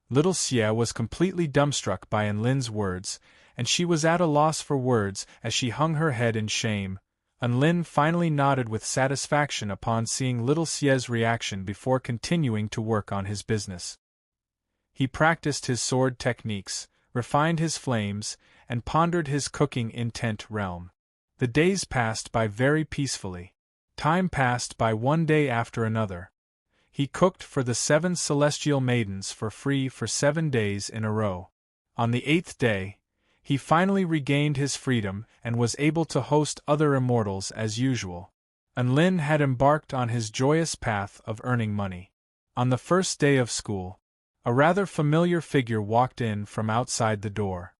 Little Xie was completely dumbstruck by Enlin's words, and she was at a loss for words as she hung her head in shame. Enlin finally nodded with satisfaction upon seeing Little Xie's reaction before continuing to work on his business. He practiced his sword techniques, refined his flames, and pondered his cooking intent realm. The days passed by very peacefully. Time passed by one day after another. He cooked for the 7 celestial maidens for free for 7 days in a row. On the 8th day, he finally regained his freedom and was able to host other immortals as usual. Enlin had embarked on his joyous path of earning money. On the first day of school, a rather familiar figure walked in from outside the door.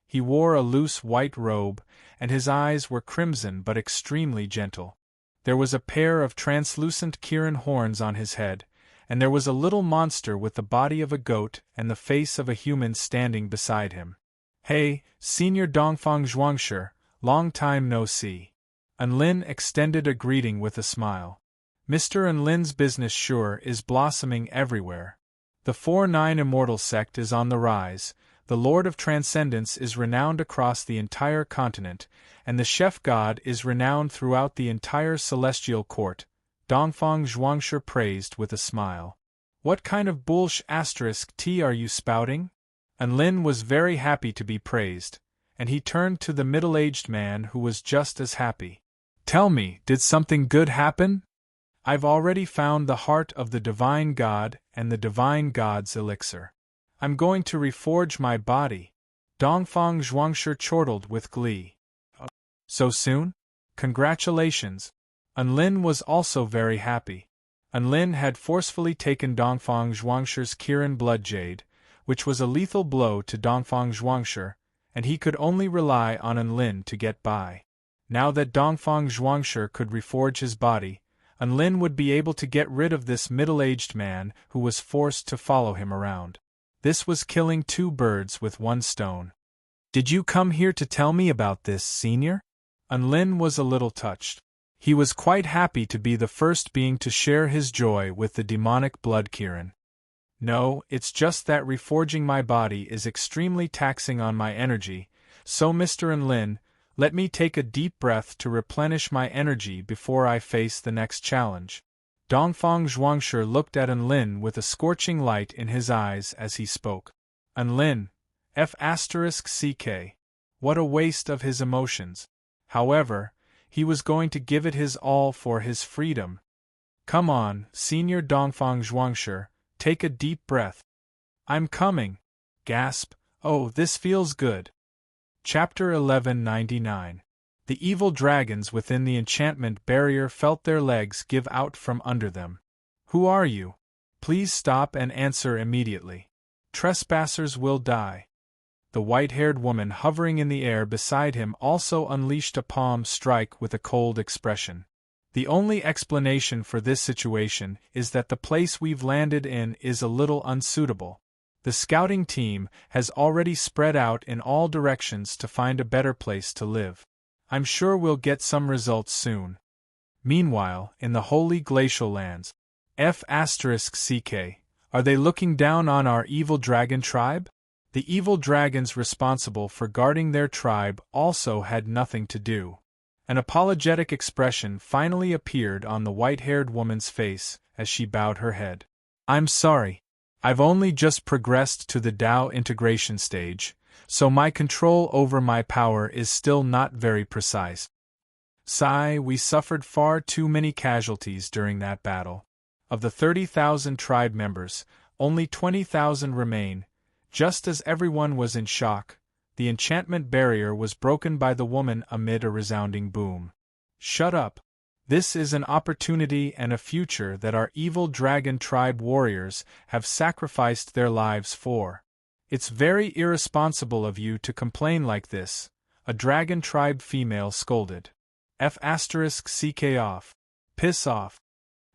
He wore a loose white robe, and his eyes were crimson but extremely gentle. There was a pair of translucent Kirin horns on his head, and there was a little monster with the body of a goat and the face of a human standing beside him. Hey, Senior Dongfang Zhuangshi, long time no see. Enlin extended a greeting with a smile. Mr. Enlin's business sure is blossoming everywhere. The 4-9 Immortal sect is on the rise, the Lord of Transcendence is renowned across the entire continent, and the Chef God is renowned throughout the entire celestial court, Dongfang Zhuangshi praised with a smile. What kind of **T are you spouting? Enlin was very happy to be praised, and he turned to the middle-aged man who was just as happy. Tell me, did something good happen? I've already found the heart of the Divine God and the Divine God's elixir. I'm going to reforge my body. Dongfang Zhuangshi chortled with glee. So soon? Congratulations. Enlin was also very happy. Enlin had forcefully taken Dongfang Zhuangshi's Kirin blood jade, which was a lethal blow to Dongfang Zhuangshi, and he could only rely on Enlin to get by. Now that Dongfang Zhuangshi could reforge his body, Enlin would be able to get rid of this middle-aged man who was forced to follow him around. This was killing 2 birds with 1 stone. Did you come here to tell me about this, Senior? Enlin was a little touched. He was quite happy to be the first being to share his joy with the demonic blood Kirin. No, it's just that reforging my body is extremely taxing on my energy, so Mr. Enlin, let me take a deep breath to replenish my energy before I face the next challenge. Dongfang Zhuangshi looked at Enlin with a scorching light in his eyes as he spoke. Enlin, F***ck. What a waste of his emotions. However, he was going to give it his all for his freedom. Come on, Senior Dongfang Zhuangshi, take a deep breath. I'm coming. Gasp, oh, this feels good. Chapter 1199. The evil dragons within the enchantment barrier felt their legs give out from under them. Who are you? Please stop and answer immediately. Trespassers will die. The white-haired woman hovering in the air beside him also unleashed a palm strike with a cold expression. The only explanation for this situation is that the place we've landed in is a little unsuitable. The scouting team has already spread out in all directions to find a better place to live. I'm sure we'll get some results soon. Meanwhile, in the holy glacial lands, F***ck. Are they looking down on our evil dragon tribe? The evil dragons responsible for guarding their tribe also had nothing to do. An apologetic expression finally appeared on the white-haired woman's face as she bowed her head. I'm sorry. I've only just progressed to the Tao integration stage, so my control over my power is still not very precise. Sigh, we suffered far too many casualties during that battle. Of the 30,000 tribe members, only 20,000 remain. Just as everyone was in shock, the enchantment barrier was broken by the woman amid a resounding boom. Shut up. This is an opportunity and a future that our evil dragon tribe warriors have sacrificed their lives for. It's very irresponsible of you to complain like this, a dragon tribe female scolded. F***ck off. Piss off.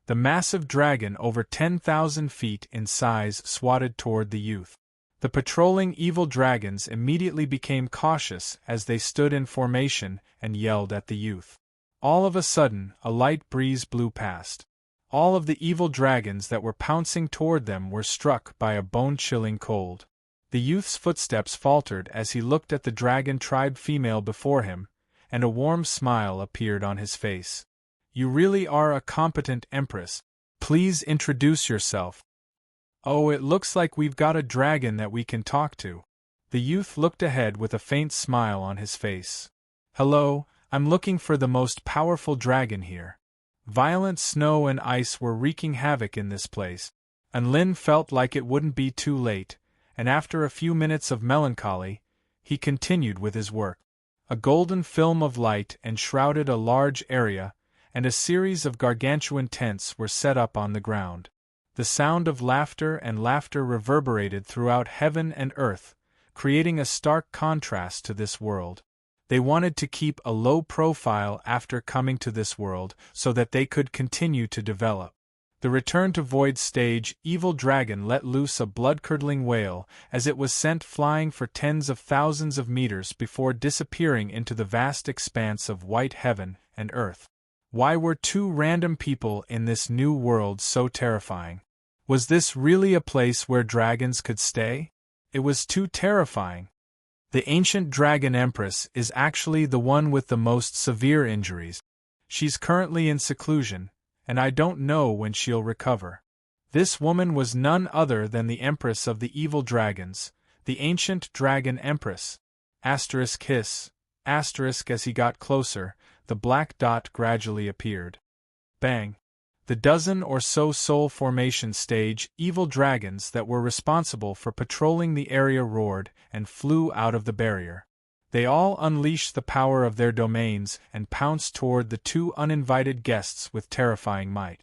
The massive dragon over 10,000 feet in size swatted toward the youth. The patrolling evil dragons immediately became cautious as they stood in formation and yelled at the youth. All of a sudden, a light breeze blew past. All of the evil dragons that were pouncing toward them were struck by a bone-chilling cold. The youth's footsteps faltered as he looked at the dragon tribe female before him, and a warm smile appeared on his face. You really are a competent empress. Please introduce yourself. Oh, it looks like we've got a dragon that we can talk to. The youth looked ahead with a faint smile on his face. Hello, I'm looking for the most powerful dragon here. Violent snow and ice were wreaking havoc in this place, and Lin felt like it wouldn't be too late, and after a few minutes of melancholy, he continued with his work. A golden film of light enshrouded a large area, and a series of gargantuan tents were set up on the ground. The sound of laughter and laughter reverberated throughout heaven and earth, creating a stark contrast to this world. They wanted to keep a low profile after coming to this world so that they could continue to develop. The Return to Void stage evil dragon let loose a blood-curdling wail as it was sent flying for tens of thousands of meters before disappearing into the vast expanse of white heaven and earth. Why were two random people in this new world so terrifying? Was this really a place where dragons could stay? It was too terrifying. The ancient dragon empress is actually the one with the most severe injuries. She's currently in seclusion, and I don't know when she'll recover. This woman was none other than the empress of the evil dragons, the ancient dragon empress. Hiss. As he got closer, the black dot gradually appeared. Bang! The dozen or so soul formation stage evil dragons that were responsible for patrolling the area roared and flew out of the barrier. They all unleashed the power of their domains and pounced toward the two uninvited guests with terrifying might.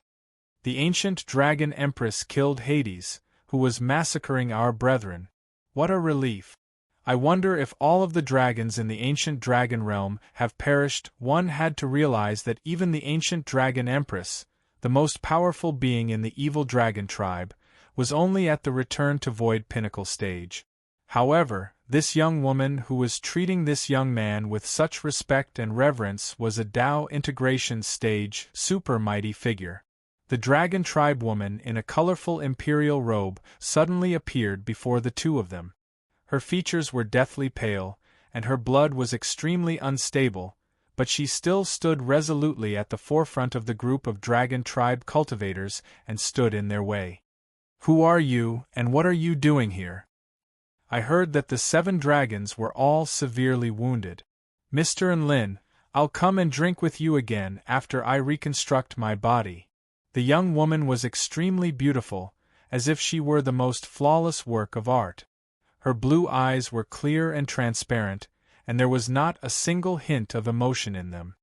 The ancient dragon empress killed Hades, who was massacring our brethren. What a relief! I wonder if all of the dragons in the ancient dragon realm have perished. One had to realize that even the ancient dragon empress, the most powerful being in the evil dragon tribe, was only at the Return to Void pinnacle stage. However, this young woman who was treating this young man with such respect and reverence was a Tao integration stage super mighty figure. The dragon tribe woman in a colorful imperial robe suddenly appeared before the two of them. Her features were deathly pale, and her blood was extremely unstable, but she still stood resolutely at the forefront of the group of dragon tribe cultivators and stood in their way. Who are you, and what are you doing here? I heard that the 7 dragons were all severely wounded. Mr. and Lin, I'll come and drink with you again after I reconstruct my body. The young woman was extremely beautiful, as if she were the most flawless work of art. Her blue eyes were clear and transparent, and there was not a single hint of emotion in them.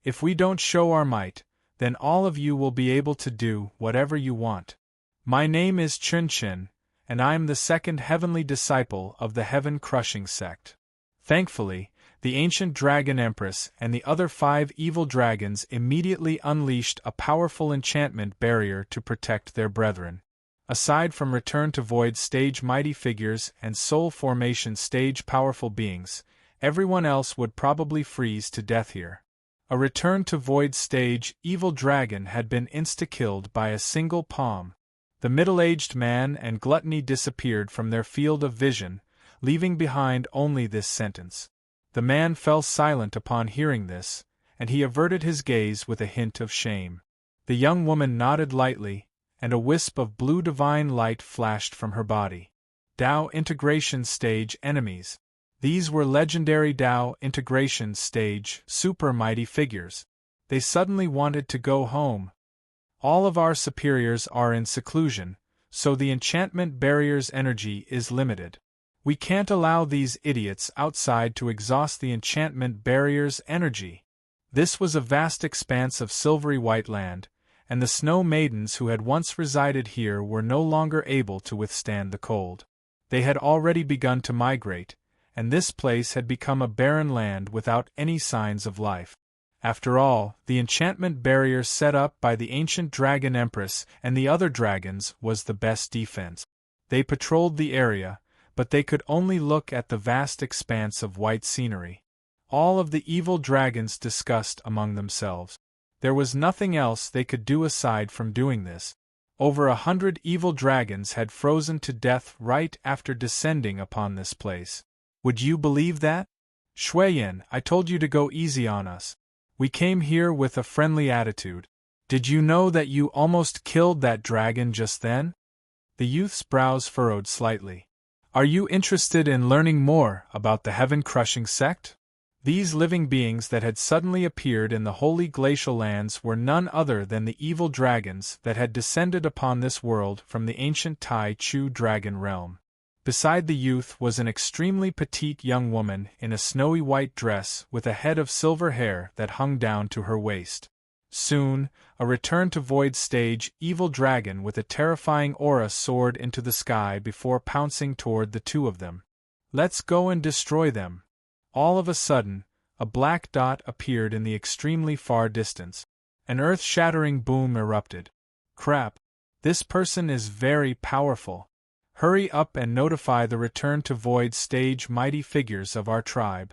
If we don't show our might, then all of you will be able to do whatever you want. My name is Chun-Chin, and I am the second heavenly disciple of the heaven-crushing sect. Thankfully, the ancient dragon empress and the other 5 evil dragons immediately unleashed a powerful enchantment barrier to protect their brethren. Aside from Return to Void stage mighty figures and soul formation stage powerful beings, everyone else would probably freeze to death here. A return to void stage evil dragon had been insta-killed by a single palm. The middle-aged man and gluttony disappeared from their field of vision, leaving behind only this sentence. The man fell silent upon hearing this, and he averted his gaze with a hint of shame. The young woman nodded lightly, and a wisp of blue divine light flashed from her body. Tao Integration Stage Enemies. These were legendary Tao Integration Stage super mighty figures. They suddenly wanted to go home. All of our superiors are in seclusion, so the enchantment barrier's energy is limited. We can't allow these idiots outside to exhaust the enchantment barrier's energy. This was a vast expanse of silvery white land, and the snow maidens who had once resided here were no longer able to withstand the cold. They had already begun to migrate, and this place had become a barren land without any signs of life. After all, the enchantment barrier set up by the ancient dragon empress and the other dragons was the best defense. They patrolled the area, but they could only look at the vast expanse of white scenery. All of the evil dragons discussed among themselves. There was nothing else they could do aside from doing this. Over 100 evil dragons had frozen to death right after descending upon this place. Would you believe that? Shuiyan, I told you to go easy on us. We came here with a friendly attitude. Did you know that you almost killed that dragon just then? The youth's brows furrowed slightly. Are you interested in learning more about the heaven-crushing sect? These living beings that had suddenly appeared in the holy glacial lands were none other than the evil dragons that had descended upon this world from the ancient Tai Chu dragon realm. Beside the youth was an extremely petite young woman in a snowy white dress with a head of silver hair that hung down to her waist. Soon, a return to void stage evil dragon with a terrifying aura soared into the sky before pouncing toward the two of them. Let's go and destroy them. All of a sudden, a black dot appeared in the extremely far distance. An earth-shattering boom erupted. Crap! This person is very powerful. Hurry up and notify the return to void stage mighty figures of our tribe.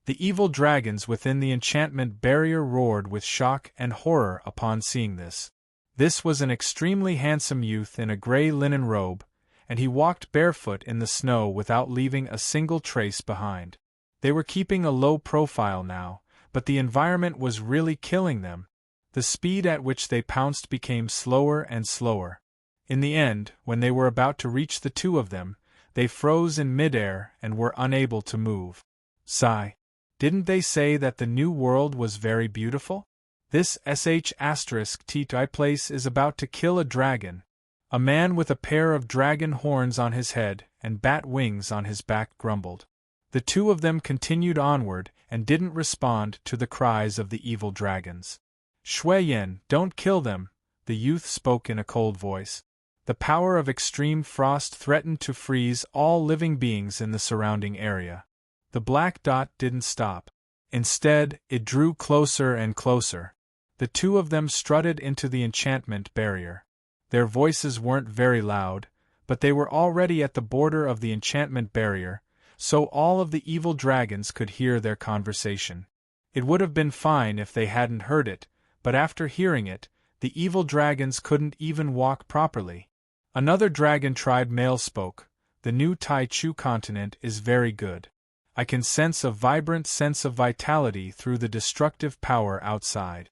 The evil dragons within the enchantment barrier roared with shock and horror upon seeing this. This was an extremely handsome youth in a gray linen robe, and he walked barefoot in the snow without leaving a single trace behind. They were keeping a low profile now, but the environment was really killing them. The speed at which they pounced became slower and slower. In the end, when they were about to reach the two of them, they froze in midair and were unable to move. Sigh. Didn't they say that the new world was very beautiful? This **T place is about to kill a dragon. A man with a pair of dragon horns on his head and bat wings on his back grumbled. The two of them continued onward and didn't respond to the cries of the evil dragons. Shuiyan, don't kill them, the youth spoke in a cold voice. The power of extreme frost threatened to freeze all living beings in the surrounding area. The black dot didn't stop. Instead, it drew closer and closer. The two of them strutted into the enchantment barrier. Their voices weren't very loud, but they were already at the border of the enchantment barrier, so all of the evil dragons could hear their conversation. It would have been fine if they hadn't heard it, but after hearing it, the evil dragons couldn't even walk properly. Another dragon tribe male spoke. The new Tai Chu continent is very good. I can sense a vibrant sense of vitality through the destructive power outside.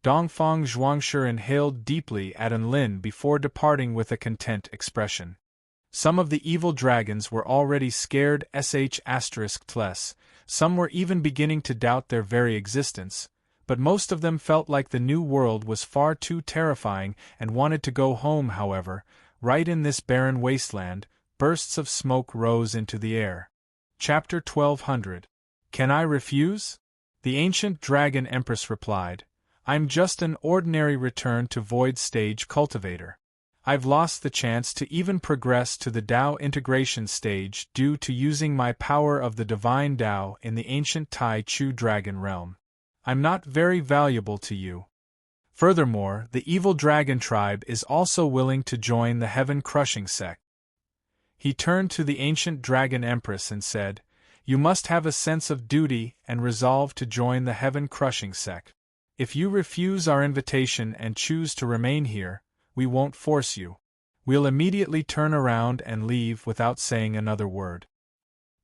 Dongfang Zhuangshi inhaled deeply at Enlin before departing with a content expression. Some of the evil dragons were already scared ***, some were even beginning to doubt their very existence, but most of them felt like the new world was far too terrifying and wanted to go home. However, right in this barren wasteland, bursts of smoke rose into the air. Chapter 1200. Can I refuse? The ancient dragon empress replied, I'm just an ordinary return to void stage cultivator. I've lost the chance to even progress to the Tao integration stage due to using my power of the divine Tao in the ancient Tai Chu dragon realm. I'm not very valuable to you. Furthermore, the evil dragon tribe is also willing to join the heaven-crushing sect. He turned to the ancient dragon empress and said, You must have a sense of duty and resolve to join the heaven-crushing sect. If you refuse our invitation and choose to remain here, we won't force you. We'll immediately turn around and leave without saying another word."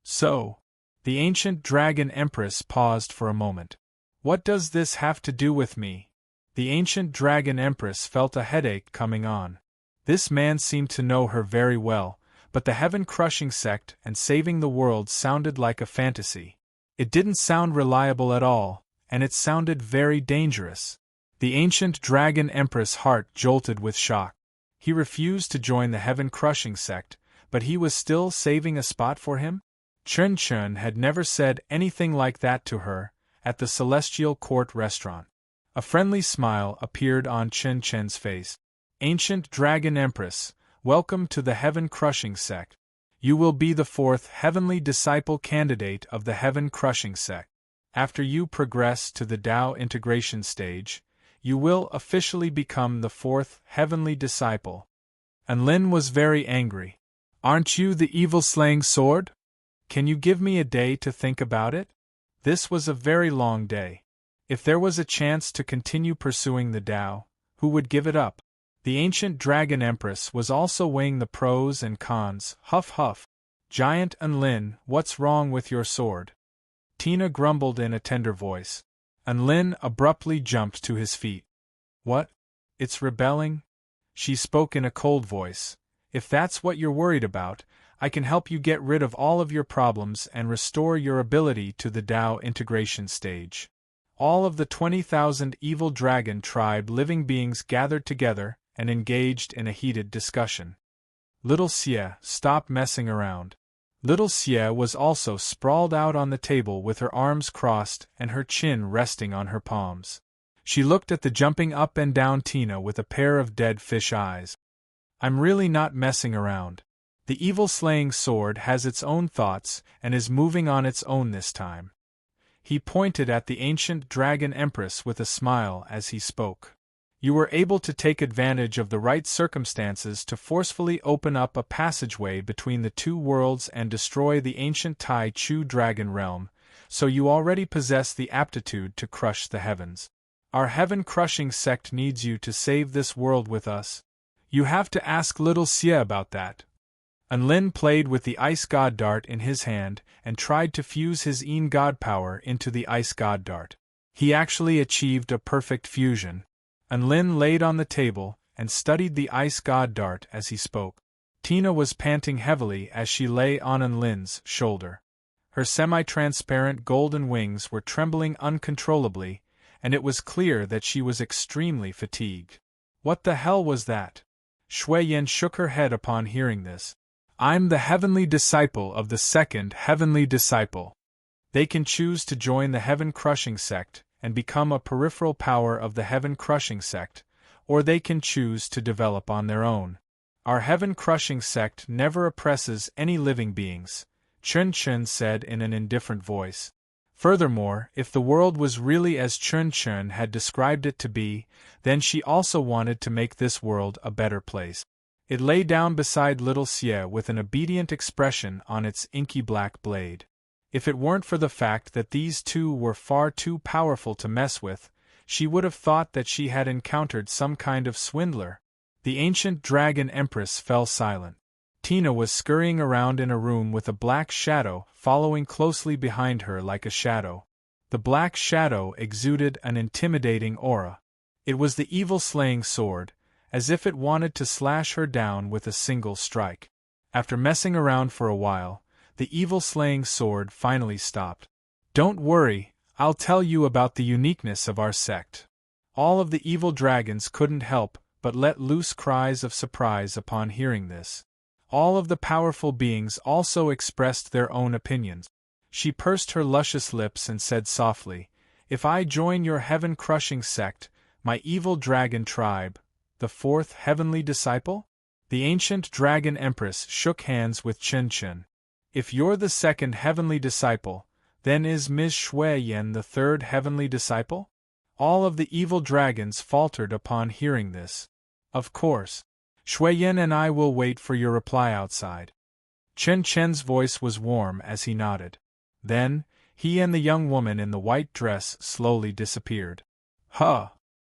"So," the ancient dragon empress paused for a moment. "What does this have to do with me?" The ancient dragon empress felt a headache coming on. This man seemed to know her very well, but the heaven-crushing sect and saving the world sounded like a fantasy. It didn't sound reliable at all, and it sounded very dangerous. The ancient dragon empress' heart jolted with shock. He refused to join the heaven-crushing sect, but he was still saving a spot for him? Chen Chen had never said anything like that to her, at the Celestial Court restaurant. A friendly smile appeared on Chen Chen's face. "Ancient Dragon Empress, welcome to the heaven-crushing sect. You will be the fourth heavenly disciple candidate of the heaven-crushing sect. After you progress to the Tao integration stage, you will officially become the fourth heavenly disciple." And Lin was very angry. "Aren't you the evil-slaying sword? Can you give me a day to think about it?" This was a very long day. If there was a chance to continue pursuing the Tao, who would give it up? The ancient dragon empress was also weighing the pros and cons. Huff huff. "Giant Enlin, what's wrong with your sword?" Tina grumbled in a tender voice. Enlin abruptly jumped to his feet. "What? It's rebelling?" She spoke in a cold voice. "If that's what you're worried about, I can help you get rid of all of your problems and restore your ability to the Tao integration stage." All of the 20,000 evil dragon tribe living beings gathered together and engaged in a heated discussion. Little Xie, stop messing around. Little Xie was also sprawled out on the table with her arms crossed and her chin resting on her palms. She looked at the jumping up and down Tina with a pair of dead fish eyes. "I'm really not messing around. The evil-slaying sword has its own thoughts and is moving on its own this time." He pointed at the ancient dragon empress with a smile as he spoke. "You were able to take advantage of the right circumstances to forcefully open up a passageway between the two worlds and destroy the ancient Tai Chu dragon realm, so you already possess the aptitude to crush the heavens. Our heaven-crushing sect needs you to save this world with us. You have to ask little Xie about that." Enlin played with the ice god dart in his hand and tried to fuse his Yin god power into the ice god dart. He actually achieved a perfect fusion. Enlin laid on the table and studied the ice god dart as he spoke. Tina was panting heavily as she lay on Enlin's shoulder. Her semi-transparent golden wings were trembling uncontrollably, and it was clear that she was extremely fatigued. "What the hell was that?" Shui Yen shook her head upon hearing this. "I'm the heavenly disciple of the second heavenly disciple. They can choose to join the heaven-crushing sect and become a peripheral power of the heaven-crushing sect, or they can choose to develop on their own. Our heaven-crushing sect never oppresses any living beings," Chun Chun said in an indifferent voice. Furthermore, if the world was really as Chun Chun had described it to be, then she also wanted to make this world a better place. It lay down beside little Xie with an obedient expression on its inky black blade. If it weren't for the fact that these two were far too powerful to mess with, she would have thought that she had encountered some kind of swindler. The ancient dragon empress fell silent. Tina was scurrying around in a room with a black shadow following closely behind her like a shadow. The black shadow exuded an intimidating aura. It was the evil-slaying sword, as if it wanted to slash her down with a single strike. After messing around for a while, the evil-slaying sword finally stopped. "Don't worry, I'll tell you about the uniqueness of our sect." All of the evil dragons couldn't help but let loose cries of surprise upon hearing this. All of the powerful beings also expressed their own opinions. She pursed her luscious lips and said softly, "If I join your heaven-crushing sect, my evil dragon tribe, the fourth heavenly disciple?" The ancient dragon empress shook hands with Chen Chen. "If you're the second heavenly disciple, then is Ms. Shui Yen the third heavenly disciple?" All of the evil dragons faltered upon hearing this. "Of course. Shui Yen and I will wait for your reply outside." Chen Chen's voice was warm as he nodded. Then, he and the young woman in the white dress slowly disappeared. Huh!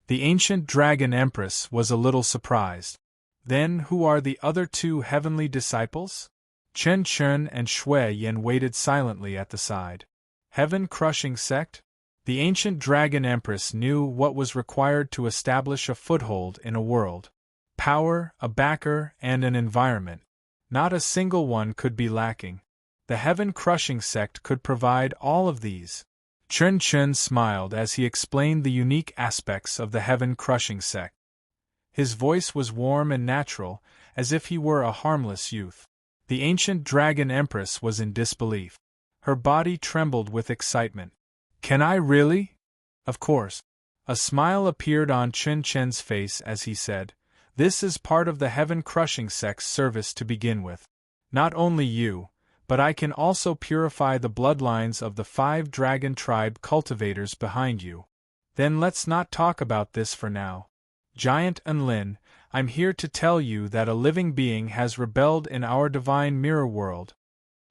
The ancient dragon empress was a little surprised. Then who are the other two heavenly disciples? Chen Chen and Shui Yin waited silently at the side. Heaven-crushing sect? The ancient dragon empress knew what was required to establish a foothold in a world. Power, a backer, and an environment. Not a single one could be lacking. The heaven-crushing sect could provide all of these. Chen Chen smiled as he explained the unique aspects of the heaven-crushing sect. His voice was warm and natural, as if he were a harmless youth. The ancient dragon empress was in disbelief. Her body trembled with excitement. Can I really? Of course. A smile appeared on Chen Chen's face as he said, "This is part of the heaven-crushing sect's service to begin with. Not only you, but I can also purify the bloodlines of the 5 dragon tribe cultivators behind you. Then let's not talk about this for now. Giant Enlin, I'm here to tell you that a living being has rebelled in our divine mirror world."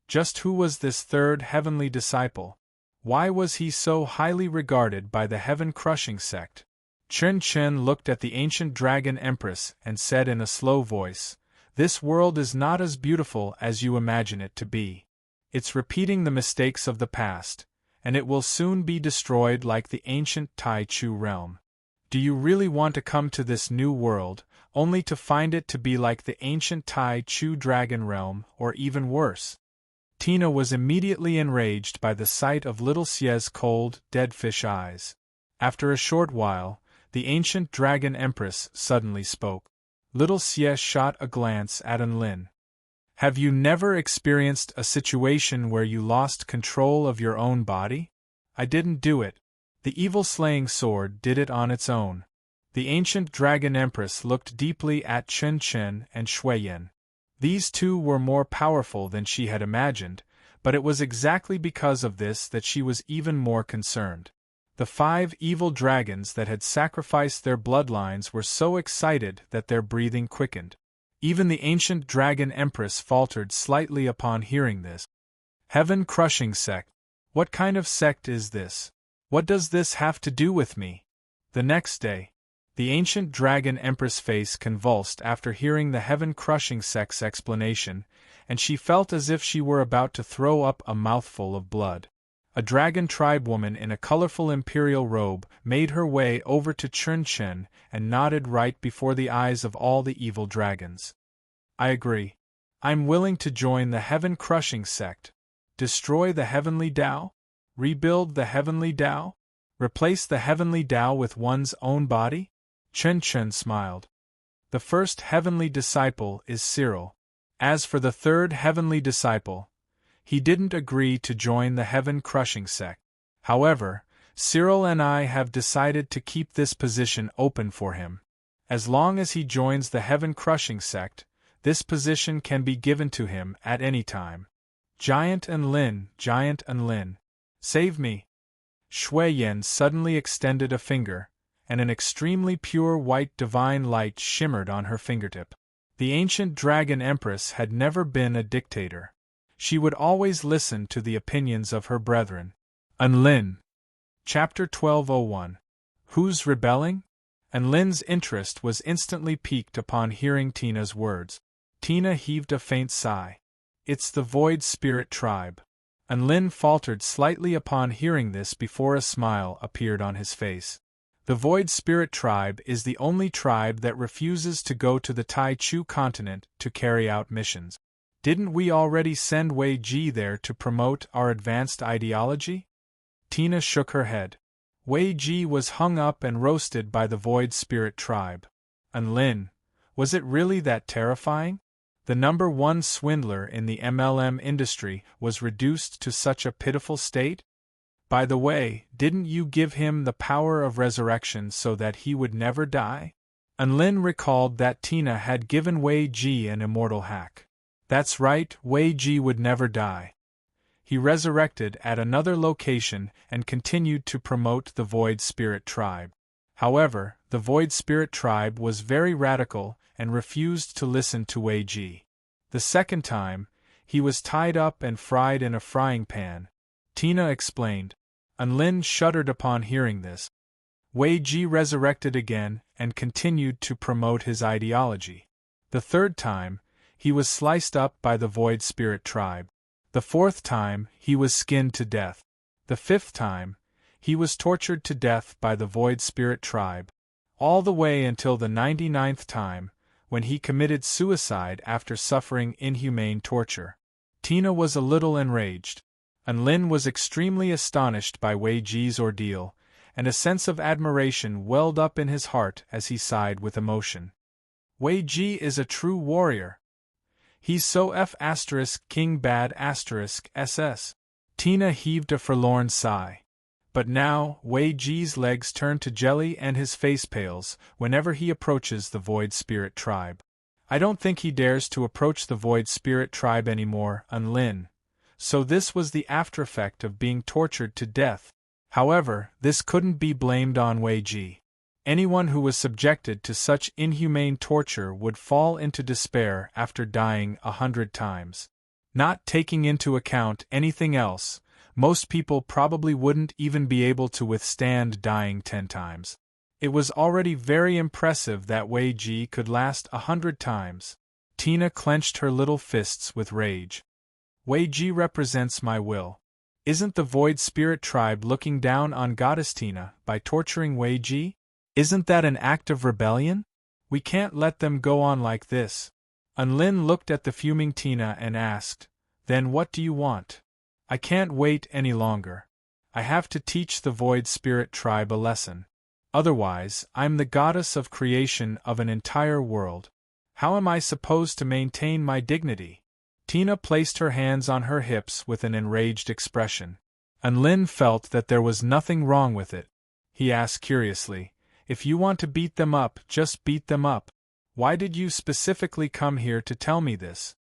Just who was this third heavenly disciple? Why was he so highly regarded by the heaven-crushing sect? Chen Chen looked at the ancient dragon empress and said in a slow voice, "This world is not as beautiful as you imagine it to be. It's repeating the mistakes of the past, and it will soon be destroyed like the ancient Tai Chu realm. Do you really want to come to this new world, only to find it to be like the ancient Tai Chu dragon realm, or even worse?" Tina was immediately enraged by the sight of little Xie's cold, dead fish eyes. After a short while, the ancient dragon empress suddenly spoke. Little Xie shot a glance at Enlin. "Have you never experienced a situation where you lost control of your own body? I didn't do it. The evil-slaying sword did it on its own." The ancient dragon empress looked deeply at Chen Chen and Shui Yin. These two were more powerful than she had imagined, but it was exactly because of this that she was even more concerned. The 5 evil dragons that had sacrificed their bloodlines were so excited that their breathing quickened. Even the ancient dragon empress faltered slightly upon hearing this. Heaven-crushing sect. What kind of sect is this? What does this have to do with me? The next day, the ancient dragon empress' face convulsed after hearing the heaven-crushing sect's explanation, and she felt as if she were about to throw up a mouthful of blood. A dragon tribe woman in a colorful imperial robe made her way over to Chen Chen and nodded right before the eyes of all the evil dragons. "I agree. I'm willing to join the heaven-crushing sect. Destroy the heavenly Tao? Rebuild the heavenly Tao? Replace the heavenly Tao with one's own body?" Chen Chen smiled. "The first heavenly disciple is Cyril. As for the third heavenly disciple, he didn't agree to join the heaven-crushing sect. However, Cyril and I have decided to keep this position open for him. As long as he joins the heaven-crushing sect, this position can be given to him at any time. Giant Enlin, Giant Enlin, save me!" Shui Yin suddenly extended a finger, and an extremely pure white divine light shimmered on her fingertip. The ancient dragon empress had never been a dictator. She would always listen to the opinions of her brethren. Enlin. Chapter 1201. Who's rebelling? Enlin's interest was instantly piqued upon hearing Tina's words. Tina heaved a faint sigh. "It's the Void Spirit tribe." Enlin faltered slightly upon hearing this before a smile appeared on his face. The Void Spirit tribe is the only tribe that refuses to go to the Tai Chu continent to carry out missions. Didn't we already send Wei Ji there to promote our advanced ideology? Tina shook her head. Wei Ji was hung up and roasted by the Void Spirit tribe. Enlin, was it really that terrifying? The number 1 swindler in the MLM industry was reduced to such a pitiful state? By the way, didn't you give him the power of resurrection so that he would never die? Enlin recalled that Tina had given Wei Ji an immortal hack. That's right, Wei Ji would never die. He resurrected at another location and continued to promote the Void Spirit tribe. However, the Void Spirit tribe was very radical and refused to listen to Wei Ji. The second time, he was tied up and fried in a frying pan. Tina explained. Unlin shuddered upon hearing this. Wei Ji resurrected again and continued to promote his ideology. The third time, he was sliced up by the Void Spirit tribe. The fourth time, he was skinned to death. The fifth time, he was tortured to death by the Void Spirit tribe. All the way until the 99th time, when he committed suicide after suffering inhumane torture. Tina was a little enraged. Unlin was extremely astonished by Wei Ji's ordeal, and a sense of admiration welled up in his heart as he sighed with emotion. Wei Ji is a true warrior. He's so King bad SS. Tina heaved a forlorn sigh. But now, Wei Ji's legs turn to jelly and his face pales whenever he approaches the Void Spirit tribe. I don't think he dares to approach the Void Spirit tribe anymore, Unlin. So this was the aftereffect of being tortured to death. However, this couldn't be blamed on Wei Ji. Anyone who was subjected to such inhumane torture would fall into despair after dying 100 times. Not taking into account anything else, most people probably wouldn't even be able to withstand dying 10 times. It was already very impressive that Wei Ji could last 100 times. Tina clenched her little fists with rage. Wei Ji represents my will. Isn't the Void Spirit tribe looking down on Goddess Tina by torturing Wei Ji? Isn't that an act of rebellion? We can't let them go on like this. Unlin looked at the fuming Tina and asked, Then what do you want? I can't wait any longer. I have to teach the Void Spirit tribe a lesson. Otherwise, I'm the goddess of creation of an entire world. How am I supposed to maintain my dignity? Tina placed her hands on her hips with an enraged expression. Unlin felt that there was nothing wrong with it. He asked curiously, If you want to beat them up, just beat them up. Why did you specifically come here to tell me this?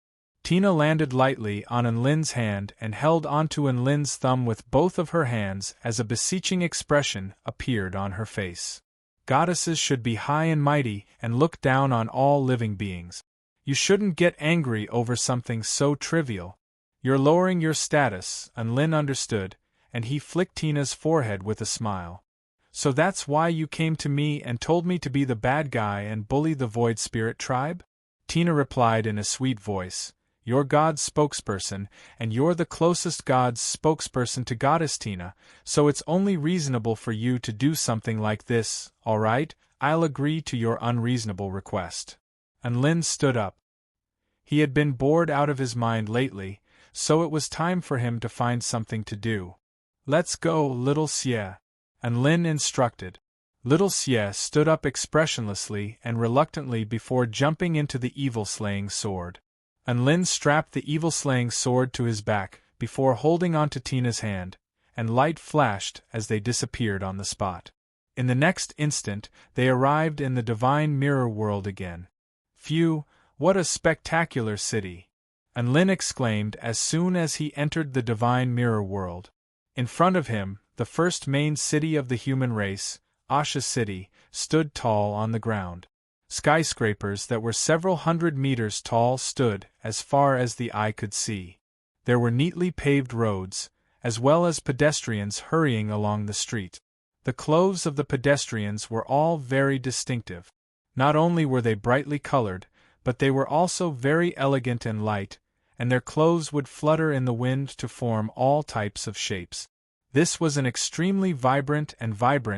Tina landed lightly on Unlin's hand and held onto Unlin's thumb with both of her hands as a beseeching expression appeared on her face. Goddesses should be high and mighty and look down on all living beings. You shouldn't get angry over something so trivial. You're lowering your status, Unlin understood, and he flicked Tina's forehead with a smile. So that's why you came to me and told me to be the bad guy and bully the Void Spirit tribe? Tina replied in a sweet voice, You're God's spokesperson, and you're the closest God's spokesperson to Goddess Tina, so it's only reasonable for you to do something like this, all right? I'll agree to your unreasonable request. Unlin stood up. He had been bored out of his mind lately, so it was time for him to find something to do. Let's go, little Xie, Unlin instructed. Little Xie stood up expressionlessly and reluctantly before jumping into the evil-slaying sword. Unlin strapped the evil-slaying sword to his back before holding onto Tina's hand, and light flashed as they disappeared on the spot. In the next instant, they arrived in the divine mirror world again. Phew, what a spectacular city! Unlin exclaimed as soon as he entered the divine mirror world. In front of him, the first main city of the human race, Asha City, stood tall on the ground. Skyscrapers that were several hundred meters tall stood as far as the eye could see. There were neatly paved roads, as well as pedestrians hurrying along the street. The clothes of the pedestrians were all very distinctive. Not only were they brightly colored, but they were also very elegant and light, and their clothes would flutter in the wind to form all types of shapes. This was an extremely vibrant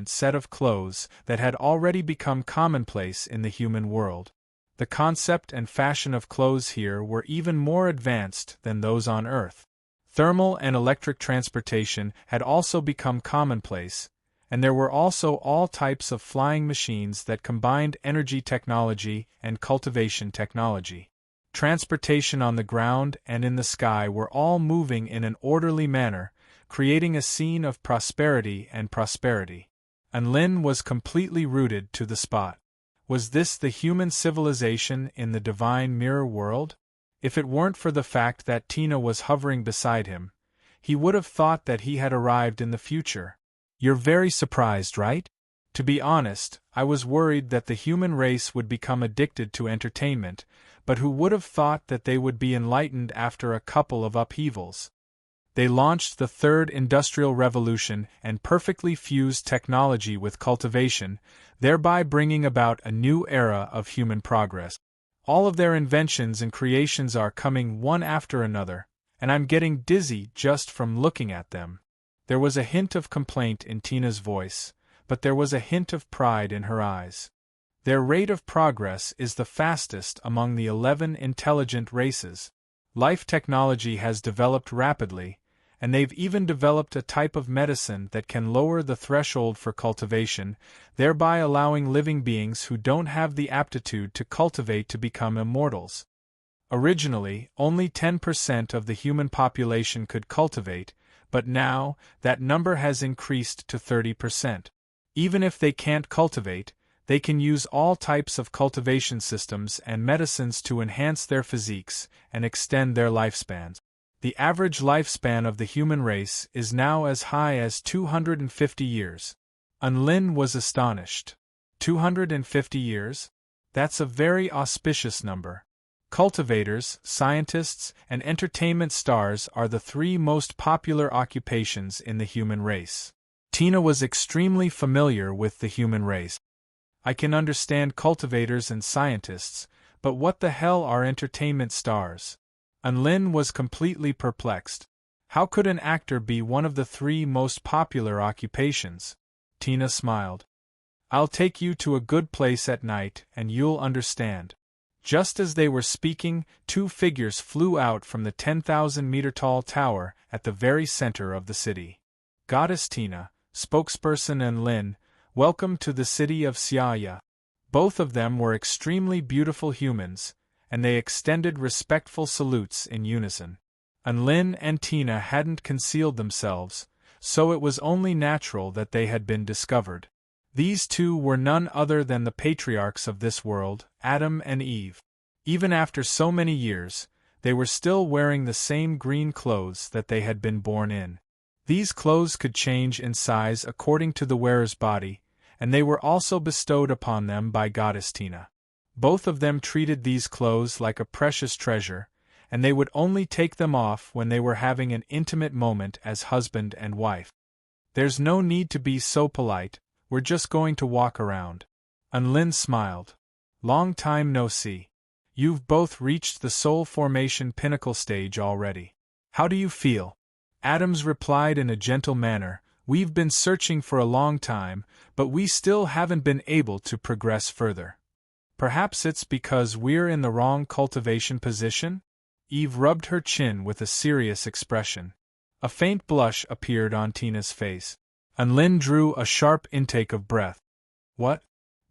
set of clothes that had already become commonplace in the human world. The concept and fashion of clothes here were even more advanced than those on Earth. Thermal and electric transportation had also become commonplace, and there were also all types of flying machines that combined energy technology and cultivation technology. Transportation on the ground and in the sky were all moving in an orderly manner, creating a scene of prosperity and prosperity. Unlin was completely rooted to the spot. Was this the human civilization in the divine mirror world? If it weren't for the fact that Tina was hovering beside him, he would have thought that he had arrived in the future. You're very surprised, right? To be honest, I was worried that the human race would become addicted to entertainment, but who would have thought that they would be enlightened after a couple of upheavals? They launched the third industrial revolution and perfectly fused technology with cultivation, thereby bringing about a new era of human progress. All of their inventions and creations are coming one after another, and I'm getting dizzy just from looking at them. There was a hint of complaint in Tina's voice, but there was a hint of pride in her eyes. Their rate of progress is the fastest among the 11 intelligent races. Life technology has developed rapidly, and they've even developed a type of medicine that can lower the threshold for cultivation, thereby allowing living beings who don't have the aptitude to cultivate to become immortals. Originally, only 10% of the human population could cultivate, but now, that number has increased to 30%. Even if they can't cultivate, they can use all types of cultivation systems and medicines to enhance their physiques and extend their lifespans. The average lifespan of the human race is now as high as 250 years. Unlin was astonished. 250 years? That's a very auspicious number. Cultivators, scientists, and entertainment stars are the three most popular occupations in the human race. Tina was extremely familiar with the human race. I can understand cultivators and scientists, but what the hell are entertainment stars? Unlin was completely perplexed. How could an actor be one of the three most popular occupations? Tina smiled. I'll take you to a good place at night and you'll understand. Just as they were speaking, two figures flew out from the 10,000-meter-tall tower at the very center of the city. Goddess Tina, spokesperson Unlin, welcome to the city of Xiaya. Both of them were extremely beautiful humans, and they extended respectful salutes in unison. Unlin and Tina hadn't concealed themselves, so it was only natural that they had been discovered. These two were none other than the patriarchs of this world, Adam and Eve. Even after so many years, they were still wearing the same green clothes that they had been born in. These clothes could change in size according to the wearer's body, and they were also bestowed upon them by Goddess Tina. Both of them treated these clothes like a precious treasure, and they would only take them off when they were having an intimate moment as husband and wife. There's no need to be so polite, we're just going to walk around. Unlin smiled. Long time no see. You've both reached the soul formation pinnacle stage already. How do you feel? Adams replied in a gentle manner, we've been searching for a long time, but we still haven't been able to progress further. Perhaps it's because we're in the wrong cultivation position? Eve rubbed her chin with a serious expression. A faint blush appeared on Tina's face. Unlin drew a sharp intake of breath. What?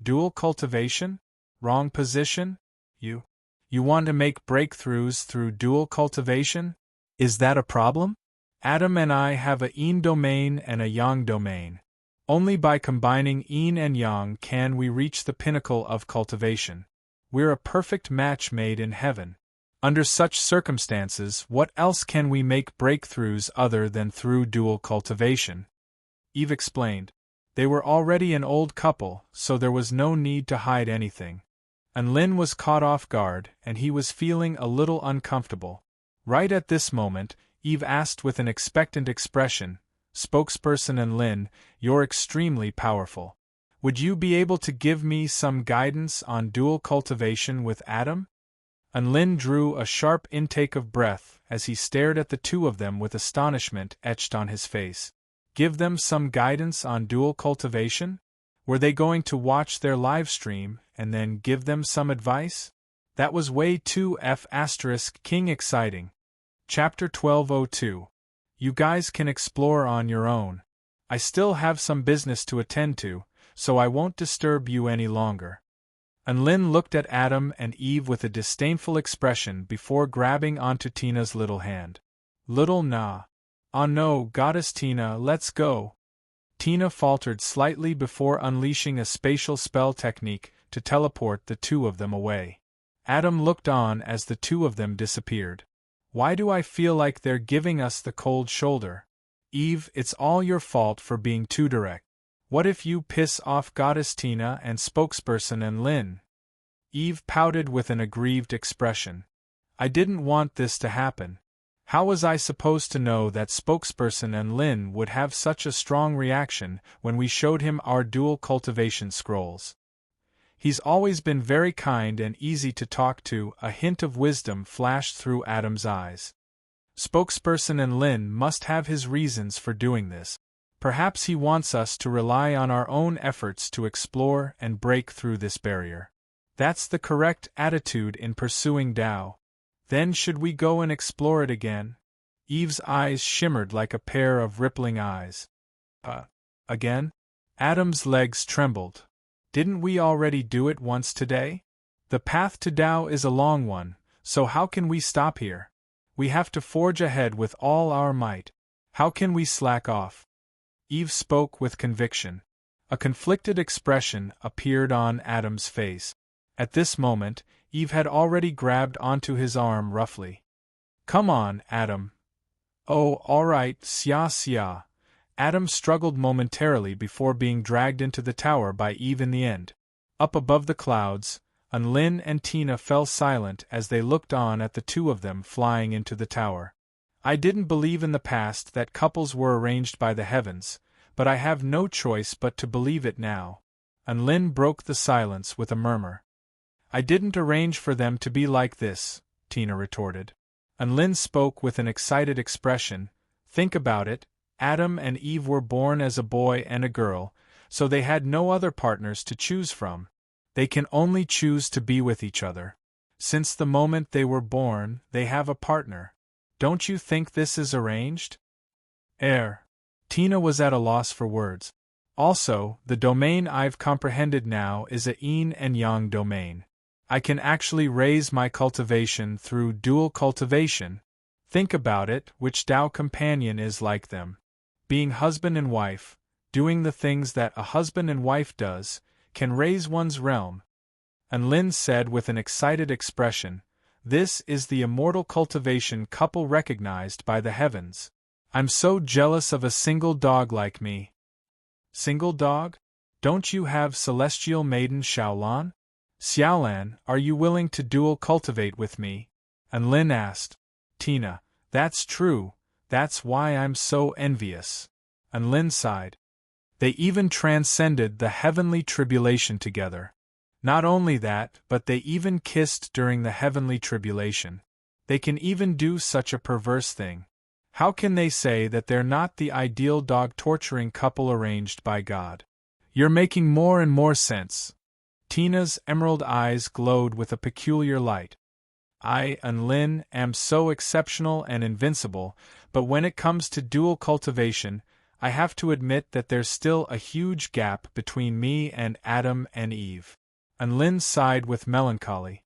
Dual cultivation? Wrong position? You want to make breakthroughs through dual cultivation? Is that a problem? Adam and I have a yin domain and a yang domain. Only by combining yin and yang can we reach the pinnacle of cultivation. We're a perfect match made in heaven. Under such circumstances, what else can we make breakthroughs other than through dual cultivation? Eve explained. They were already an old couple, so there was no need to hide anything. Unlin was caught off guard, and he was feeling a little uncomfortable. Right at this moment, Eve asked with an expectant expression, Spokesperson Unlin, you're extremely powerful. Would you be able to give me some guidance on dual cultivation with Adam? Unlin drew a sharp intake of breath as he stared at the two of them with astonishment etched on his face. Give them some guidance on dual cultivation? Were they going to watch their live stream and then give them some advice? That was way too King exciting. Chapter 1202. You guys can explore on your own. I still have some business to attend to, so I won't disturb you any longer. Unlin looked at Adam and Eve with a disdainful expression before grabbing onto Tina's little hand. Little nah. Ah no, Goddess Tina, let's go. Tina faltered slightly before unleashing a spatial spell technique to teleport the two of them away. Adam looked on as the two of them disappeared. Why do I feel like they're giving us the cold shoulder? Eve, it's all your fault for being too direct. What if you piss off Goddess Tina and spokesperson Unlin? Eve pouted with an aggrieved expression. I didn't want this to happen. How was I supposed to know that spokesperson and Lin would have such a strong reaction when we showed him our dual cultivation scrolls? He's always been very kind and easy to talk to. A hint of wisdom flashed through Adam's eyes. Spokesperson and Lin must have his reasons for doing this. Perhaps he wants us to rely on our own efforts to explore and break through this barrier. That's the correct attitude in pursuing Tao. Then should we go and explore it again? Eve's eyes shimmered like a pair of rippling eyes. Again? Adam's legs trembled. Didn't we already do it once today? The path to Tao is a long one, so how can we stop here? We have to forge ahead with all our might. How can we slack off? Eve spoke with conviction. A conflicted expression appeared on Adam's face. At this moment, Eve had already grabbed onto his arm roughly. Come on, Adam. Oh, all right, xia. Adam struggled momentarily before being dragged into the tower by Eve in the end. Up above the clouds, Lin and Tina fell silent as they looked on at the two of them flying into the tower. I didn't believe in the past that couples were arranged by the heavens, but I have no choice but to believe it now. Lin broke the silence with a murmur. I didn't arrange for them to be like this, Tina retorted. Lin spoke with an excited expression. Think about it, Adam and Eve were born as a boy and a girl, so they had no other partners to choose from. They can only choose to be with each other. Since the moment they were born, they have a partner. Don't you think this is arranged? Tina was at a loss for words. Also, the domain I've comprehended now is a yin and yang domain. I can actually raise my cultivation through dual cultivation. Think about it, which Tao companion is like them? Being husband and wife, doing the things that a husband and wife does, can raise one's realm. And Lin said with an excited expression, this is the immortal cultivation couple recognized by the heavens. I'm so jealous of a single dog like me. Single dog? Don't you have celestial maiden Xiaolan? Xiaolan, are you willing to dual cultivate with me? And Lin asked. Tina, that's true, that's why I'm so envious. And Lin sighed. They even transcended the heavenly tribulation together. Not only that, but they even kissed during the heavenly tribulation. They can even do such a perverse thing. How can they say that they're not the ideal dog-torturing couple arranged by God? You're making more and more sense. Tina's emerald eyes glowed with a peculiar light. I and Lin am so exceptional and invincible, but when it comes to dual cultivation, I have to admit that there's still a huge gap between me and Adam and Eve. And Lin sighed with melancholy.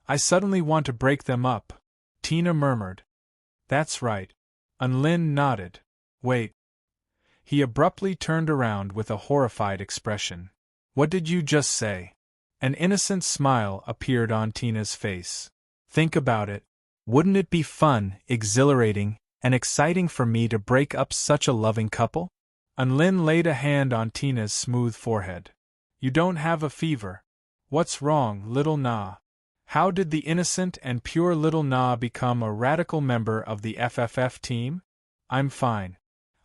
I suddenly want to break them up, Tina murmured. That's right. And Lin nodded. Wait. He abruptly turned around with a horrified expression. What did you just say? An innocent smile appeared on Tina's face. Think about it. Wouldn't it be fun, exhilarating, and exciting for me to break up such a loving couple? And Lin laid a hand on Tina's smooth forehead. You don't have a fever. What's wrong, little Na? How did the innocent and pure little Na become a radical member of the FFF team? I'm fine.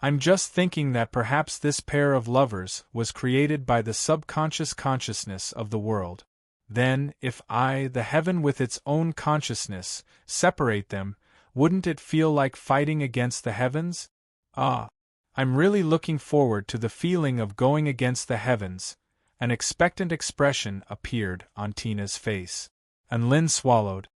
I'm just thinking that perhaps this pair of lovers was created by the subconscious consciousness of the world. Then, if I, the heaven with its own consciousness, separate them, wouldn't it feel like fighting against the heavens? I'm really looking forward to the feeling of going against the heavens. An expectant expression appeared on Tina's face. And Lin swallowed.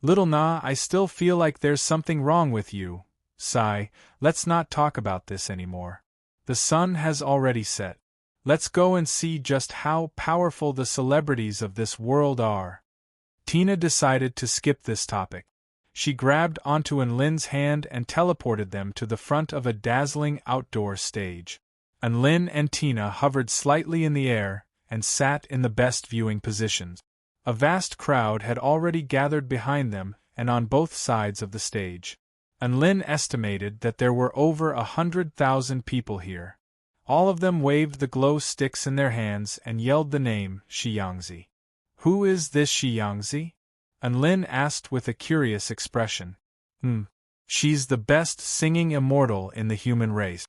Little Na, I still feel like there's something wrong with you. Sigh, let's not talk about this anymore. The sun has already set. Let's go and see just how powerful the celebrities of this world are. Tina decided to skip this topic. She grabbed onto Lin's hand and teleported them to the front of a dazzling outdoor stage. Lin and Tina hovered slightly in the air and sat in the best viewing positions. A vast crowd had already gathered behind them and on both sides of the stage. Lin estimated that there were over 100,000 people here. All of them waved the glow sticks in their hands and yelled the name, Shiyangzi. Who is this Shiyangzi? Lin asked with a curious expression. She's the best singing immortal in the human race.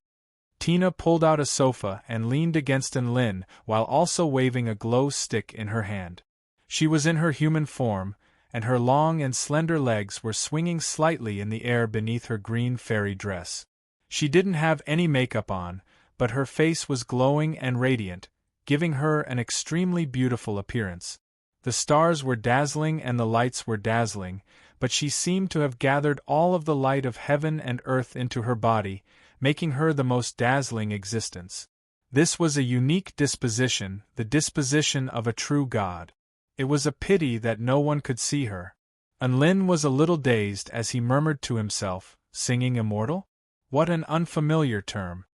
Tina pulled out a sofa and leaned against Lin while also waving a glow stick in her hand. She was in her human form, and her long and slender legs were swinging slightly in the air beneath her green fairy dress. She didn't have any makeup on, but her face was glowing and radiant, giving her an extremely beautiful appearance. The stars were dazzling and the lights were dazzling, but she seemed to have gathered all of the light of heaven and earth into her body, making her the most dazzling existence. This was a unique disposition, the disposition of a true god. It was a pity that no one could see her. Lin was a little dazed as he murmured to himself, singing immortal? What an unfamiliar term.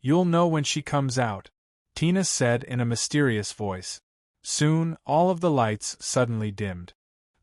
You'll know when she comes out, Tina said in a mysterious voice. Soon, all of the lights suddenly dimmed.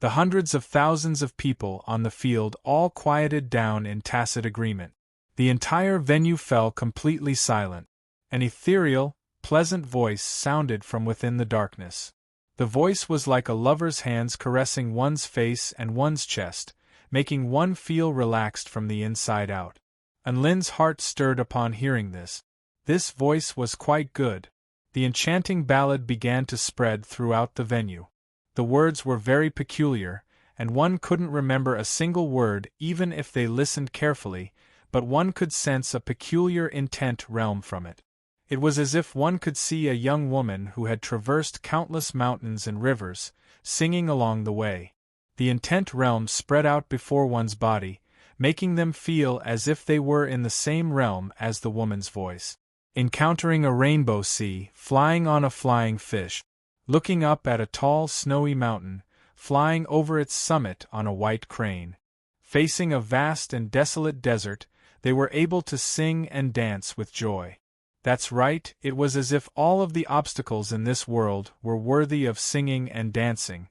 The hundreds of thousands of people on the field all quieted down in tacit agreement. The entire venue fell completely silent. An ethereal, pleasant voice sounded from within the darkness. The voice was like a lover's hands caressing one's face and one's chest, making one feel relaxed from the inside out. Lin's heart stirred upon hearing this. This voice was quite good. The enchanting ballad began to spread throughout the venue. The words were very peculiar, and one couldn't remember a single word even if they listened carefully, but one could sense a peculiar intent realm from it. It was as if one could see a young woman who had traversed countless mountains and rivers, singing along the way. The intent realm spread out before one's body, making them feel as if they were in the same realm as the woman's voice. Encountering a rainbow sea, flying on a flying fish, looking up at a tall snowy mountain, flying over its summit on a white crane. Facing a vast and desolate desert, they were able to sing and dance with joy. That's right, it was as if all of the obstacles in this world were worthy of singing and dancing.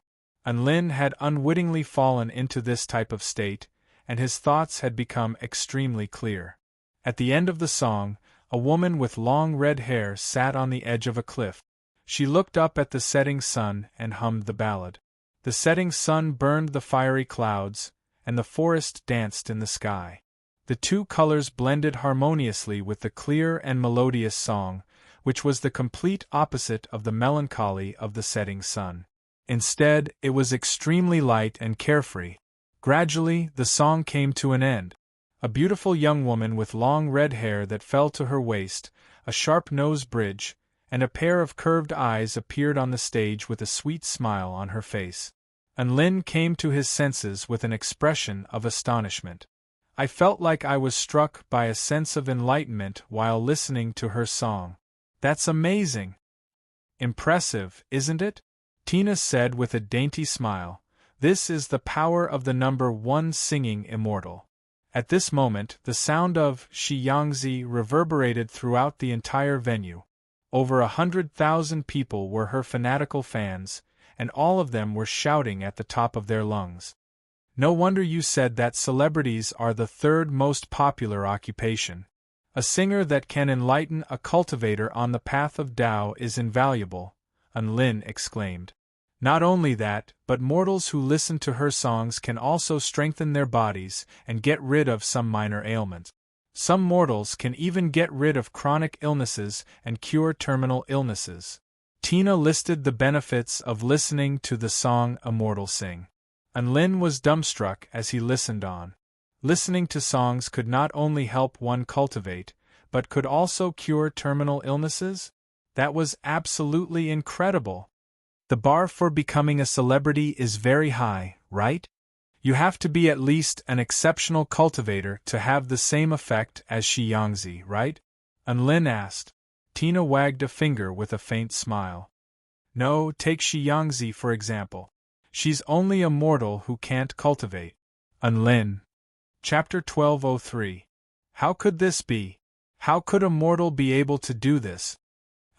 Lin had unwittingly fallen into this type of state, and his thoughts had become extremely clear. At the end of the song, a woman with long red hair sat on the edge of a cliff. She looked up at the setting sun and hummed the ballad. The setting sun burned the fiery clouds, and the forest danced in the sky. The two colors blended harmoniously with the clear and melodious song, which was the complete opposite of the melancholy of the setting sun. Instead, it was extremely light and carefree. Gradually, the song came to an end. A beautiful young woman with long red hair that fell to her waist, a sharp nose bridge, and a pair of curved eyes appeared on the stage with a sweet smile on her face. Lin came to his senses with an expression of astonishment. I felt like I was struck by a sense of enlightenment while listening to her song. That's amazing. Impressive, isn't it? Tina said with a dainty smile. This is the power of the number one singing immortal. At this moment, the sound of Shi Yangzi reverberated throughout the entire venue. Over 100,000 people were her fanatical fans, and all of them were shouting at the top of their lungs. No wonder you said that celebrities are the third most popular occupation. A singer that can enlighten a cultivator on the path of Tao is invaluable, Lin exclaimed. Not only that, but mortals who listen to her songs can also strengthen their bodies and get rid of some minor ailments. Some mortals can even get rid of chronic illnesses and cure terminal illnesses. Tina listed the benefits of listening to the song Immortal Sing. Lin was dumbstruck as he listened on. Listening to songs could not only help one cultivate, but could also cure terminal illnesses? That was absolutely incredible. The bar for becoming a celebrity is very high, right? You have to be at least an exceptional cultivator to have the same effect as Shi Yangzi, right? Lin asked. Tina wagged a finger with a faint smile. No, take Shi Yangzi for example. She's only a mortal who can't cultivate. Lin. Chapter 1203. How could this be? How could a mortal be able to do this?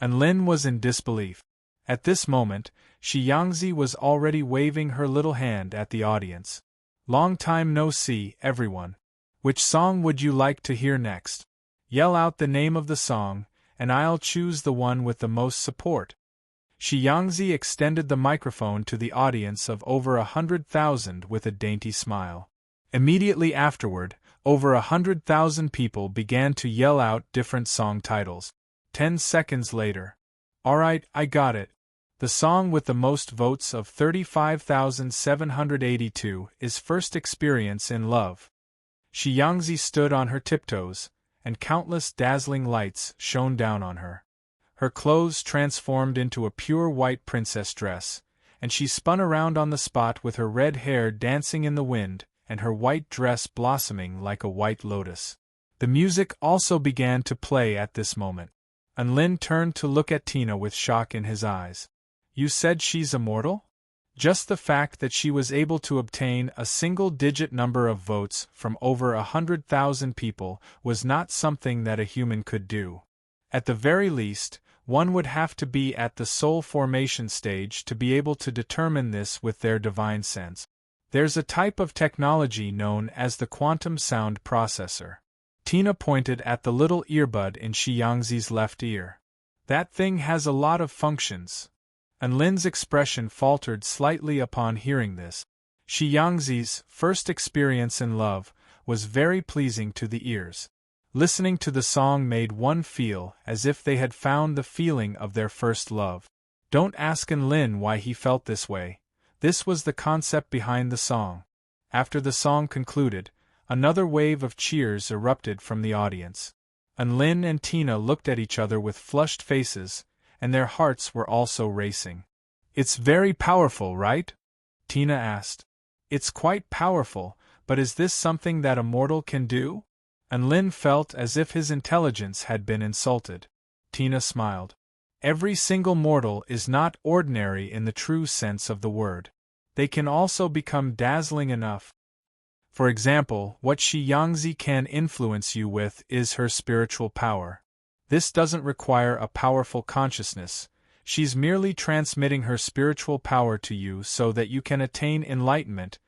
Lin was in disbelief. At this moment, Shi Yangzi was already waving her little hand at the audience. Long time no see, everyone. Which song would you like to hear next? Yell out the name of the song, and I'll choose the one with the most support. Shi Yangzi extended the microphone to the audience of over 100,000 with a dainty smile. Immediately afterward, over 100,000 people began to yell out different song titles. 10 seconds later. Alright, I got it. The song with the most votes of 35,782 is First Experience in Love. Shi Yangzi stood on her tiptoes, and countless dazzling lights shone down on her. Her clothes transformed into a pure white princess dress, and she spun around on the spot with her red hair dancing in the wind, and her white dress blossoming like a white lotus. The music also began to play at this moment. Unlin turned to look at Tina with shock in his eyes. You said she's immortal? Just the fact that she was able to obtain a single-digit number of votes from over 100,000 people was not something that a human could do. At the very least, one would have to be at the soul formation stage to be able to determine this with their divine sense. There's a type of technology known as the quantum sound processor. Tina pointed at the little earbud in Shi Yangzi's left ear. That thing has a lot of functions. Unlin's expression faltered slightly upon hearing this. Shi Yangzi's first experience in love was very pleasing to the ears. Listening to the song made one feel as if they had found the feeling of their first love. Don't ask Unlin why he felt this way. This was the concept behind the song. After the song concluded, another wave of cheers erupted from the audience. Unlin and Tina looked at each other with flushed faces, and their hearts were also racing. It's very powerful, right? Tina asked. It's quite powerful, but is this something that a mortal can do? Unlin felt as if his intelligence had been insulted. Tina smiled. Every single mortal is not ordinary in the true sense of the word. They can also become dazzling enough. For example, what Shi Yangzi can influence you with is her spiritual power. This doesn't require a powerful consciousness. She's merely transmitting her spiritual power to you so that you can attain enlightenment.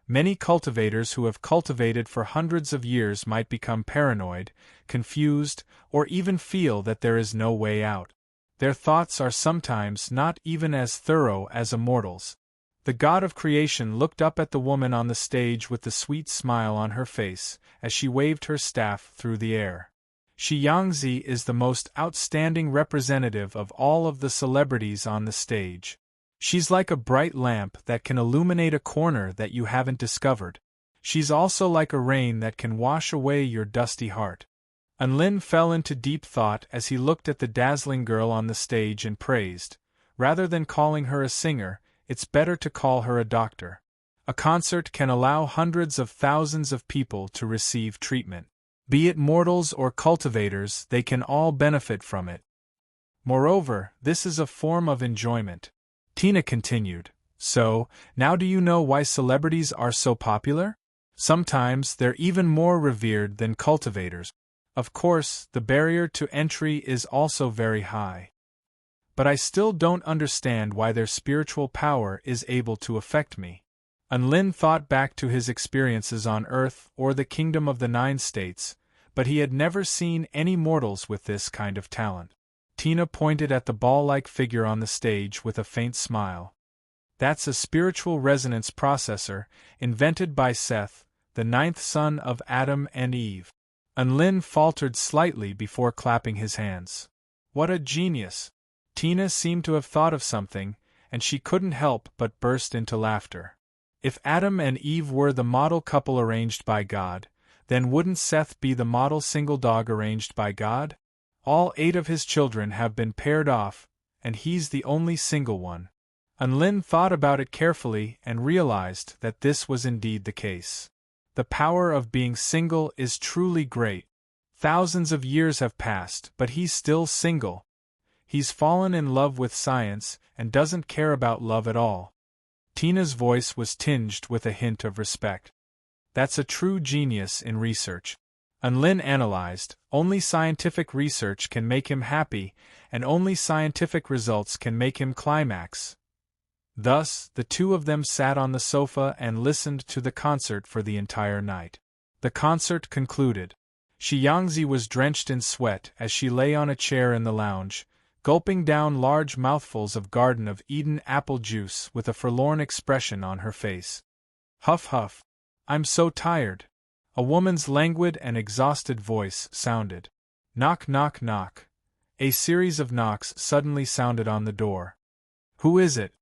Many cultivators who have cultivated for hundreds of years might become paranoid, confused, or even feel that there is no way out. Their thoughts are sometimes not even as thorough as a mortal's. The god of creation looked up at the woman on the stage with the sweet smile on her face as she waved her staff through the air. Shi Yangzi is the most outstanding representative of all of the celebrities on the stage. She's like a bright lamp that can illuminate a corner that you haven't discovered. She's also like a rain that can wash away your dusty heart. Unlin fell into deep thought as he looked at the dazzling girl on the stage and praised. Rather than calling her a singer, it's better to call her a doctor. A concert can allow hundreds of thousands of people to receive treatment. Be it mortals or cultivators, they can all benefit from it. Moreover, this is a form of enjoyment. Tina continued, So, now do you know why celebrities are so popular? Sometimes they're even more revered than cultivators. Of course, the barrier to entry is also very high. But I still don't understand why their spiritual power is able to affect me. Unlin thought back to his experiences on Earth or the Kingdom of the Nine States, but he had never seen any mortals with this kind of talent. Tina pointed at the ball-like figure on the stage with a faint smile. That's a spiritual resonance processor, invented by Seth, the ninth son of Adam and Eve. Unlin faltered slightly before clapping his hands. What a genius! Tina seemed to have thought of something, and she couldn't help but burst into laughter. If Adam and Eve were the model couple arranged by God, then wouldn't Seth be the model single dog arranged by God? All 8 of his children have been paired off, and he's the only single one. Unlin thought about it carefully and realized that this was indeed the case. The power of being single is truly great. Thousands of years have passed, but he's still single. He's fallen in love with science and doesn't care about love at all. Tina's voice was tinged with a hint of respect. That's a true genius in research. Unlin analyzed, only scientific research can make him happy, and only scientific results can make him climax. Thus, the two of them sat on the sofa and listened to the concert for the entire night. The concert concluded. Shi Yangzi was drenched in sweat as she lay on a chair in the lounge, gulping down large mouthfuls of Garden of Eden apple juice with a forlorn expression on her face. Huff huff. I'm so tired. A woman's languid and exhausted voice sounded. Knock, knock, knock. A series of knocks suddenly sounded on the door. Who is it?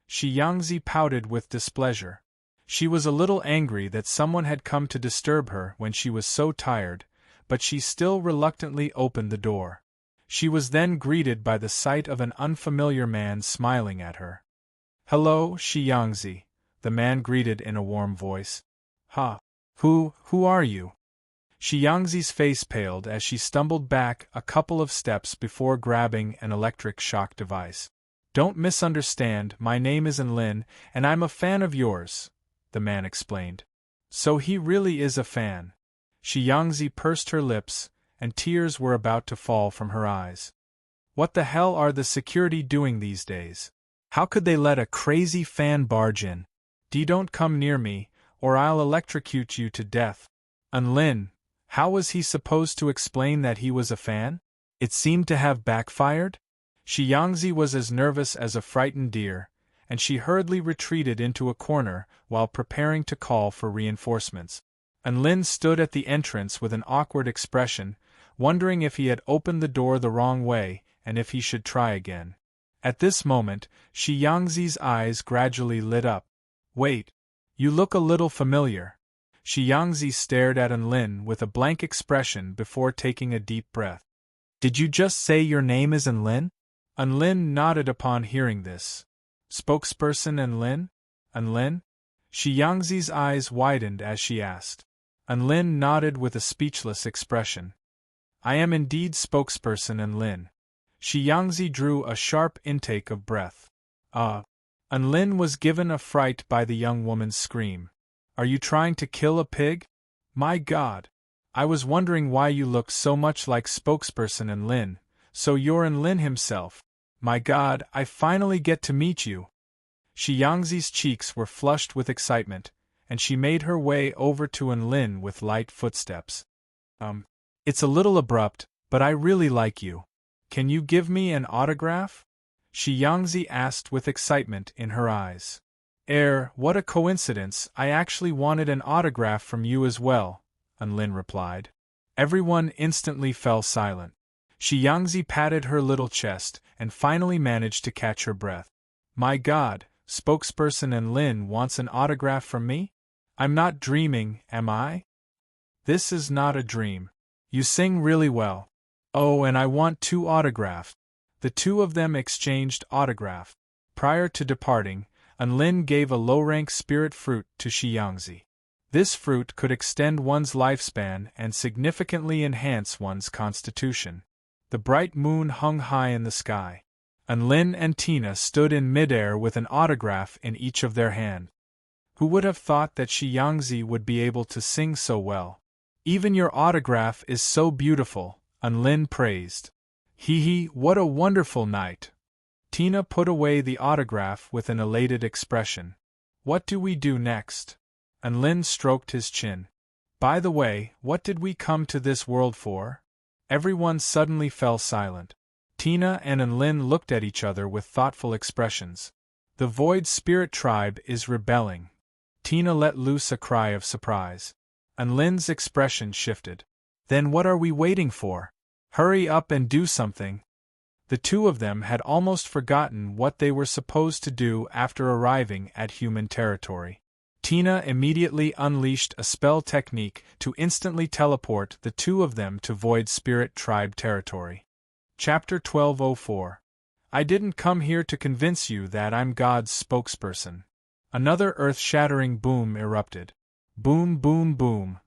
Shi Yangzi pouted with displeasure. She was a little angry that someone had come to disturb her when she was so tired, but she still reluctantly opened the door. She was then greeted by the sight of an unfamiliar man smiling at her. Hello, Shi Yangzi, the man greeted in a warm voice. Ha! Who are you? Shi Yangzi's face paled as she stumbled back a couple of steps before grabbing an electric shock device. Don't misunderstand, my name is Enlin, and I'm a fan of yours, the man explained. So he really is a fan. Shi Yangzi pursed her lips, and tears were about to fall from her eyes. What the hell are the security doing these days? How could they let a crazy fan barge in? Don't come near me, or I'll electrocute you to death. Enlin, how was he supposed to explain that he was a fan? It seemed to have backfired? Shi Yangzi was as nervous as a frightened deer, and she hurriedly retreated into a corner while preparing to call for reinforcements. Enlin stood at the entrance with an awkward expression, wondering if he had opened the door the wrong way and if he should try again. At this moment, Shi Yangzi's eyes gradually lit up. Wait, you look a little familiar. Shi Yangzi stared at Enlin with a blank expression before taking a deep breath. Did you just say your name is Enlin? Enlin nodded upon hearing this. Spokesperson Enlin? Enlin? Shi Yangzi's eyes widened as she asked. Enlin nodded with a speechless expression. I am indeed spokesperson Enlin. Shi Yangzi drew a sharp intake of breath. Enlin was given a fright by the young woman's scream. Are you trying to kill a pig? My God! I was wondering why you look so much like spokesperson Enlin. So you're Enlin himself. My God, I finally get to meet you. Shi Yangzi's cheeks were flushed with excitement, and she made her way over to Enlin with light footsteps. It's a little abrupt, but I really like you. Can you give me an autograph? Shi Yangzi asked with excitement in her eyes. What a coincidence, I actually wanted an autograph from you as well, Enlin replied. Everyone instantly fell silent. Shi Yangzi patted her little chest and finally managed to catch her breath. My God, spokesperson Enlin wants an autograph from me? I'm not dreaming, am I? This is not a dream. You sing really well. Oh, and I want 2 autographs. The 2 of them exchanged autograph. Prior to departing, Enlin gave a low-rank spirit fruit to Shi Yangzi. This fruit could extend one's lifespan and significantly enhance one's constitution. The bright moon hung high in the sky. Enlin and Tina stood in midair with an autograph in each of their hands. Who would have thought that Shi Yangzi would be able to sing so well? Even your autograph is so beautiful, Enlin praised. Hee, what a wonderful night. Tina put away the autograph with an elated expression. What do we do next? Enlin stroked his chin. By the way, what did we come to this world for? Everyone suddenly fell silent. Tina and Enlin looked at each other with thoughtful expressions. The Void Spirit Tribe is rebelling. Tina let loose a cry of surprise. Enlin's expression shifted. Then what are we waiting for? Hurry up and do something. The 2 of them had almost forgotten what they were supposed to do after arriving at human territory. Tina immediately unleashed a spell technique to instantly teleport the 2 of them to Void Spirit Tribe territory. Chapter 1204. I didn't come here to convince you that I'm God's spokesperson. Another earth-shattering boom erupted. Boom, boom, boom.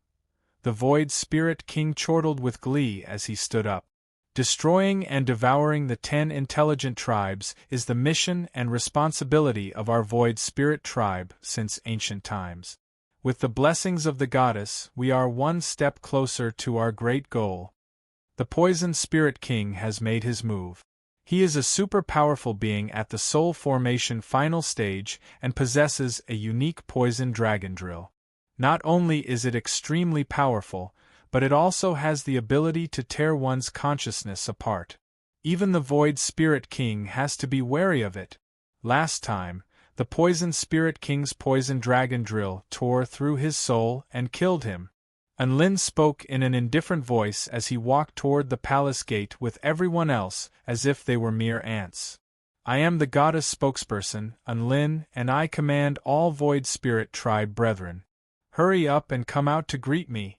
The Void Spirit King chortled with glee as he stood up. Destroying and devouring the 10 intelligent tribes is the mission and responsibility of our Void Spirit Tribe since ancient times. With the blessings of the goddess, we are one step closer to our great goal. The Poison Spirit King has made his move. He is a super powerful being at the Soul Formation final stage and possesses a unique Poison Dragon Drill. Not only is it extremely powerful, but it also has the ability to tear one's consciousness apart. Even the Void Spirit King has to be wary of it. Last time, The Poison Spirit King's poison dragon drill tore through his soul and killed him. Unlin spoke in an indifferent voice as he walked toward the palace gate with everyone else, as if they were mere ants. I am the goddess spokesperson, Unlin, and I command all Void Spirit tribe brethren. Hurry up and come out to greet me.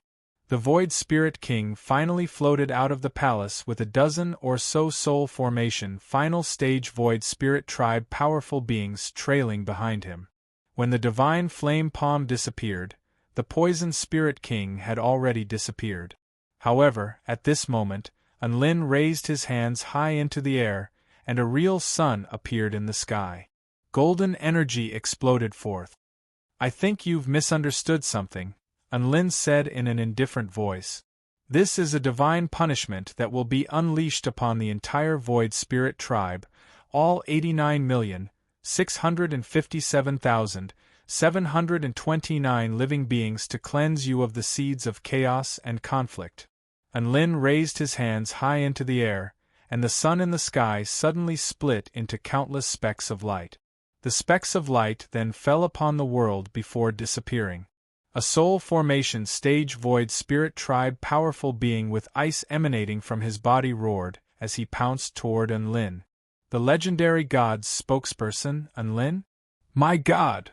The Void Spirit King finally floated out of the palace with a dozen or so soul formation final stage Void Spirit tribe powerful beings trailing behind him. When the divine flame palm disappeared, the Poison Spirit King had already disappeared. However, at this moment, Unlin raised his hands high into the air, and a real sun appeared in the sky. Golden energy exploded forth. I think you've misunderstood something, Unlin said in an indifferent voice. This is a divine punishment that will be unleashed upon the entire Void Spirit tribe, all 89,657,729 living beings to cleanse you of the seeds of chaos and conflict. Unlin raised his hands high into the air, and the sun in the sky suddenly split into countless specks of light. The specks of light then fell upon the world before disappearing. A soul formation stage Void Spirit tribe powerful being with ice emanating from his body roared as he pounced toward Unlin. The legendary god's spokesperson, Unlin? My god!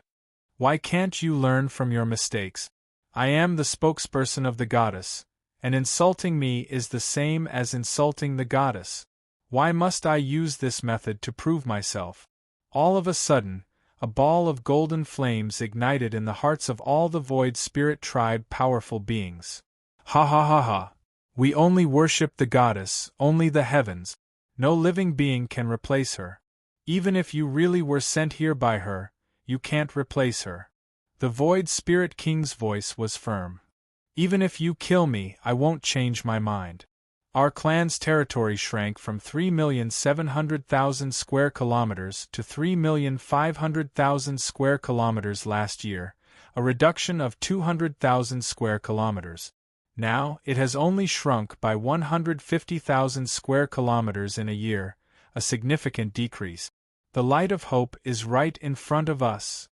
Why can't you learn from your mistakes? I am the spokesperson of the goddess, and insulting me is the same as insulting the goddess. Why must I use this method to prove myself? All of a sudden, a ball of golden flames ignited in the hearts of all the Void Spirit tribe powerful beings. Ha ha ha ha! We only worship the goddess, only the heavens. No living being can replace her. Even if you really were sent here by her, you can't replace her. The Void Spirit King's voice was firm. Even if you kill me, I won't change my mind. Our clan's territory shrank from 3,700,000 square kilometers to 3,500,000 square kilometers last year, a reduction of 200,000 square kilometers. Now, it has only shrunk by 150,000 square kilometers in a year, a significant decrease. The light of hope is right in front of us.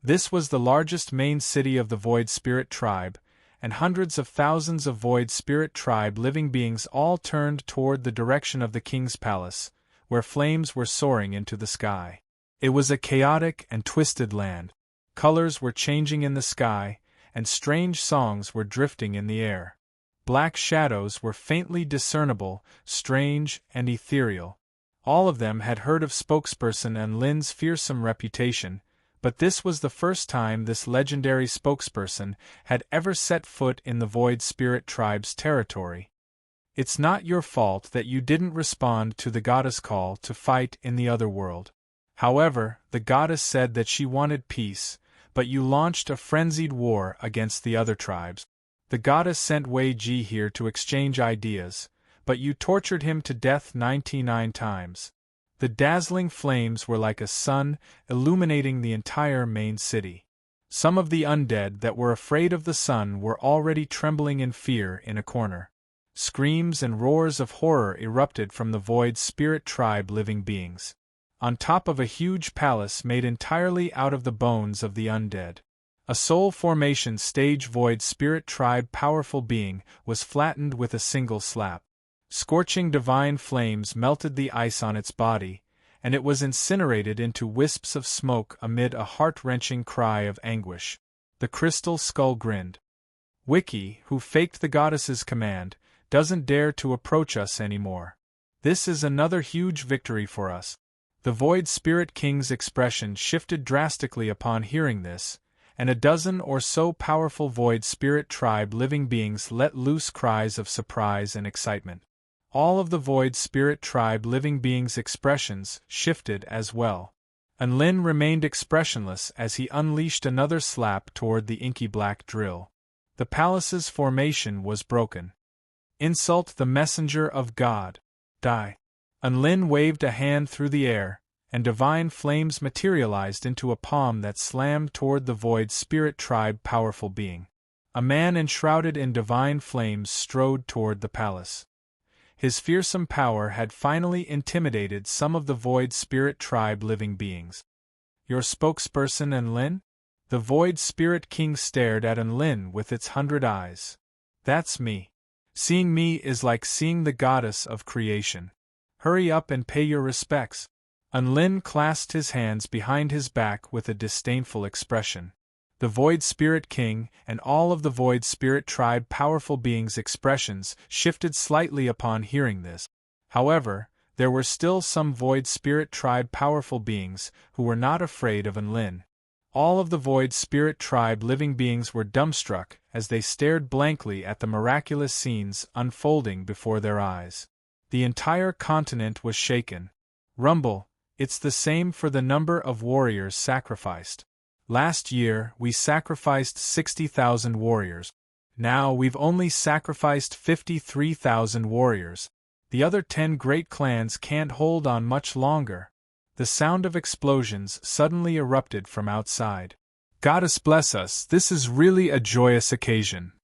This was the largest main city of the Void Spirit tribe, and hundreds of thousands of Void Spirit tribe living beings all turned toward the direction of the king's palace, where flames were soaring into the sky. It was a chaotic and twisted land. Colors were changing in the sky, and strange songs were drifting in the air. Black shadows were faintly discernible, strange and ethereal. All of them had heard of spokesperson Unlin's fearsome reputation, but this was the first time this legendary spokesperson had ever set foot in the Void Spirit tribe's territory. It's not your fault that you didn't respond to the goddess' call to fight in the other world. However, the goddess said that she wanted peace, but you launched a frenzied war against the other tribes. The goddess sent Wei Ji here to exchange ideas, but you tortured him to death 99 times. The dazzling flames were like a sun, illuminating the entire main city. Some of the undead that were afraid of the sun were already trembling in fear in a corner. Screams and roars of horror erupted from the Void Spirit tribe living beings. On top of a huge palace made entirely out of the bones of the undead, a soul formation stage Void Spirit tribe powerful being was flattened with a single slap. Scorching divine flames melted the ice on its body, and it was incinerated into wisps of smoke amid a heart-wrenching cry of anguish. The crystal skull grinned. Wiki, who faked the goddess's command, doesn't dare to approach us anymore. This is another huge victory for us. The Void Spirit King's expression shifted drastically upon hearing this, and a dozen or so powerful Void Spirit tribe living beings let loose cries of surprise and excitement. All of the Void Spirit tribe living beings' expressions shifted as well. Unlin remained expressionless as he unleashed another slap toward the inky black drill. The palace's formation was broken. Insult the messenger of God. Die. Unlin waved a hand through the air, and divine flames materialized into a palm that slammed toward the Void Spirit tribe powerful being. A man enshrouded in divine flames strode toward the palace. His fearsome power had finally intimidated some of the Void Spirit tribe living beings. Your spokesperson Enlin? The Void Spirit King stared at Enlin with its 100 eyes. That's me. Seeing me is like seeing the goddess of creation. Hurry up and pay your respects. Enlin clasped his hands behind his back with a disdainful expression. The Void Spirit King and all of the Void Spirit Tribe powerful beings' expressions shifted slightly upon hearing this. However, there were still some Void Spirit Tribe powerful beings who were not afraid of Enlin. All of the Void Spirit Tribe living beings were dumbstruck as they stared blankly at the miraculous scenes unfolding before their eyes. The entire continent was shaken. Rumble, it's the same for the number of warriors sacrificed. Last year, we sacrificed 60,000 warriors. Now we've only sacrificed 53,000 warriors. The other 10 great clans can't hold on much longer. The sound of explosions suddenly erupted from outside. Goddess bless us, this is really a joyous occasion.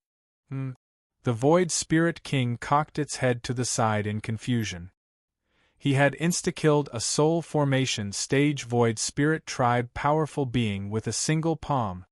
The Void Spirit King cocked its head to the side in confusion. He had insta-killed a soul formation stage Void Spirit Tribe powerful being with a single palm.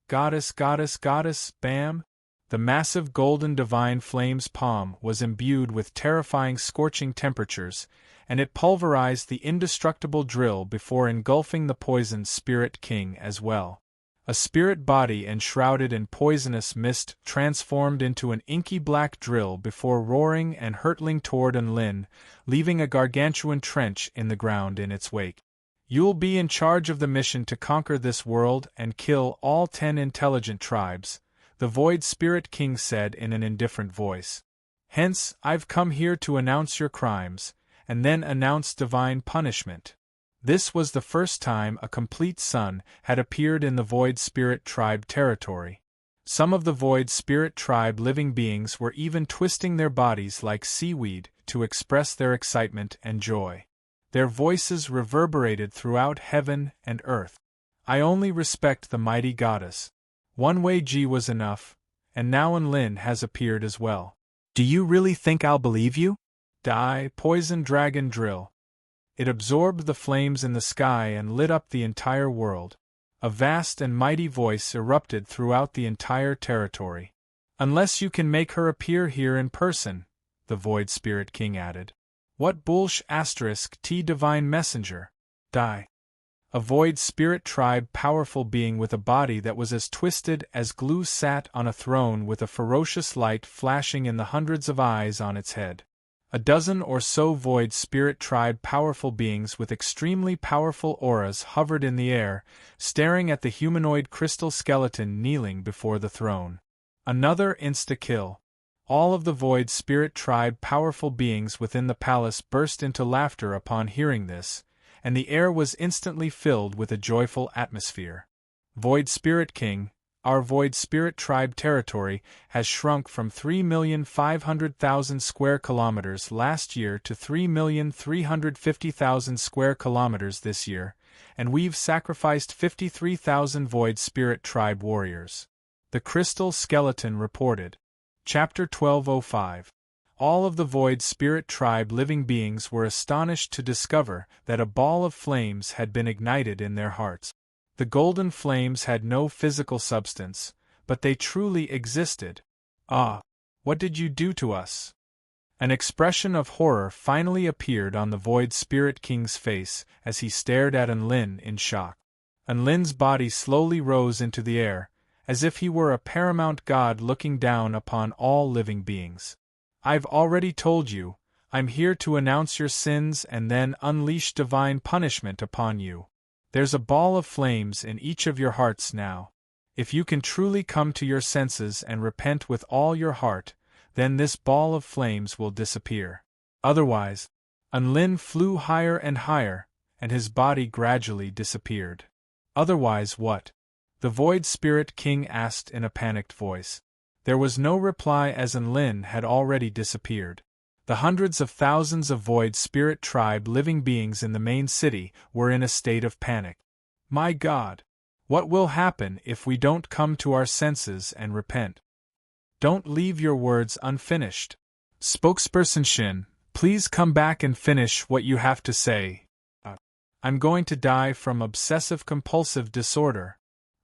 Goddess, goddess, goddess, bam! The massive golden divine flame's palm was imbued with terrifying scorching temperatures, and it pulverized the indestructible drill before engulfing the poisoned Spirit King as well. A spirit body enshrouded in poisonous mist transformed into an inky black drill before roaring and hurtling toward Enlin, leaving a gargantuan trench in the ground in its wake. You'll be in charge of the mission to conquer this world and kill all 10 intelligent tribes, the Void Spirit King said in an indifferent voice. Hence, I've come here to announce your crimes, and then announce divine punishment. This was the first time a complete sun had appeared in the Void Spirit Tribe territory. Some of the Void Spirit Tribe living beings were even twisting their bodies like seaweed to express their excitement and joy. Their voices reverberated throughout heaven and earth. I only respect the mighty goddess. One way G was enough, and now Enlin has appeared as well. Do you really think I'll believe you? Die, poison dragon drill. It absorbed the flames in the sky and lit up the entire world. A vast and mighty voice erupted throughout the entire territory. Unless you can make her appear here in person, the Void Spirit King added. What bullsh * T divine messenger? Die. A Void Spirit Tribe powerful being with a body that was as twisted as glue sat on a throne with a ferocious light flashing in the hundreds of eyes on its head. A dozen or so Void Spirit Tribe powerful beings with extremely powerful auras hovered in the air, staring at the humanoid crystal skeleton kneeling before the throne. Another insta-kill. All of the Void Spirit Tribe powerful beings within the palace burst into laughter upon hearing this, and the air was instantly filled with a joyful atmosphere. Void Spirit King, our Void Spirit Tribe territory has shrunk from 3,500,000 square kilometers last year to 3,350,000 square kilometers this year, and we've sacrificed 53,000 Void Spirit Tribe warriors. The Crystal Skeleton reported. Chapter 1205. All of the Void Spirit Tribe living beings were astonished to discover that a ball of flames had been ignited in their hearts. The golden flames had no physical substance, but they truly existed. Ah, what did you do to us? An expression of horror finally appeared on the Void Spirit King's face as he stared at Enlin in shock. Enlin's body slowly rose into the air, as if he were a paramount god looking down upon all living beings. I've already told you, I'm here to announce your sins and then unleash divine punishment upon you. There's a ball of flames in each of your hearts now. If you can truly come to your senses and repent with all your heart, then this ball of flames will disappear. Otherwise, Enlin flew higher and higher, and his body gradually disappeared. Otherwise what? The Void Spirit King asked in a panicked voice. There was no reply as Enlin had already disappeared. The hundreds of thousands of Void Spirit Tribe living beings in the main city were in a state of panic. My God! What will happen if we don't come to our senses and repent? Don't leave your words unfinished. Spokesperson Shin, please come back and finish what you have to say. I'm going to die from obsessive-compulsive disorder.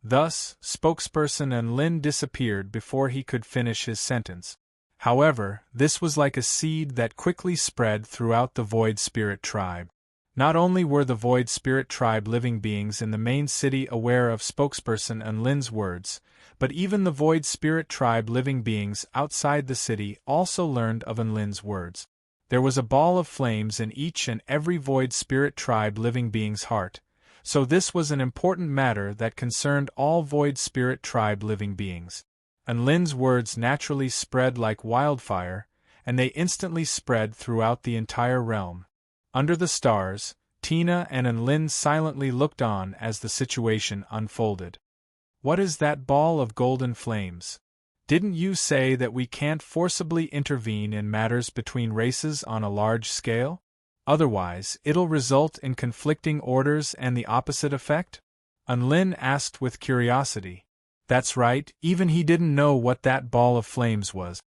Thus, spokesperson Unlin disappeared before he could finish his sentence. However, this was like a seed that quickly spread throughout the Void Spirit tribe. Not only were the Void Spirit tribe living beings in the main city aware of spokesperson Unlin's words, but even the Void Spirit tribe living beings outside the city also learned of Unlin's words. There was a ball of flames in each and every Void Spirit tribe living being's heart, so this was an important matter that concerned all Void Spirit tribe living beings. Unlin's words naturally spread like wildfire, and they instantly spread throughout the entire realm. Under the stars, Tina and Unlin silently looked on as the situation unfolded. What is that ball of golden flames? Didn't you say that we can't forcibly intervene in matters between races on a large scale? Otherwise, it'll result in conflicting orders and the opposite effect? Unlin asked with curiosity. That's right, even he didn't know what that ball of flames was.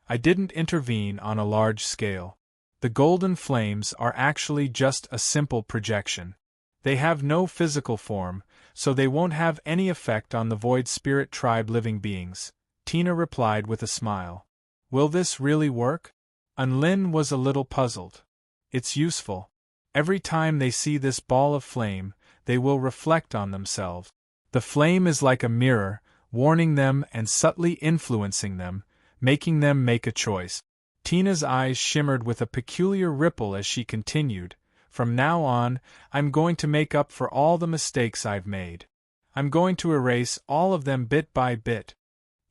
I didn't intervene on a large scale. The golden flames are actually just a simple projection. They have no physical form, so they won't have any effect on the Void Spirit tribe living beings, Tina replied with a smile. Will this really work? Unlin was a little puzzled. It's useful. Every time they see this ball of flame, they will reflect on themselves. The flame is like a mirror, warning them and subtly influencing them, making them make a choice. Tina's eyes shimmered with a peculiar ripple as she continued, From now on, I'm going to make up for all the mistakes I've made. I'm going to erase all of them bit by bit.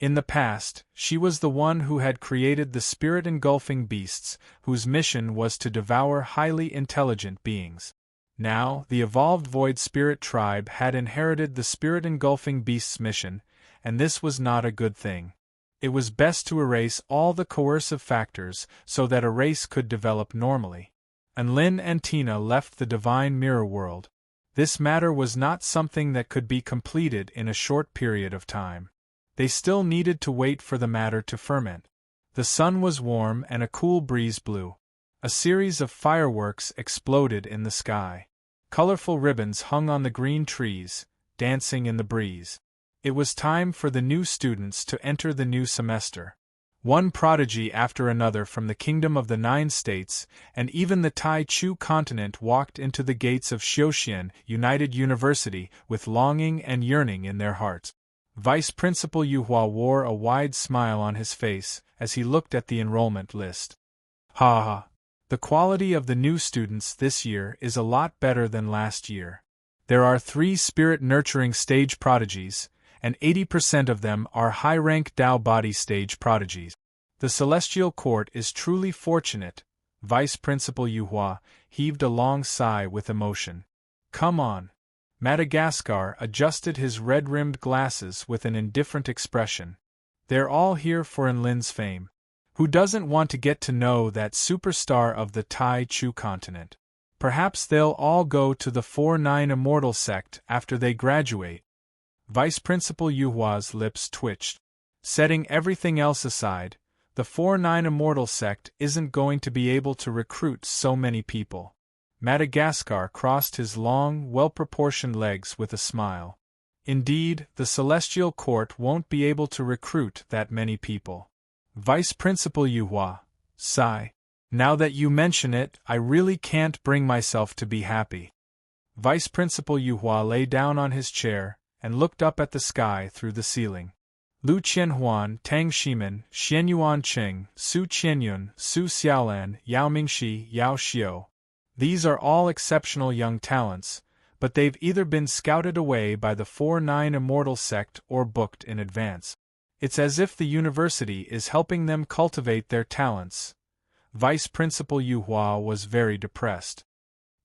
In the past, she was the one who had created the spirit-engulfing beasts, whose mission was to devour highly intelligent beings. Now, the evolved Void Spirit tribe had inherited the spirit-engulfing beasts' mission, and this was not a good thing. It was best to erase all the coercive factors so that a race could develop normally. Unlin and Tina left the Divine Mirror world. This matter was not something that could be completed in a short period of time. They still needed to wait for the matter to ferment. The sun was warm and a cool breeze blew. A series of fireworks exploded in the sky. Colorful ribbons hung on the green trees, dancing in the breeze. It was time for the new students to enter the new semester. One prodigy after another from the Kingdom of the Nine States, and even the Tai Chu continent walked into the gates of Xiaoxian United University with longing and yearning in their hearts. Vice Principal Yuhua wore a wide smile on his face as he looked at the enrollment list. Ha ha! The quality of the new students this year is a lot better than last year. There are 3 spirit-nurturing stage prodigies, and 80% of them are high-rank Dao body stage prodigies. The Celestial Court is truly fortunate, Vice Principal Yuhua heaved a long sigh with emotion. Come on. Madagascar adjusted his red-rimmed glasses with an indifferent expression. They're all here for Enlin's fame. Who doesn't want to get to know that superstar of the Tai Chu continent? Perhaps they'll all go to the 4-9 Immortal sect after they graduate. Vice Principal Yuhua's lips twitched. Setting everything else aside, the 4-9 Immortal sect isn't going to be able to recruit so many people. Madagascar crossed his long, well-proportioned legs with a smile. Indeed, the Celestial Court won't be able to recruit that many people. Vice Principal Yuhua, sigh. Now that you mention it, I really can't bring myself to be happy. Vice Principal Yuhua lay down on his chair and looked up at the sky through the ceiling. Lu Qianhuan, Tang Shimin, Xianyuan Qing, Su Qianyun, Su Xiaolan, Yao Mingxi, Yao Xiao. These are all exceptional young talents, but they've either been scouted away by the 4-9 Immortal sect or booked in advance. It's as if the university is helping them cultivate their talents. Vice Principal Yuhua was very depressed.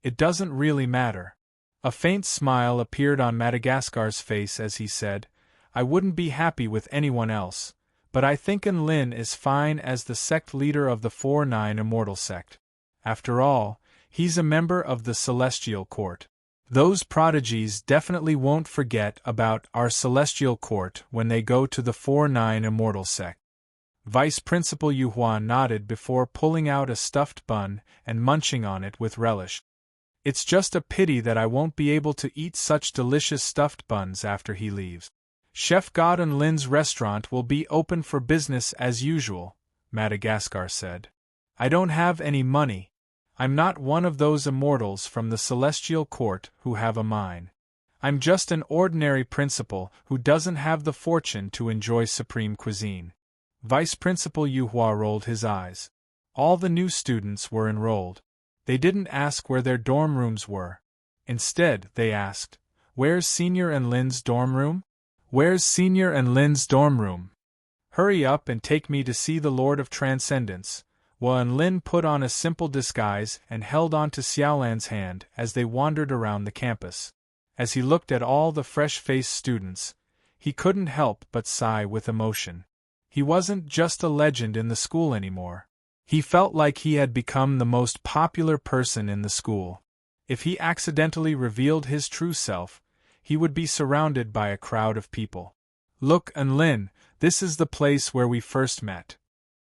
It doesn't really matter. A faint smile appeared on Madagascar's face as he said, I wouldn't be happy with anyone else, but I think Enlin is fine as the sect leader of the 4-9 Immortal sect. After all, he's a member of the Celestial Court. Those prodigies definitely won't forget about our Celestial Court when they go to the 4-9 Immortal sect. Vice Principal Yuhua nodded before pulling out a stuffed bun and munching on it with relish. It's just a pity that I won't be able to eat such delicious stuffed buns after he leaves. Chef God and Lin's restaurant will be open for business as usual, Madagascar said. I don't have any money. I'm not one of those immortals from the celestial court who have a mine. I'm just an ordinary principal who doesn't have the fortune to enjoy supreme cuisine. Vice Principal Yuhua rolled his eyes. All the new students were enrolled. They didn't ask where their dorm rooms were. Instead, they asked, "Where's Senior and Lin's dorm room? Where's Senior and Lin's dorm room? Hurry up and take me to see the Lord of Transcendence." Hua and Lin put on a simple disguise and held on to Xiaolan's hand as they wandered around the campus. As he looked at all the fresh-faced students, he couldn't help but sigh with emotion. He wasn't just a legend in the school anymore. He felt like he had become the most popular person in the school. If he accidentally revealed his true self, he would be surrounded by a crowd of people. "Look, Lin, this is the place where we first met."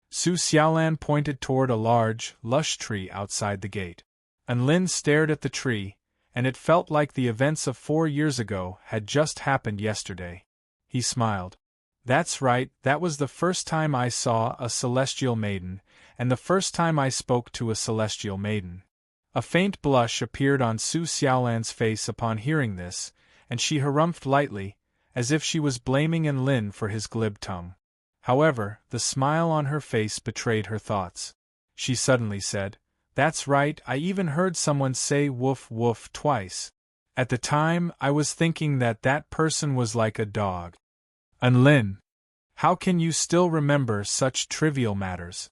Su Xiaolan pointed toward a large, lush tree outside the gate. Lin stared at the tree, and it felt like the events of 4 years ago had just happened yesterday. He smiled. "That's right, that was the first time I saw a celestial maiden, and the first time I spoke to a celestial maiden." A faint blush appeared on Su Xiaolan's face upon hearing this, and she harumphed lightly, as if she was blaming Lin for his glib tongue. However, the smile on her face betrayed her thoughts. She suddenly said, "That's right, I even heard someone say woof woof twice. At the time, I was thinking that that person was like a dog." "Lin, how can you still remember such trivial matters?"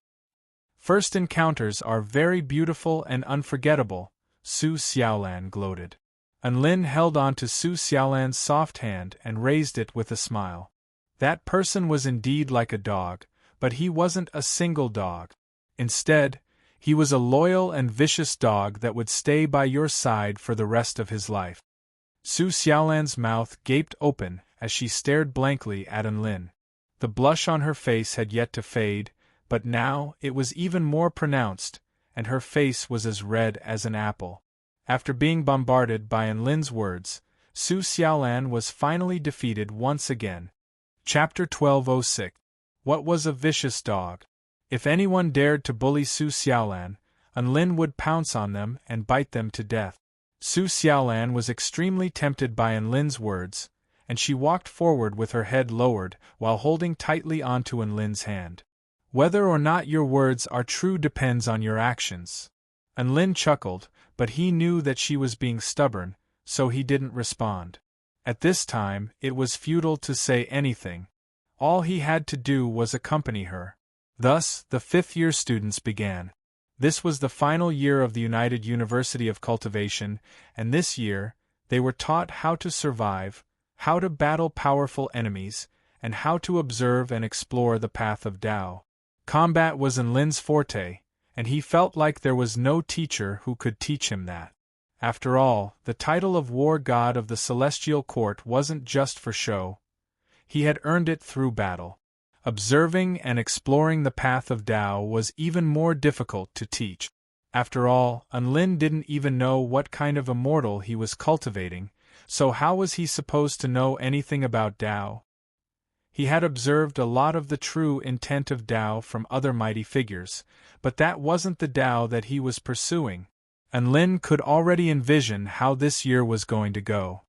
"First encounters are very beautiful and unforgettable," Su Xiaolan gloated. Lin held on to Su Xiaolan's soft hand and raised it with a smile. That person was indeed like a dog, but he wasn't a single dog. Instead, he was a loyal and vicious dog that would stay by your side for the rest of his life. Su Xiaolan's mouth gaped open as she stared blankly at Lin. The blush on her face had yet to fade, but now it was even more pronounced, and her face was as red as an apple. After being bombarded by Lin's words, Su Xiaolan was finally defeated once again. Chapter 1206. What was a vicious dog? If anyone dared to bully Su Xiaolan, Lin would pounce on them and bite them to death. Su Xiaolan was extremely tempted by Lin's words, and she walked forward with her head lowered while holding tightly onto Lin's hand. "Whether or not your words are true depends on your actions." Lin chuckled, but he knew that she was being stubborn, so he didn't respond. At this time, it was futile to say anything. All he had to do was accompany her. Thus, the fifth-year students began. This was the final year of the United University of Cultivation, and this year, they were taught how to survive, how to battle powerful enemies, and how to observe and explore the path of Tao. Combat was Lin's forte, and he felt like there was no teacher who could teach him that. After all, the title of War God of the Celestial Court wasn't just for show. He had earned it through battle. Observing and exploring the path of Tao was even more difficult to teach. After all, Lin didn't even know what kind of immortal he was cultivating, so how was he supposed to know anything about Tao? He had observed a lot of the true intent of Tao from other mighty figures, but that wasn't the Tao that he was pursuing. Lin could already envision how this year was going to go.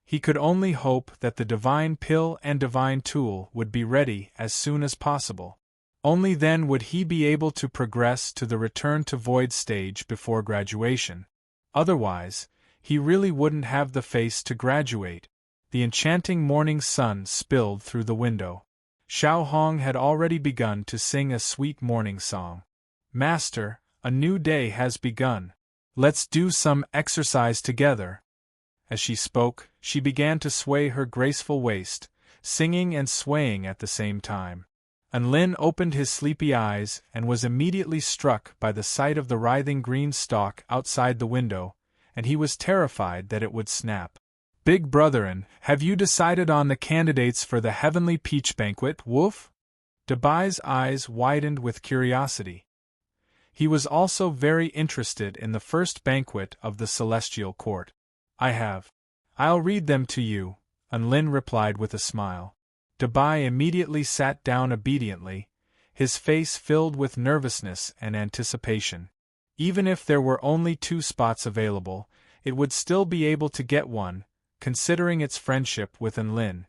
He could only hope that the divine pill and divine tool would be ready as soon as possible. Only then would he be able to progress to the return to void stage before graduation. Otherwise, he really wouldn't have the face to graduate. The enchanting morning sun spilled through the window. Xiao Hong had already begun to sing a sweet morning song. "Master, a new day has begun. Let's do some exercise together." As she spoke, she began to sway her graceful waist, singing and swaying at the same time. Lin opened his sleepy eyes and was immediately struck by the sight of the writhing green stalk outside the window, and he was terrified that it would snap. "Big Brotherin, have you decided on the candidates for the Heavenly Peach Banquet, Woof?" Dabai's eyes widened with curiosity. He was also very interested in the first banquet of the celestial court. I'll read them to you, Unlin replied with a smile. Dabai immediately sat down obediently, his face filled with nervousness and anticipation. Even if there were only 2 spots available, it would still be able to get one, considering its friendship with Unlin.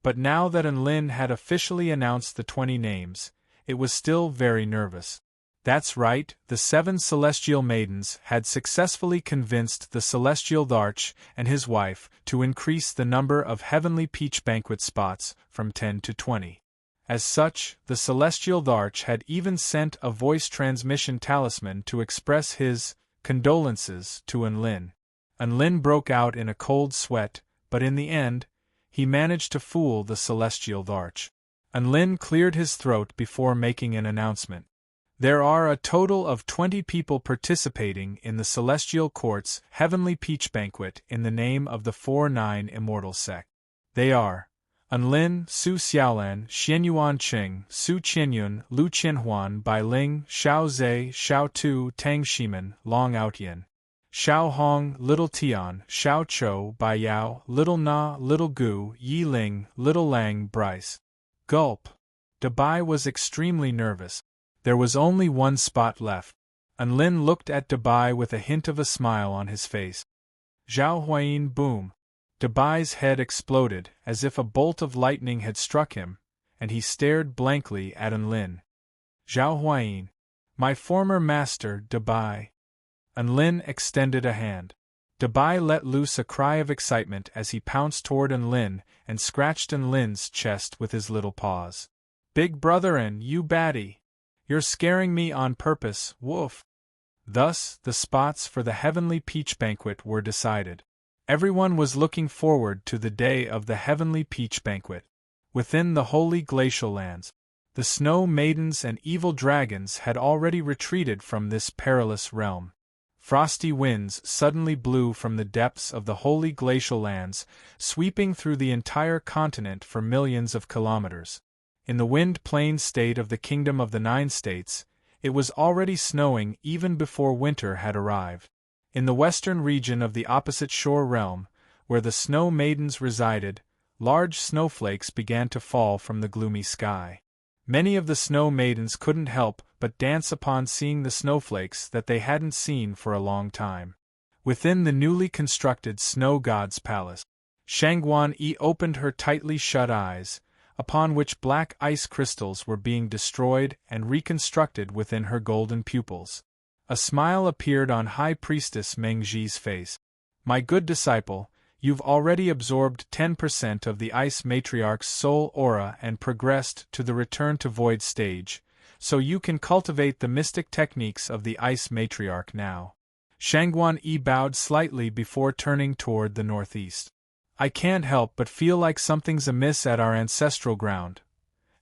But now that Unlin had officially announced the 20 names, it was still very nervous. That's right, the 7 celestial maidens had successfully convinced the celestial Dharch and his wife to increase the number of heavenly peach banquet spots from 10 to 20. As such, the celestial Dharch had even sent a voice transmission talisman to express his condolences to Unlin. Unlin broke out in a cold sweat, but in the end, he managed to fool the celestial Dharch. Unlin cleared his throat before making an announcement. There are a total of 20 people participating in the Celestial Court's Heavenly Peach Banquet in the name of the 4-9 Immortal Sect. They are Unlin, Su Xiaolan, Xianyuan Qing, Su Qianyun, Lu Qianhuan, Bai Ling, Xiao Zhe, Xiao Tu, Tang Shimen, Long Outyin, Xiao Hong, Little Tian, Xiao Chou, Bai Yao, Little Na, Little Gu, Yi Ling, Little Lang, Bryce. Gulp. Dabai was extremely nervous. There was only 1 spot left. Unlin looked at Dabai with a hint of a smile on his face. Zhao Huayin, boom. Dabai's head exploded, as if a bolt of lightning had struck him, and he stared blankly at Unlin. Zhao Huayin. My former master, Dabai. Unlin extended a hand. Dabai let loose a cry of excitement as he pounced toward Unlin and scratched Unlin's chest with his little paws. Big brotherin', you baddie! You're scaring me on purpose, woof! Thus, the spots for the Heavenly Peach Banquet were decided. Everyone was looking forward to the day of the Heavenly Peach Banquet. Within the holy glacial lands, the snow maidens and evil dragons had already retreated from this perilous realm. Frosty winds suddenly blew from the depths of the holy glacial lands, sweeping through the entire continent for millions of kilometers. In the wind-plain state of the Kingdom of the 9 States, it was already snowing even before winter had arrived. In the western region of the opposite shore realm, where the snow maidens resided, large snowflakes began to fall from the gloomy sky. Many of the snow maidens couldn't help but dance upon seeing the snowflakes that they hadn't seen for a long time. Within the newly constructed snow god's palace, Shangguan Yi opened her tightly shut eyes, upon which black ice crystals were being destroyed and reconstructed within her golden pupils. A smile appeared on High Priestess Mengji's face. My good disciple, you've already absorbed 10% of the Ice Matriarch's soul aura and progressed to the Return to Void stage, so you can cultivate the mystic techniques of the Ice Matriarch now. Shangguan Yi bowed slightly before turning toward the northeast. I can't help but feel like something's amiss at our ancestral ground.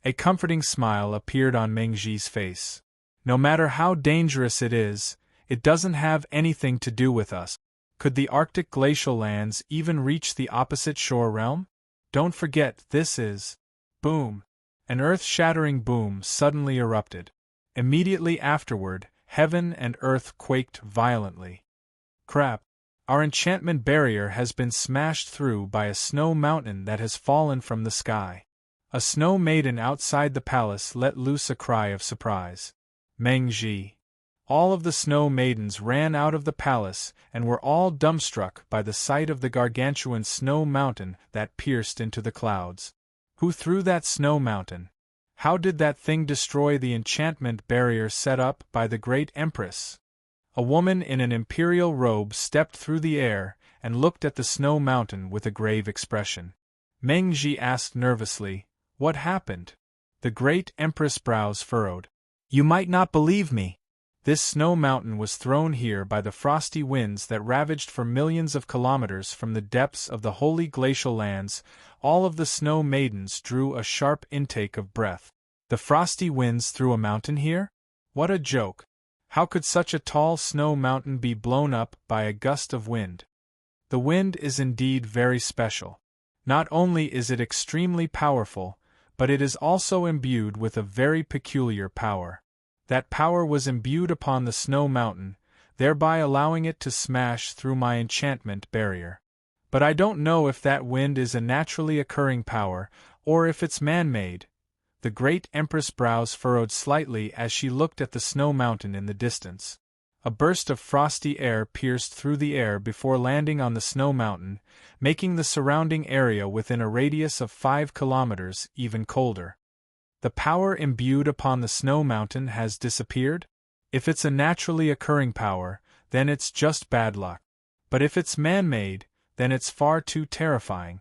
A comforting smile appeared on Mengji's face. No matter how dangerous it is, it doesn't have anything to do with us. Could the Arctic glacial lands even reach the opposite shore realm? Don't forget, this is... Boom! An earth-shattering boom suddenly erupted. Immediately afterward, heaven and earth quaked violently. Crap! Our enchantment barrier has been smashed through by a snow mountain that has fallen from the sky. A snow maiden outside the palace let loose a cry of surprise. Mengji. All of the snow maidens ran out of the palace and were all dumbstruck by the sight of the gargantuan snow mountain that pierced into the clouds. Who threw that snow mountain? How did that thing destroy the enchantment barrier set up by the great Empress? A woman in an imperial robe stepped through the air and looked at the snow mountain with a grave expression. Mengji asked nervously, "What happened?" The great Empress' brows furrowed. "You might not believe me. This snow mountain was thrown here by the frosty winds that ravaged for millions of kilometers from the depths of the holy glacial lands." All of the snow maidens drew a sharp intake of breath. The frosty winds threw a mountain here? What a joke! How could such a tall snow mountain be blown up by a gust of wind? The wind is indeed very special. Not only is it extremely powerful, but it is also imbued with a very peculiar power. That power was imbued upon the snow mountain, thereby allowing it to smash through my enchantment barrier. But I don't know if that wind is a naturally occurring power, or if it's man-made. The great Empress' brows furrowed slightly as she looked at the snow mountain in the distance. A burst of frosty air pierced through the air before landing on the snow mountain, making the surrounding area within a radius of 5 kilometers even colder. The power imbued upon the snow mountain has disappeared? If it's a naturally occurring power, then it's just bad luck. But if it's man-made, then it's far too terrifying.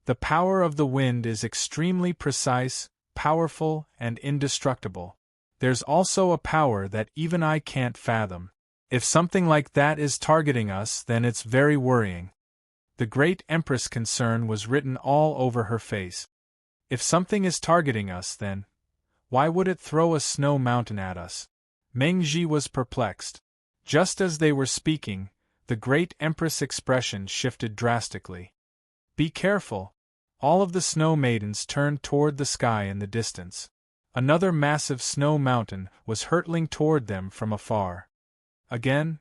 The power of the wind is extremely precise, powerful, and indestructible. There's also a power that even I can't fathom. If something like that is targeting us, then it's very worrying. The great Empress' concern was written all over her face. If something is targeting us, then why would it throw a snow mountain at us? Mengji was perplexed. Just as they were speaking, the great Empress' expression shifted drastically. Be careful! All of the snow maidens turned toward the sky in the distance. Another massive snow mountain was hurtling toward them from afar. Again?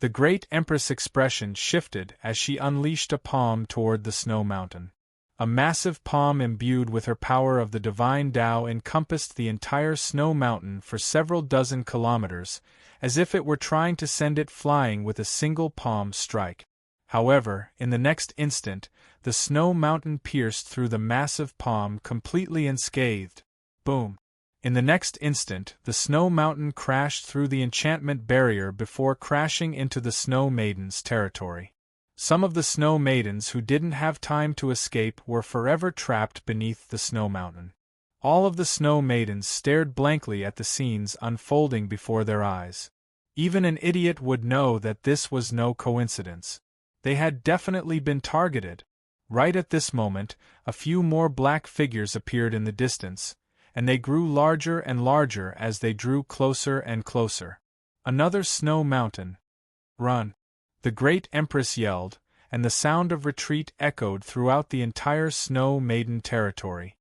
The great Empress' expression shifted as she unleashed a palm toward the snow mountain. A massive palm imbued with her power of the divine Tao encompassed the entire snow mountain for several dozen kilometers, as if it were trying to send it flying with a single palm strike. However, in the next instant, the snow mountain pierced through the massive palm completely unscathed. Boom! In the next instant, the snow mountain crashed through the enchantment barrier before crashing into the snow maidens' territory. Some of the snow maidens who didn't have time to escape were forever trapped beneath the snow mountain. All of the snow maidens stared blankly at the scenes unfolding before their eyes. Even an idiot would know that this was no coincidence. They had definitely been targeted. Right at this moment, a few more black figures appeared in the distance, and they grew larger and larger as they drew closer and closer. Another snow mountain. Run! The great Empress yelled, and the sound of retreat echoed throughout the entire Snow Maiden territory.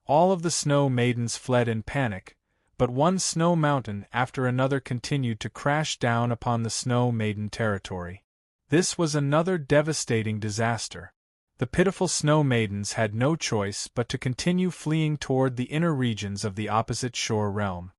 All of the Snow Maidens fled in panic, but one snow mountain after another continued to crash down upon the Snow Maiden territory. This was another devastating disaster. The pitiful Snow Maidens had no choice but to continue fleeing toward the inner regions of the opposite shore realm.